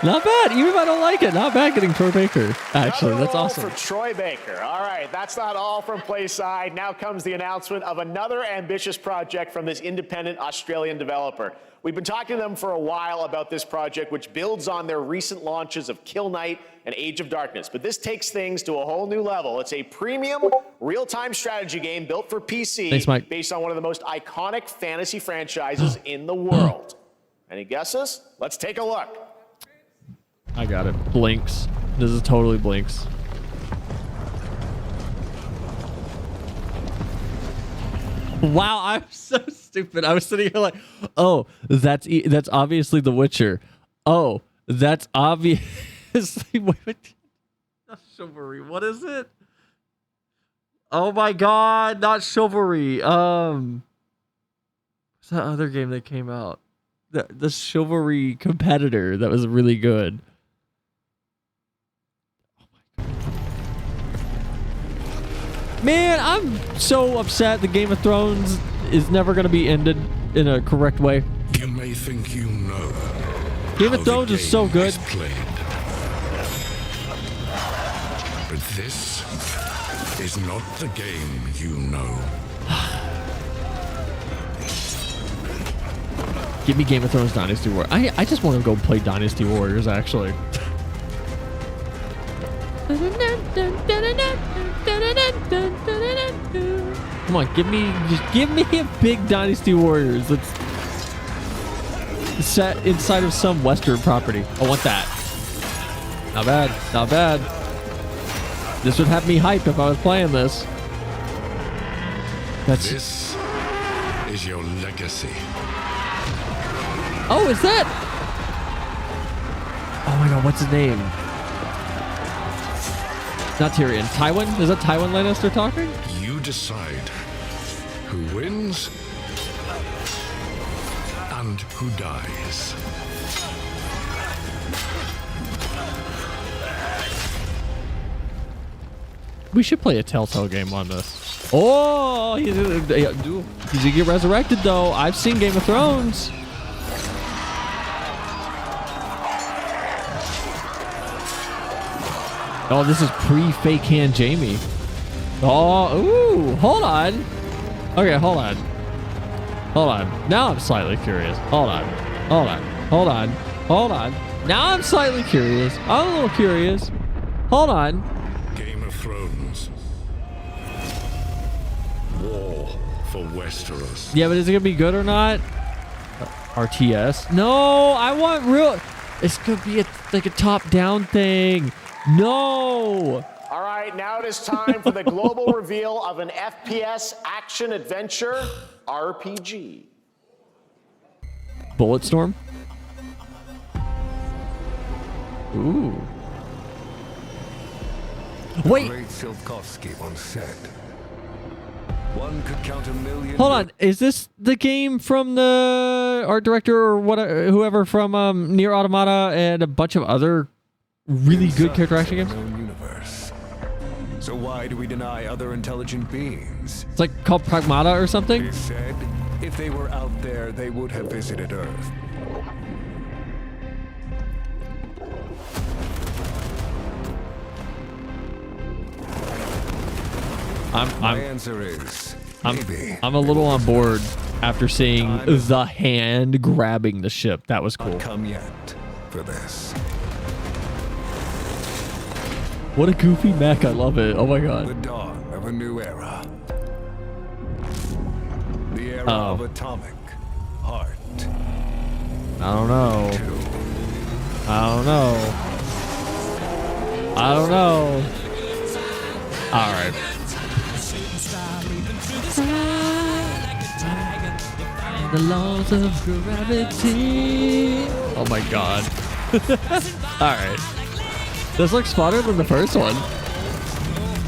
D: Not bad. Even if I don't like it, not bad getting Troy Baker. Actually, that's awesome.
K: For Troy Baker. All right, that's not all from Playside. Now comes the announcement of another ambitious project from this independent Australian developer. We've been talking to them for a while about this project, which builds on their recent launches of Kill Knight and Age of Darkness. But this takes things to a whole new level. It's a premium real-time strategy game built for PC.
D: Thanks, Mike.
K: Based on one of the most iconic fantasy franchises in the world. Any guesses? Let's take a look.
D: I got it. Blinks. This is totally Blinks. Wow, I'm so stupid. I was sitting here like, oh, that's obviously The Witcher. Oh, that's obviously wait, not Chivalry. What is it? Oh my god, not Chivalry. What's that other game that came out? The Chivalry competitor that was really good. Man, I'm so upset the Game of Thrones is never going to be ended in a correct way.
F: You may think you know.
D: Game of Thrones is so good.
F: But this is not the game you know.
D: Give me Game of Thrones Dynasty Warriors. I just want to go play Dynasty Warriors, actually. Come on, give me a big Dynasty Warriors that's set inside of some Western property. I want that. Not bad, not bad. This would have me hyped if I was playing this.
F: This is your legacy.
D: Oh, is that? Oh my god, what's his name? Not Tyrion. Tywin? Is that Tywin Lannister talking?
F: You decide who wins and who dies.
D: We should play a Telltale game on this. Oh, he's gonna get resurrected though. I've seen Game of Thrones. Oh, this is pre-fake hand Jamie. Oh, ooh, hold on. Okay, hold on. Hold on. Now I'm slightly curious. Hold on. Hold on. Hold on. Hold on. Now I'm slightly curious. I'm a little curious. Hold on.
S: Game of Thrones. War for Westeros.
D: Yeah, but is it gonna be good or not? RTS? No, I want real. It's gonna be like a top-down thing. No.
K: All right, now it is time for the global reveal of an FPS action-adventure RPG.
D: Bulletstorm? Ooh. Wait.
S: Great Silksong on set. One could count a million.
D: Hold on. Is this the game from the art director or whoever from Nier Automata and a bunch of other really good character action games?
S: Universe. So why do we deny other intelligent beings?
D: It's like called Pragmata or something?
S: They said if they were out there, they would have visited Earth. My answer is maybe.
D: I'm a little on board after seeing the hand grabbing the ship. That was cool.
S: Not come yet for this.
D: What a goofy mech. I love it. Oh my god.
S: The dawn of a new era. The era of atomic heart.
D: I don't know. I don't know. I don't know. All right. The laws of gravity. Oh my god. All right. This looks funner than the first one.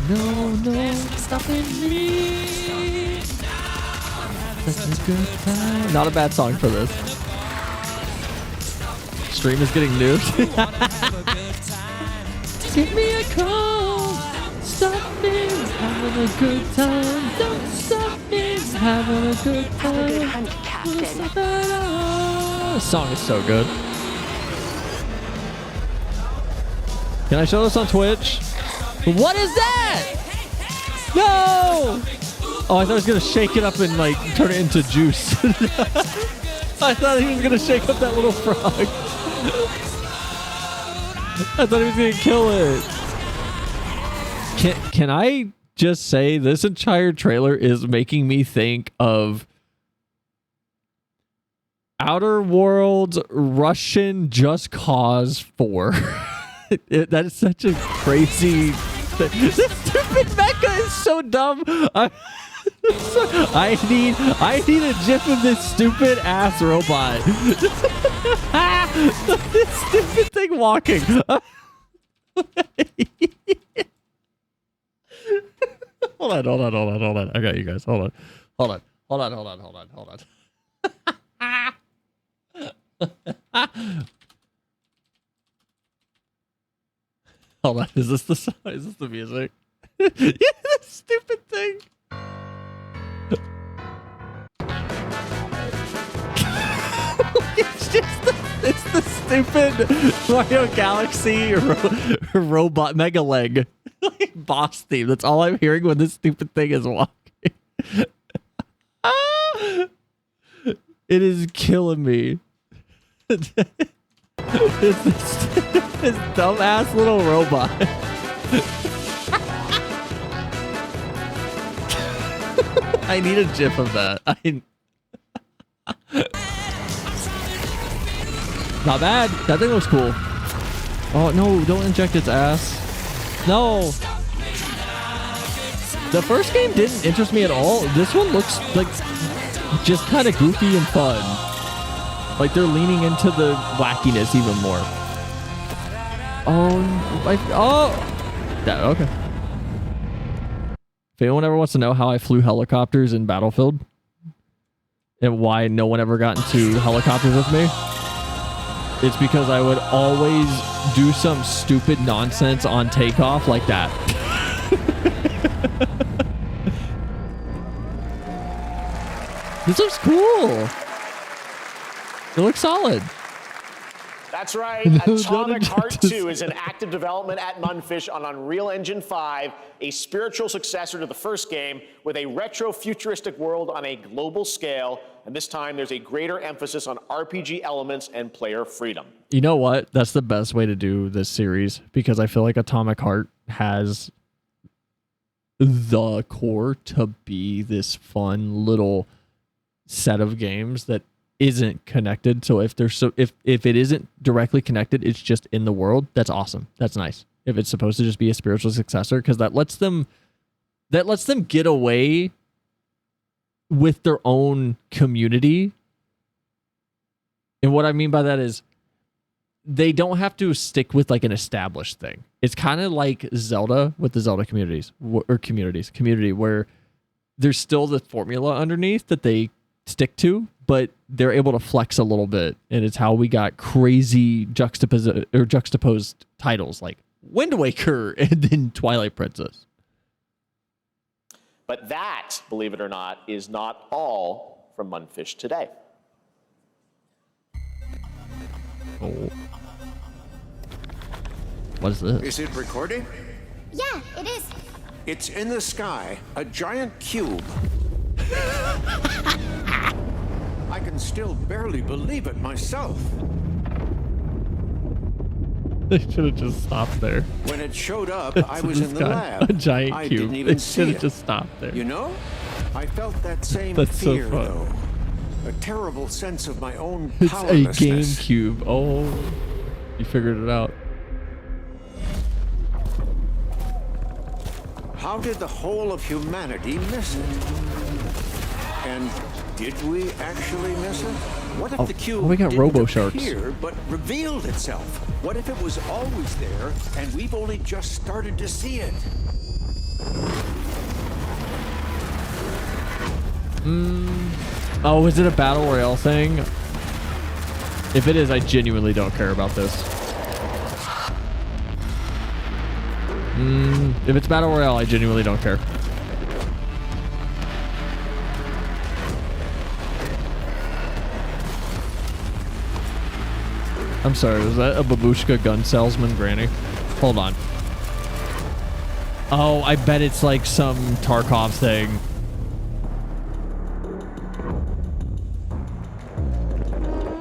D: No, no, stopping me. Such a good time. Not a bad song for this. Stream is getting nuked. Give me a call. Stop me. Having a good time. Don't stop me. Having a good time. Have a good hunt, Captain. This song is so good. Can I show this on Twitch? What is that? No! Oh, I thought I was gonna shake it up and like turn it into juice. I thought he was gonna shake up that little frog. I thought he was gonna kill it. Can I just say this entire trailer is making me think of Outer Worlds Russian Just Cause 4. That is such a crazy thing. This stupid mecha is so dumb. I need a gif of this stupid ass robot. This stupid thing walking. Hold on. I got you guys. Hold on. Hold on, is this the music? Yeah, this stupid thing. It's the stupid Mario Galaxy robot Mega Leg boss theme. That's all I'm hearing when this stupid thing is walking. It is killing me. It's this dumbass little robot. I need a gif of that. Not bad. That thing looks cool. Oh no, don't inject its ass. No. The first game didn't interest me at all. This one looks like just kind of goofy and fun. Like they're leaning into the wackiness even more. Okay. If anyone ever wants to know how I flew helicopters in Battlefield and why no one ever got into helicopters with me, it's because I would always do some stupid nonsense on takeoff like that. This looks cool. It looks solid.
K: That's right. Atomic Heart 2 is in active development at Mundfish on Unreal Engine 5, a spiritual successor to the first game with a retro-futuristic world on a global scale. And this time there's a greater emphasis on RPG elements and player freedom.
D: You know what? That's the best way to do this series because I feel like Atomic Heart has the core to be this fun little set of games that isn't connected. So if it isn't directly connected, it's just in the world. That's awesome. That's nice. If it's supposed to just be a spiritual successor, because that lets them get away with their own community. And what I mean by that is they don't have to stick with like an established thing. It's kind of like Zelda with the Zelda community where there's still the formula underneath that they stick to, but they're able to flex a little bit, and it's how we got crazy juxtaposed titles like Wind Waker and then Twilight Princess.
K: But that, believe it or not, is not all from Mundfish today.
D: Oh. What is this?
F: Is it recording?
I: Yeah, it is.
F: It's in the sky, a giant cube. I can still barely believe it myself.
D: They should have just stopped there.
F: When it showed up, I was in the lab.
D: A giant
F: I
D: cube.
F: didn't even
D: They
F: see
D: should have
F: it.
D: just stopped there.
F: You know, I felt that same
D: That's so
F: fear,
D: fun.
F: though. A terrible sense of my own
D: It's a
F: powerlessness.
D: GameCube. Oh, you figured it out.
F: How did the whole of humanity miss it? And did we actually miss it? What if the cube
D: we got
F: didn't
D: Robo Sharks.
F: appear, but revealed itself? What if it was always there and we've only just started to see it?
D: Oh, is it a battle royale thing? If it is, I genuinely don't care about this. If it's battle royale, I genuinely don't care. I'm sorry, was that a babushka gun salesman granny? Hold on. Oh, I bet it's like some Tarkov thing.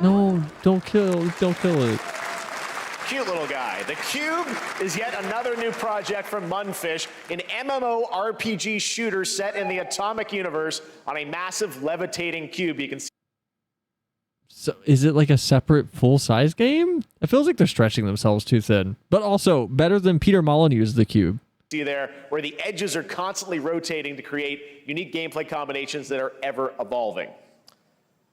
D: No, don't kill it.
K: Cute little guy. The Cube is yet another new project from Mundfish, an MMORPG shooter set in the Atomic universe on a massive levitating cube. You can see
D: So is it like a separate full-size game? It feels like they're stretching themselves too thin, but also better than Peter Molyneux's The Cube.
K: there where the edges are constantly rotating to create unique gameplay combinations that are ever evolving.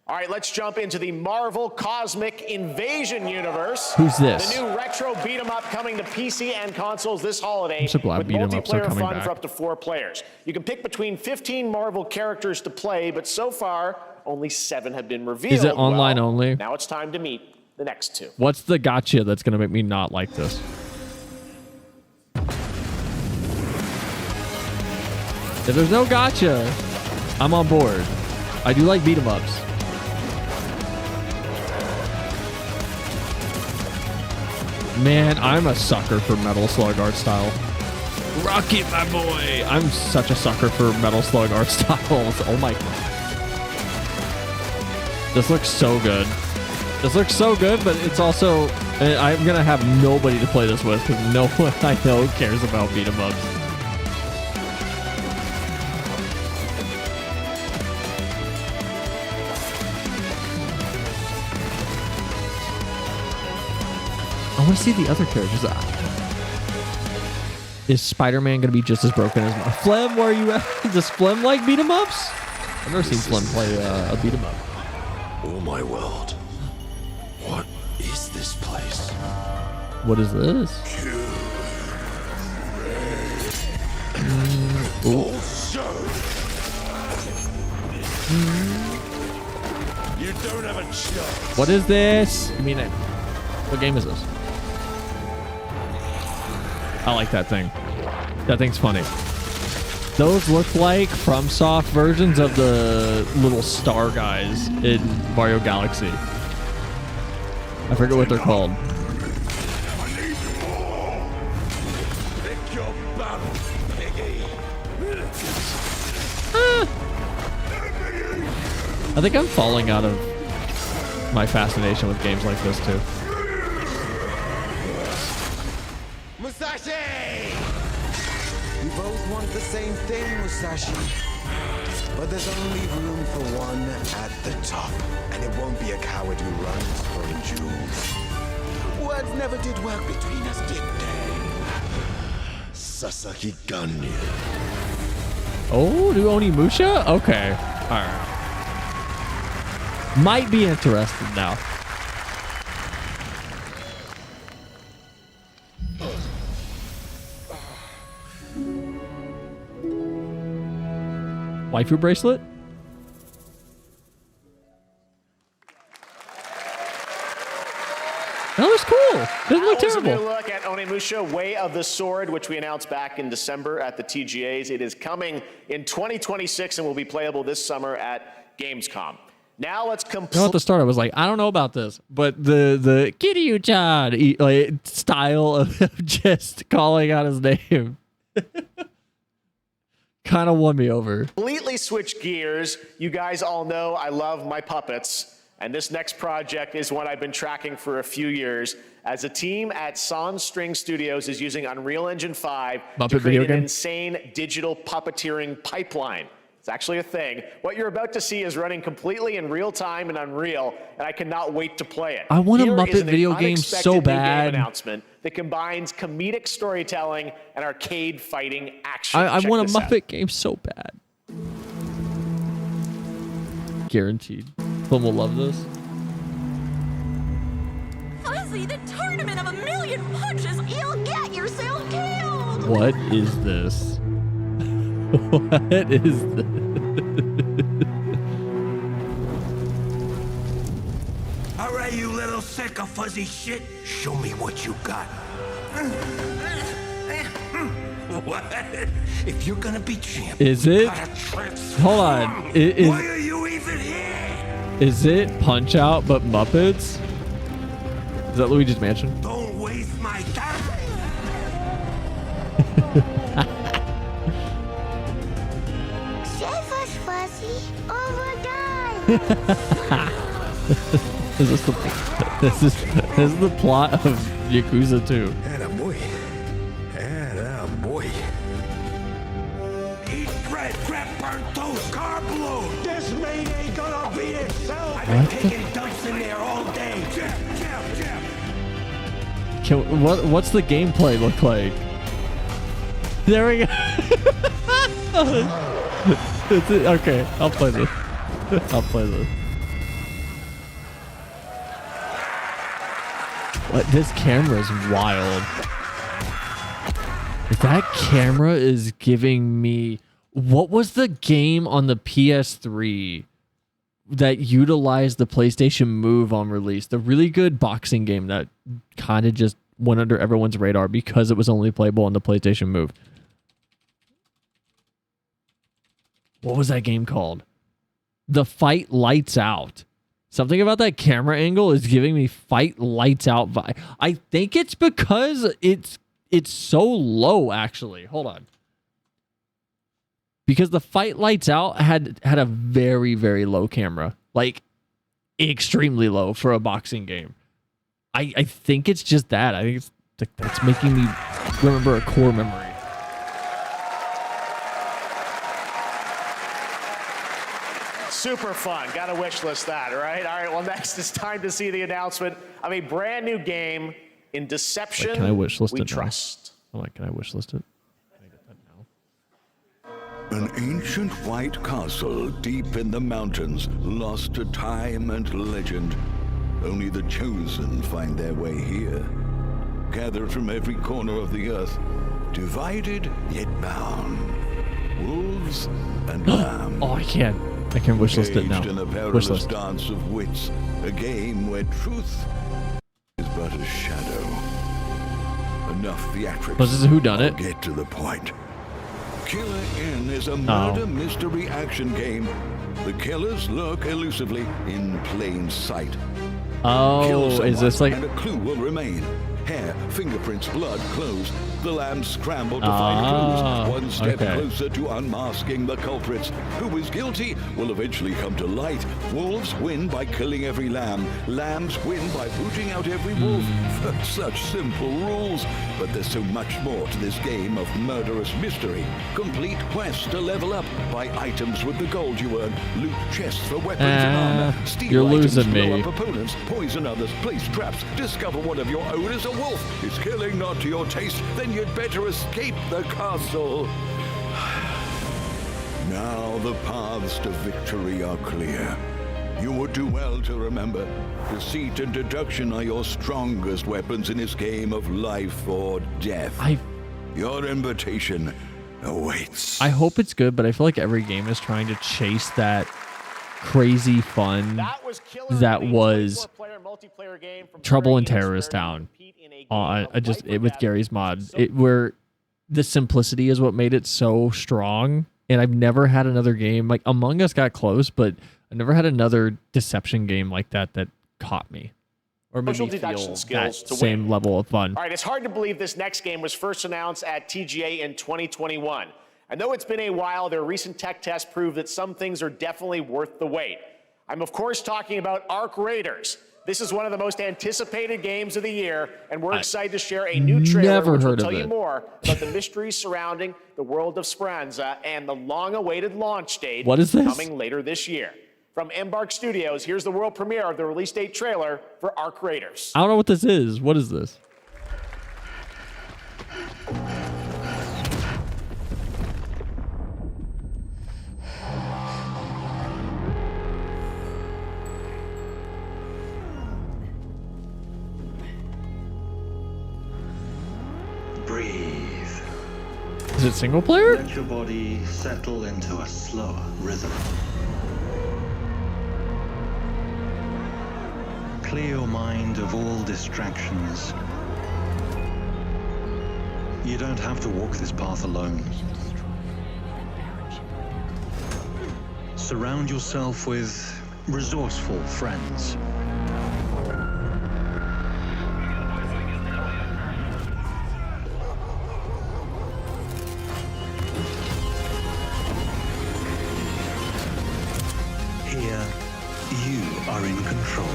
K: All right, let's jump into the Marvel Cosmic Invasion universe.
D: Who's this?
K: The new retro beat 'em up coming to PC and consoles this holiday.
D: I'm so glad
K: with
D: beat 'em ups are
K: multiplayer
D: coming
K: fun
D: back.
K: for up to 4 players. You can pick between 15 Marvel characters to play, but so far only 7 have been revealed.
D: Is it online only?
K: Now it's time to meet the next 2.
D: What's the gotcha that's going to make me not like this? If there's no gotcha, I'm on board. I do like beat 'em ups. Man, I'm a sucker for Metal Slug art style. Rocket, my boy! I'm such a sucker for Metal Slug art styles. Oh my god. This looks so good. This looks so good, but it's also... I'm going to have nobody to play this with because no one I know cares about beat 'em ups. I want to see the other characters. Is Spider-Man going to be just as broken as... Flem, where are you at? Does Flem like beat 'em ups? I've never seen Flem play a beat 'em up.
F: Oh my world. What is this place?
D: What is this?
F: You don't have a chance.
D: What is this? I mean, what game is this? I like that thing. That thing's funny. Those look like FromSoft versions of the little star guys in Mario Galaxy. I forget what they're called. I think I'm falling out of my fascination with games like this too.
T: Musashi! We both want the same thing, Musashi. But there's only room for one at the top. And it won't be a coward who runs for jewels. Words never did work between us, did they? Sasaki Ganyu.
D: Oh, new Onimusha? Okay. Alright. Might be interested now. Waifu bracelet? That looks cool. Doesn't look terrible.
K: That was a new look at Onimusha Way of the Sword, which we announced back in December at the TGAs. It is coming in 2026 and will be playable this summer at Gamescom. Now let's
D: You know, at the start, I was like, I don't know about this, but the Kiryu-chan like style of just calling out his name kind of won me over.
K: completely switch gears. You guys all know I love my puppets, and this next project is one I've been tracking for a few years. As a team at Sans String Studios is using Unreal Engine 5 to create an insane digital puppeteering pipeline. It's actually a thing. What you're about to see is running completely in real time in Unreal, and I cannot wait to play it.
D: I want a
K: Here
D: Muppet
K: is an
D: video game
K: unexpected
D: so
K: new game
D: bad.
K: announcement that combines comedic storytelling and arcade fighting action.
D: I
K: Check
D: want a
K: this out.
D: Muppet game so bad. Guaranteed. Someone will love this.
U: Fuzzy, the tournament of a million punches, you'll get yourself killed!
D: What is this? What is this?
T: All right, you little sick of fuzzy shit. Show me what you got. What? If you're gonna be champ,
D: Is
T: you
D: it?
T: gotta transform.
D: Hold on.
T: Why are you even here?
D: Is it Punch Out but Muppets? Is that Luigi's Mansion?
T: Don't waste my time.
I: Save us, Fuzzy. Oh my God.
D: This is the plot of Yakuza 2.
T: Attaboy. Attaboy. Eat bread, crap, burnt toast, carb load. This maid ain't gonna beat itself. I've been taking dumps in there all day. Jeff.
D: What's the gameplay look like? There we go. Okay, I'll play this. I'll play this. What? This camera is wild. That camera is giving me... What was the game on the PS3 that utilized the PlayStation Move on release? The really good boxing game that kind of just went under everyone's radar because it was only playable on the PlayStation Move. What was that game called? The Fight Lights Out. Something about that camera angle is giving me Fight Lights Out vibe. I think it's because it's so low, actually. Hold on. Because the Fight Lights Out had a very, very low camera. Like, extremely low for a boxing game. I think it's just that. I think it's that's making me remember a core memory.
K: Super fun. Got to wish list that, right? All right, well, next it's time to see the announcement of a brand new game in Deception
D: Wait, can I wish list
K: We
D: it now?
K: Trust.
D: I'm like, can I wish list it?
F: An ancient white castle deep in the mountains, lost to time and legend. Only the chosen find their way here. Gathered from every corner of the earth, divided yet bound. Wolves and lambs.
D: Oh, I can't wish list it now.
F: Caged in a
D: Wish
F: perilous
D: list.
F: dance of wits, a game where truth is but a shadow. Enough theatrics.
D: Was this a whodunit?
F: I'll get to the point. Killer Inn is a murder mystery action game. The killers lurk elusively in plain sight. Kill
D: Oh,
F: someone,
D: is this like?
F: and a clue will remain. Hair, fingerprints, blood, clothes. The lambs scramble to find clues. One step
D: okay.
F: closer to unmasking the culprits. Who is guilty will eventually come to light. Wolves win by killing every lamb. Lambs win by booting out every wolf. Such simple rules. But there's so much more to this game of murderous mystery. Complete quests to level up. Buy items with the gold you earn. Loot chests for weapons and armor. Steal
D: you're
F: items,
D: losing
F: blow
D: me.
F: up opponents, poison others, place traps. Discover one of your own is a wolf. Is killing not to your taste? Then you'd better escape the castle. Now the paths to victory are clear. You would do well to remember, deceit and deduction are your strongest weapons in this game of life or death. Your invitation awaits.
D: I hope it's good, but I feel like every game is trying to chase that crazy fun that was Trouble in Terrorist Town. With Gary's mod, where the simplicity is what made it so strong. And I've never had another game like Among Us got close, but I never had another deception game like that that caught me or made me feel that same level of fun.
K: All right, it's hard to believe this next game was first announced at TGA in 2021. I know it's been a while. Their recent tech tests prove that some things are definitely worth the wait. I'm of course talking about Arc Raiders. This is one of the most anticipated games of the year, and we're excited to share a new trailer which will tell you more about the mysteries surrounding the world of Speranza and the long-awaited launch date coming later this year. From Embark Studios, here's the world premiere of the release date trailer for Arc Raiders.
D: I don't know what this is. What is this?
B: Breathe.
D: Is it single player?
B: Let your body settle into a slower rhythm. Clear your mind of all distractions. You don't have to walk this path alone. Surround yourself with resourceful friends. Here, you are in control.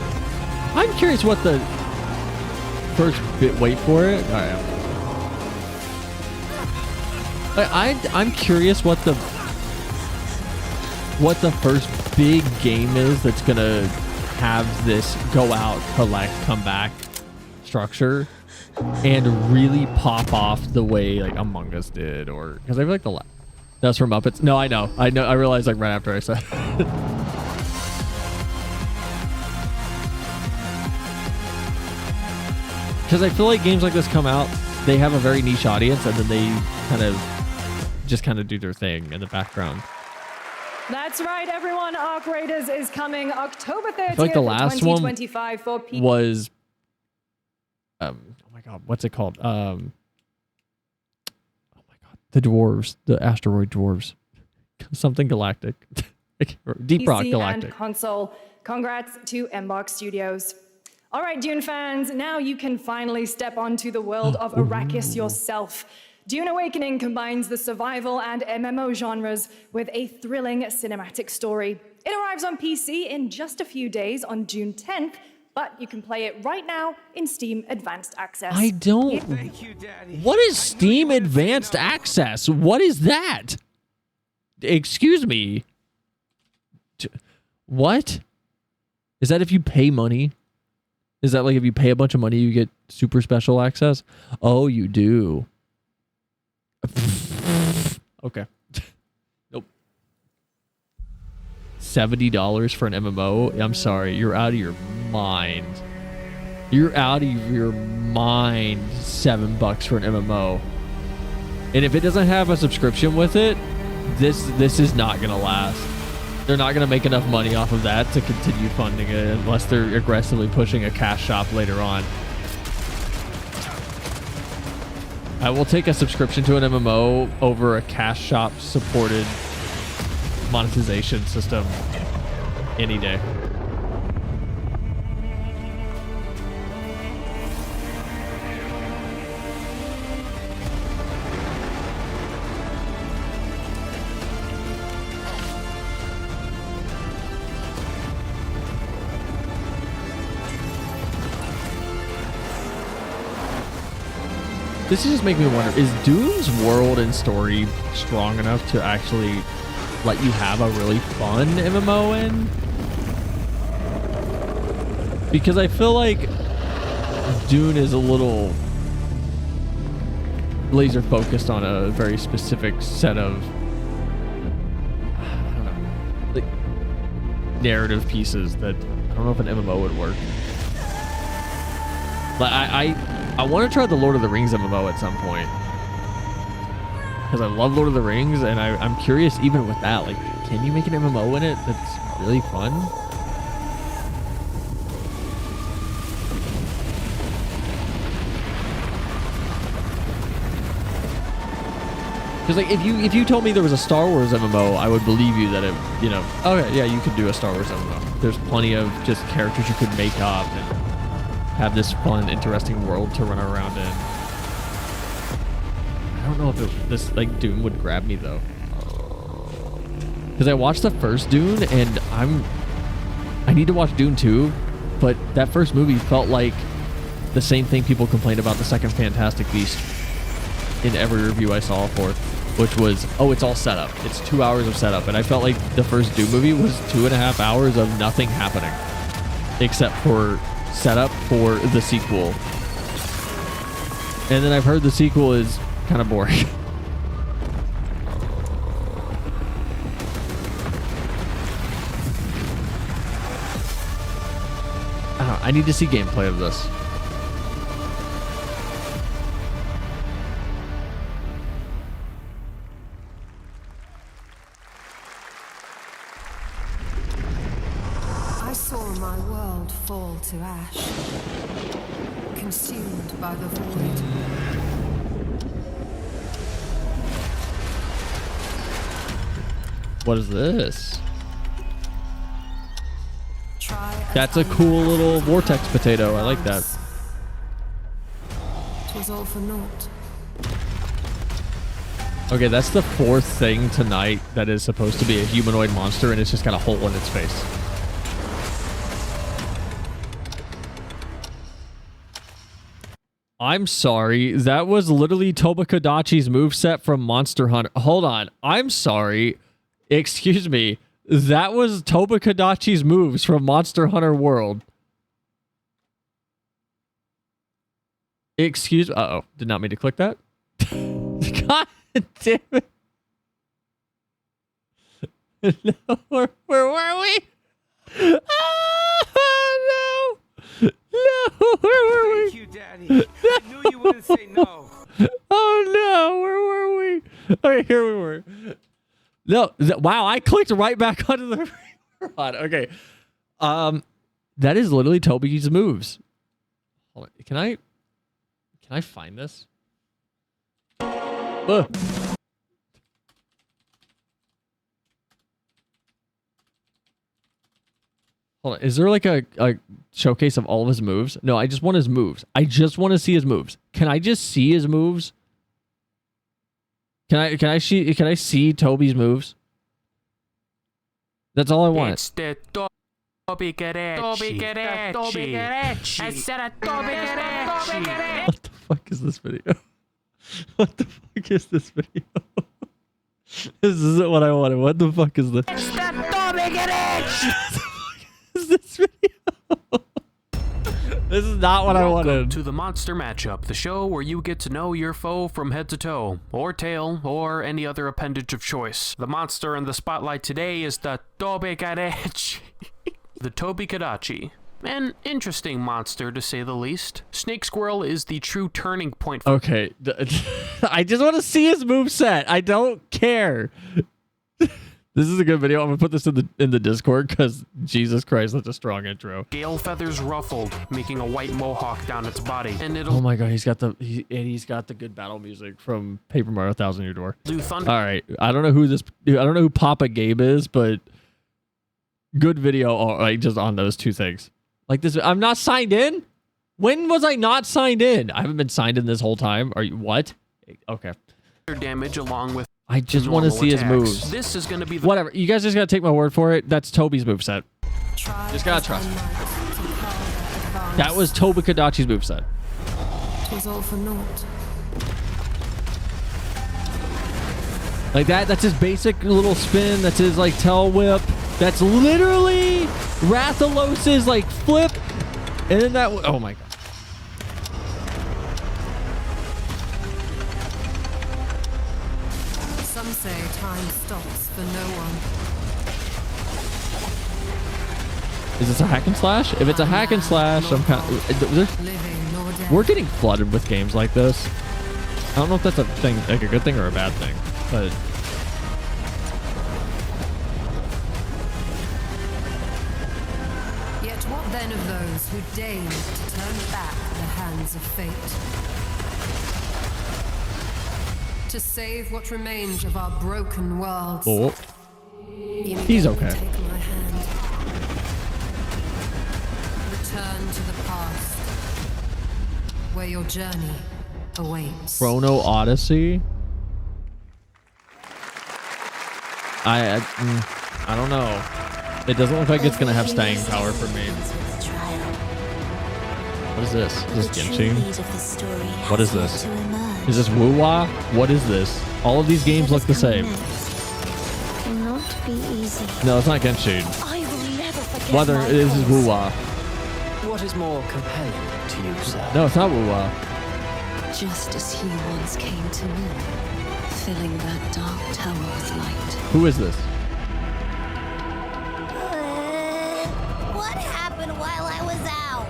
D: I'm curious what the first bit. Wait for it. All right. I'm curious what the first big game is that's gonna have this go out, collect, come back structure and really pop off the way like Among Us did, or because I feel like that's from Muppets. No, I know. I realized like right after I said. Because I feel like games like this come out, they have a very niche audience, and then they kind of do their thing in the background.
R: That's right, everyone. Arc Raiders is coming October 30th,
D: I feel like the last
R: 2025 for PC.
D: Was oh my god, what's it called? Oh my god, the dwarves, the asteroid dwarves, something galactic, Deep Rock
R: PC
D: Galactic.
R: and console. Congrats to Embark Studios. All right, Dune fans, now you can finally step onto the world of Arrakis yourself. Dune Awakening combines the survival and MMO genres with a thrilling cinematic story. It arrives on PC in just a few days on June 10th, but you can play it right now in Steam Advanced Access.
D: I don't. What is Steam Advanced Access? What is that? Excuse me. What? Is that if you pay money? Is that like if you pay a bunch of money, you get super special access? Oh, you do. Okay. Nope. $70 for an MMO? I'm sorry. You're out of your mind. You're out of your mind. $7 for an MMO. And if it doesn't have a subscription with it, this is not going to last. They're not going to make enough money off of that to continue funding it unless they're aggressively pushing a cash shop later on. I will take a subscription to an MMO over a cash shop supported monetization system any day. this is just making me wonder, is Dune's world and story strong enough to actually let you have a really fun MMO in? Because I feel like Dune is a little laser focused on a very specific set of, I don't know, like narrative pieces that I don't know if an MMO would work. But I want to try the Lord of the Rings MMO at some point, because I love Lord of the Rings, and I'm curious even with that, like, can you make an MMO in it that's really fun? Because like if you told me there was a Star Wars MMO, I would believe you that it, you know, okay, yeah, you could do a Star Wars MMO. There's plenty of just characters you could make up and have this fun, interesting world to run around in. I don't know if this like Dune would grab me though, because I watched the first Dune and I need to watch Dune 2, but that first movie felt like the same thing people complained about the second Fantastic Beast in every review I saw for it, which was, oh, it's all setup. It's 2 hours of setup. And I felt like the first Dune movie was 2.5 hours of nothing happening except for setup for the sequel. And then I've heard the sequel is kind of boring. I don't know. I need to see gameplay of this.
C: I saw my world fall to ash, consumed by the void.
D: What is this? That's a cool little vortex potato. I like that.
C: It was all for naught.
D: Okay, that's the fourth thing tonight that is supposed to be a humanoid monster, and it's just got a hole in its face. I'm sorry. That was literally Tobakadachi's moveset from Monster Hunter. Hold on. I'm sorry. Excuse me. That was Tobakadachi's moves from Monster Hunter World. Excuse... Uh-oh. Did not mean to click that. God damn it. No, where were we? Oh, no. No, where were we?
V: Thank you, Daddy. I knew you wouldn't say no.
D: Oh, no. Where were we? Okay, here we were. No, wow, I clicked right back onto the rod. Okay. That is literally Toby's moves. Hold on. Can I find this? Ugh. Hold on. Is there like a showcase of all of his moves? No, I just want his moves. I just want to see his moves. Can I just see his moves? Can I see Toby's moves? That's all I want.
V: It's the Tobikadachi. I said a Tobikadachi.
D: What the fuck is this video? What the fuck is this video? This isn't what I wanted. What the fuck is this?
V: It's the Tobikadachi.
D: What the fuck is this video? This is not what I wanted.
W: Welcome to the Monster Matchup, the show where you get to know your foe from head to toe, or tail, or any other appendage of choice. The monster in the spotlight today is the Tobikadachi. The Tobikadachi. An interesting monster, to say the least. Snake Squirrel is the true turning point.
D: Okay. I just want to see his moveset. I don't care. This is a good video. I'm gonna put this in the Discord because Jesus Christ, that's a strong intro.
W: Gale feathers ruffled, making a white mohawk down its body, and it'll.
D: Oh my God, he's got the good battle music from Paper Mario Thousand Year Door.
W: Do thunder.
D: All right, I don't know who Papa Gabe is, but good video. Like just on those two things. Like this, I'm not signed in. When was I not signed in? I haven't been signed in this whole time. Are you what? Okay.
W: Damage along with.
D: I just want to see his moves.
W: This is going to be
D: whatever. You guys just gotta take my word for it. That's Toby's moveset. Just gotta trust me. That was Tobakadachi's moveset.
C: It was all for naught.
D: Like that's his basic little spin. That's his like tail whip. That's literally Rathalos's like flip. And then that, oh my god.
C: Some say time stops for no one.
D: Is this a hack and slash? If it's a hack and slash, I'm kind of, we're getting flooded with games like this. I don't know if that's a thing, like a good thing or a bad thing, but
C: Yet what then of those who deigned to turn back the hands of fate? To save what remains of our broken worlds.
D: oh, he's okay.
C: Take my hand. Return to the past, where your journey awaits.
D: Chrono Odyssey. I don't know. It doesn't look like it's gonna have staying power for me. What is this? Is this Genshin? What is this? Is this Woo-Wah? What is this? All of these games look the same.
I: Cannot be easy.
D: No, it's not Genshin.
I: I will never forget.
D: Whether this is Woo-Wah.
G: What is more compelling to you, sir?
D: No, it's not Woo-Wah.
H: Just as he once came to me, filling that dark tower with light.
D: Who is this?
I: What happened while I was out?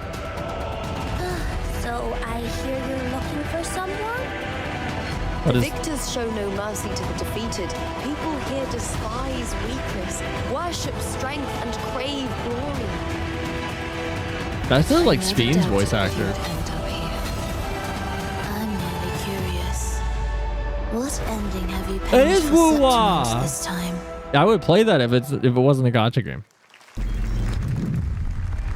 I: So I hear you're looking for someone?
D: What is-
H: Victors show no mercy to the defeated. People here despise weakness, worship strength, and crave glory.
D: That sounds like Sfien's voice actor.
H: I'm really curious. What ending have you
D: It
H: planned
D: is
H: for
D: Woo-Wah!
H: Septimus this time?
D: I would play that if it wasn't a gacha game.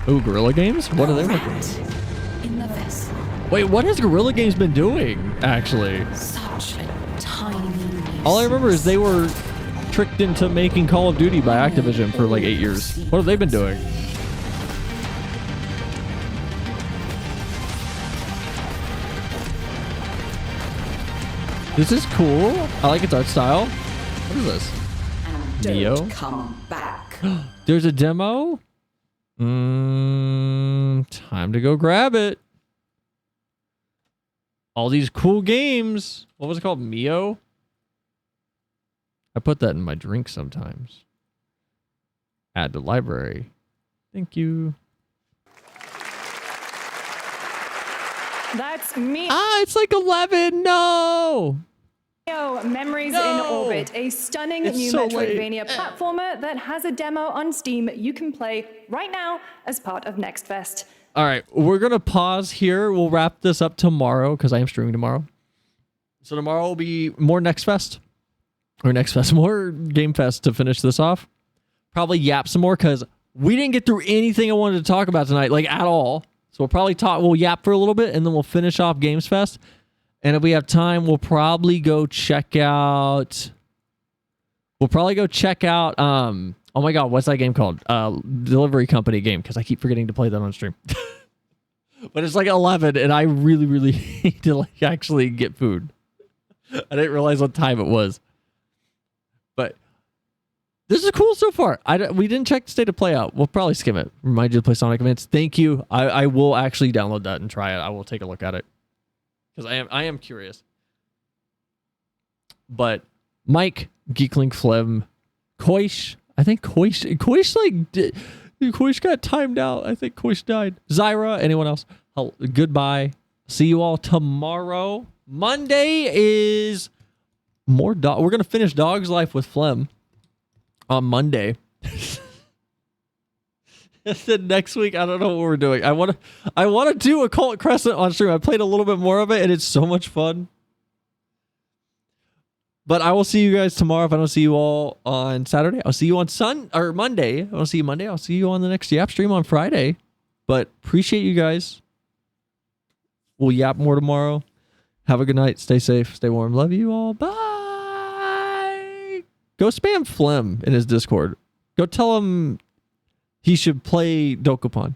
D: Ooh, Guerrilla Games? What are they looking?
H: In the vessel.
D: Wait, what has Guerrilla Games been doing, actually?
H: Such a tiny.
D: All I remember is they were tricked into making Call of Duty by Activision for like 8 years. What have they been doing? This is cool. I like its art style. What is this? Neo?
O: Come back.
D: There's a demo? Time to go grab it. All these cool games. What was it called? Mio? I put that in my drink sometimes. Add to library. Thank you.
R: That's me.
D: It's like 11. No.
R: Memories in Orbit, a stunning
D: It's
R: new
D: so
R: Metroidvania platformer that has a demo on Steam you can play right now as part of Next Fest.
D: All right, we're going to pause here. We'll wrap this up tomorrow because I am streaming tomorrow. So tomorrow will be more Next Fest. Or Next Fest, more Game Fest to finish this off. Probably yap some more because we didn't get through anything I wanted to talk about tonight, like at all. So we'll yap for a little bit and then we'll finish off Games Fest. And if we have time, we'll probably go check out, oh my God, what's that game called? Delivery Company game, because I keep forgetting to play that on stream. But it's like 11 and I really, really need to like actually get food. I didn't realize what time it was. But this is cool so far. We didn't check the state of play out. We'll probably skim it. Remind you to play Sonic Advance. Thank you. I will actually download that and try it. I will take a look at it. Because I am curious. But Mike, Geekling Flim, Koish, I think Koish got timed out. I think Koish died. Zyra, anyone else? Goodbye. See you all tomorrow. Monday is more dog. We're gonna finish Dog's Life with Flem on Monday. And then next week, I don't know what we're doing. I want to do Occult Crescent on stream. I played a little bit more of it, and it's so much fun. But I will see you guys tomorrow. If I don't see you all on Saturday, I'll see you on Monday. I'll see you Monday. I'll see you on the next Yap stream on Friday. But appreciate you guys. We'll yap more tomorrow. Have a good night. Stay safe. Stay warm. Love you all. Bye. Go spam Flem in his Discord. Go tell him he should play Dokapon.